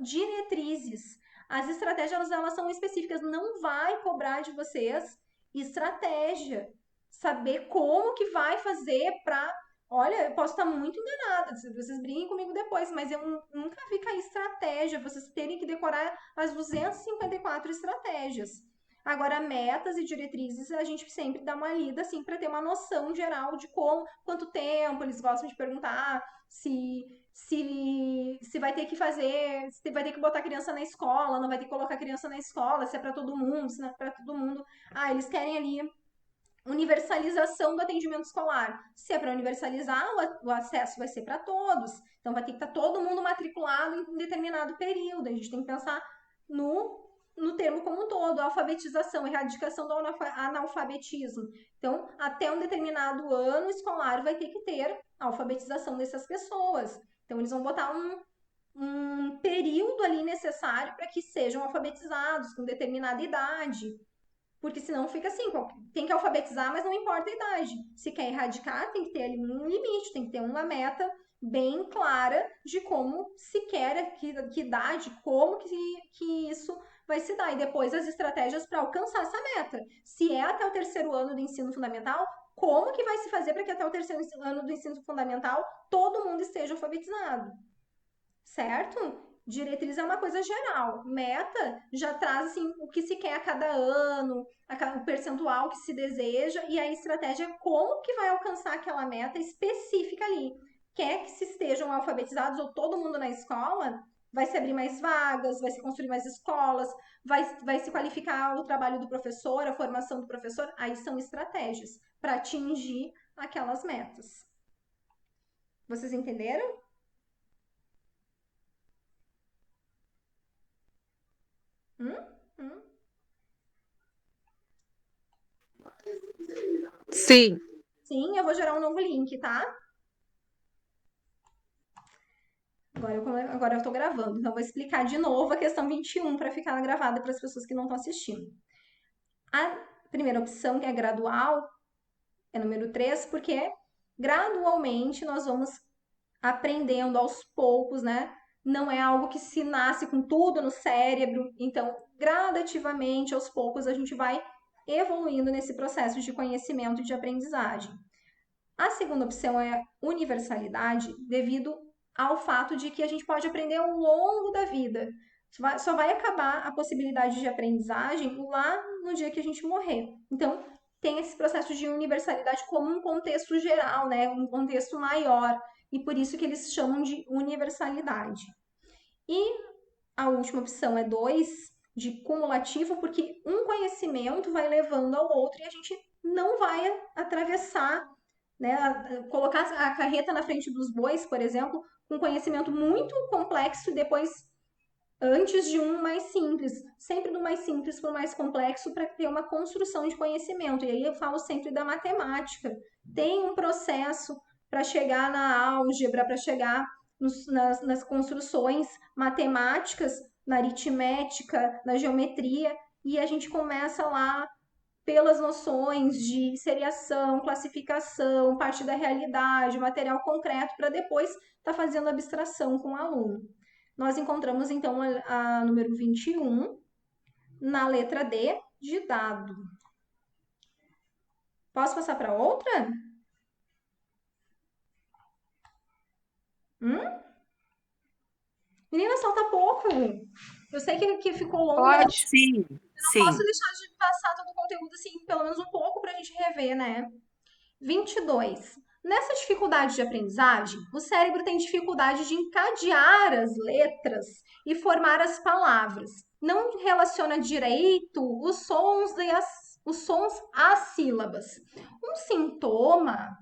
diretrizes. As estratégias, elas são específicas. Não vai cobrar de vocês estratégia. Saber como que vai fazer para... Olha, eu posso estar muito enganada, vocês briguem comigo depois, mas eu nunca vi cair estratégia, vocês terem que decorar as 254 estratégias. Agora, metas e diretrizes, a gente sempre dá uma lida, assim, para ter uma noção geral de quanto tempo eles gostam de perguntar, se vai ter que fazer, se vai ter que botar a criança na escola, não vai ter que colocar a criança na escola, se é para todo mundo, se não é para todo mundo. Ah, eles querem ali universalização do atendimento escolar. Se é para universalizar, o acesso vai ser para todos. Então, vai ter que estar todo mundo matriculado em um determinado período. A gente tem que pensar no termo como um todo, alfabetização, erradicação do analfabetismo. Então, até um determinado ano escolar vai ter que ter a alfabetização dessas pessoas. Então, eles vão botar um período ali necessário para que sejam alfabetizados com determinada idade. Porque senão fica assim, tem que alfabetizar, mas não importa a idade. Se quer erradicar, tem que ter ali um limite, tem que ter uma meta bem clara de como se quer, que idade, como que isso vai se dar. E depois as estratégias para alcançar essa meta. Se é até o 3º ano do ensino fundamental, como que vai se fazer para que até o 3º ano do ensino fundamental todo mundo esteja alfabetizado? Certo? Diretriz é uma coisa geral. Meta já traz assim, o que se quer a cada ano, o percentual que se deseja, e a estratégia é como que vai alcançar aquela meta específica ali. Quer que se estejam alfabetizados ou todo mundo na escola? Vai se abrir mais vagas, vai se construir mais escolas, vai se qualificar o trabalho do professor, a formação do professor. Aí são estratégias para atingir aquelas metas. Vocês entenderam? Sim. Sim, eu vou gerar um novo link, tá? Agora eu tô gravando, então eu vou explicar de novo a questão 21 para ficar gravada para as pessoas que não estão assistindo. A primeira opção, que é gradual, é número 3, porque gradualmente nós vamos aprendendo aos poucos, né? Não é algo que se nasce com tudo no cérebro, então gradativamente, aos poucos, a gente vai evoluindo nesse processo de conhecimento e de aprendizagem. A segunda opção é universalidade, devido ao fato de que a gente pode aprender ao longo da vida. Só vai acabar a possibilidade de aprendizagem lá no dia que a gente morrer. Então, tem esse processo de universalidade como um contexto geral, né? Um contexto maior. E por isso que eles chamam de universalidade. E a última opção é 2, de cumulativo, porque um conhecimento vai levando ao outro e a gente não vai atravessar, né, colocar a carreta na frente dos bois, por exemplo, com conhecimento muito complexo e depois, antes de um mais simples. Sempre do mais simples para o mais complexo para ter uma construção de conhecimento. E aí eu falo sempre da matemática. Tem um processo para chegar na álgebra, para chegar nas construções matemáticas, na aritmética, na geometria, e a gente começa lá pelas noções de seriação, classificação, parte da realidade, material concreto, para depois estar fazendo abstração com o aluno. Nós encontramos, então, a número 21 na letra D, de dado. Posso passar para outra? Menina, salta pouco. Eu sei que ficou longo. Pode, sim. Eu não posso deixar de passar todo o conteúdo, assim, pelo menos um pouco para a gente rever, né? 22. Nessa dificuldade de aprendizagem, o cérebro tem dificuldade de encadear as letras e formar as palavras. Não relaciona direito os sons às sílabas. Um sintoma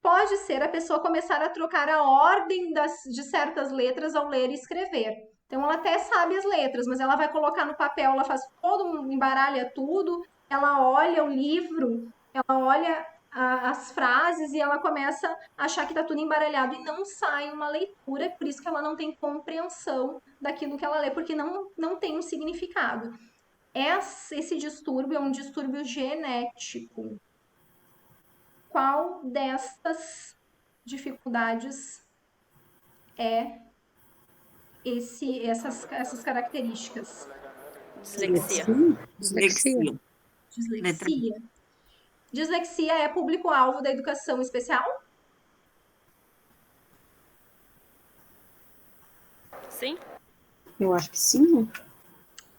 pode ser a pessoa começar a trocar a ordem de certas letras ao ler e escrever. Então, ela até sabe as letras, mas ela vai colocar no papel, ela faz todo, embaralha tudo, ela olha o livro, ela olha as frases e ela começa a achar que tá tudo embaralhado e não sai uma leitura, por isso que ela não tem compreensão daquilo que ela lê, porque não tem um significado. Esse distúrbio é um distúrbio genético. Qual dessas dificuldades é essas características? Dislexia. Dislexia. Dislexia é público-alvo da educação especial? Sim. Eu acho que sim, né?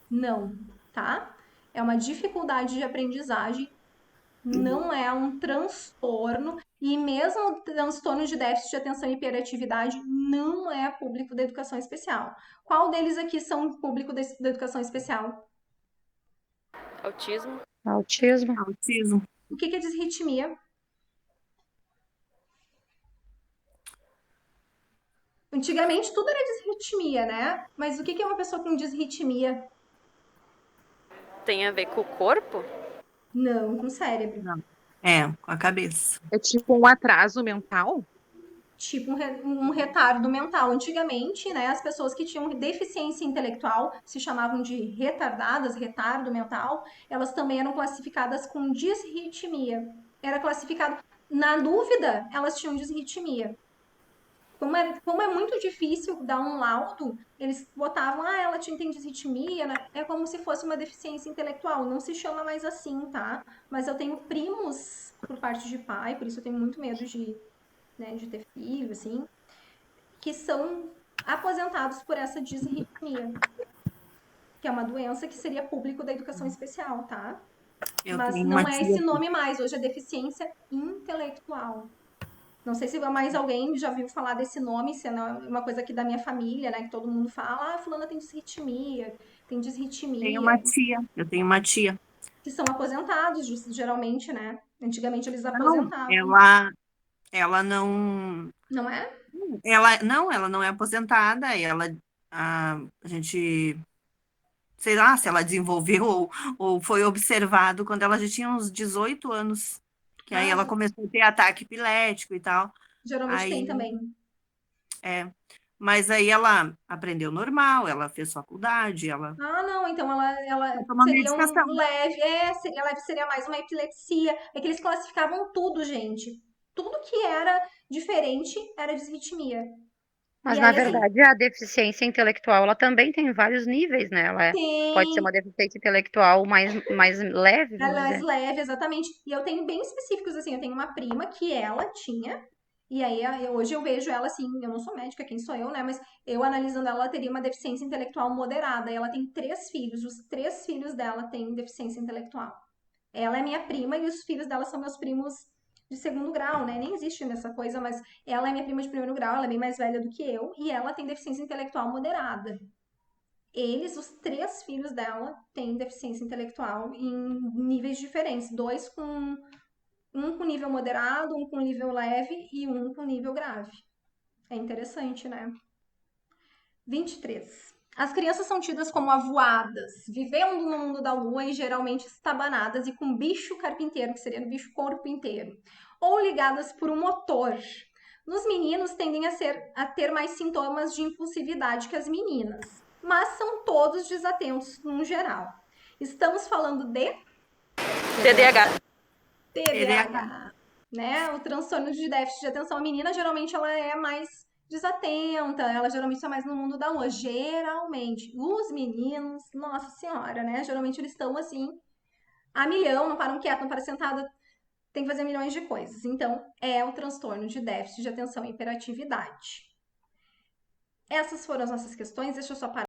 Não, tá? É uma dificuldade de aprendizagem, não é um transtorno, e mesmo o transtorno de déficit de atenção e hiperatividade não é público da educação especial. Qual deles aqui são público da educação especial? Autismo. Autismo. O que é disritmia? Antigamente tudo era disritmia, né? Mas o que é uma pessoa com disritmia? Tem a ver com o corpo? Não, com o cérebro. Não. É, com a cabeça. É tipo um atraso mental? Tipo um retardo mental. Antigamente, né, as pessoas que tinham deficiência intelectual se chamavam de retardadas, retardo mental, elas também eram classificadas com disritmia. Era classificado, na dúvida, elas tinham disritmia. Como é muito difícil dar um laudo, eles botavam, ela tem disritmia, né? É como se fosse uma deficiência intelectual. Não se chama mais assim, tá? Mas eu tenho primos por parte de pai, por isso eu tenho muito medo de ter filho, assim, que são aposentados por essa disritmia, que é uma doença que seria público da educação especial, tá? Mas não é esse nome mais, hoje é deficiência intelectual. Não sei se mais alguém já viu falar desse nome, se é uma coisa aqui da minha família, né, que todo mundo fala, fulana tem disritmia, tem disritmia. Eu tenho uma tia. Que são aposentados, geralmente, né? Antigamente eles aposentavam. Ela não... Não é? Ela não é aposentada, a gente, sei lá, se ela desenvolveu ou foi observado quando ela já tinha uns 18 anos, que aí ela começou a ter ataque epilético e tal. Geralmente tem também. Mas aí ela aprendeu normal, ela fez faculdade, não, então ela toma seria medicação. leve, seria leve, seria mais uma epilepsia. É que eles classificavam tudo, gente. Tudo que era diferente era disritmia. Mas, na verdade, a deficiência intelectual, ela também tem vários níveis, né? Ela pode ser uma deficiência intelectual mais leve, vamos Ela é mais dizer. leve, exatamente. E eu tenho bem específicos, assim, eu tenho uma prima que ela tinha, e aí hoje eu vejo ela assim, eu não sou médica, quem sou eu, né? Mas eu analisando ela teria uma deficiência intelectual moderada. E ela tem 3 filhos, os 3 filhos dela têm deficiência intelectual. Ela é minha prima e os filhos dela são meus primos de segundo grau, né? Nem existe nessa coisa, mas ela é minha prima de primeiro grau, ela é bem mais velha do que eu, e ela tem deficiência intelectual moderada. Os 3 filhos dela, têm deficiência intelectual em níveis diferentes. Um com nível moderado, um com nível leve e um com nível grave. É interessante, né? 23. As crianças são tidas como avoadas, vivendo no mundo da lua e geralmente estabanadas e com bicho carpinteiro, que seria o bicho corpo inteiro, ou ligadas por um motor. Nos meninos tendem a ter mais sintomas de impulsividade que as meninas, mas são todos desatentos no geral. Estamos falando de TDAH, né? O transtorno de déficit de atenção. A menina geralmente ela é mais desatenta, ela geralmente está mais no mundo da lua. Geralmente. Os meninos, nossa senhora, né? Geralmente eles estão assim, a milhão, não param quieto, não param sentado, tem que fazer milhões de coisas. Então, é o transtorno de déficit de atenção e hiperatividade. Essas foram as nossas questões. Deixa eu só parar.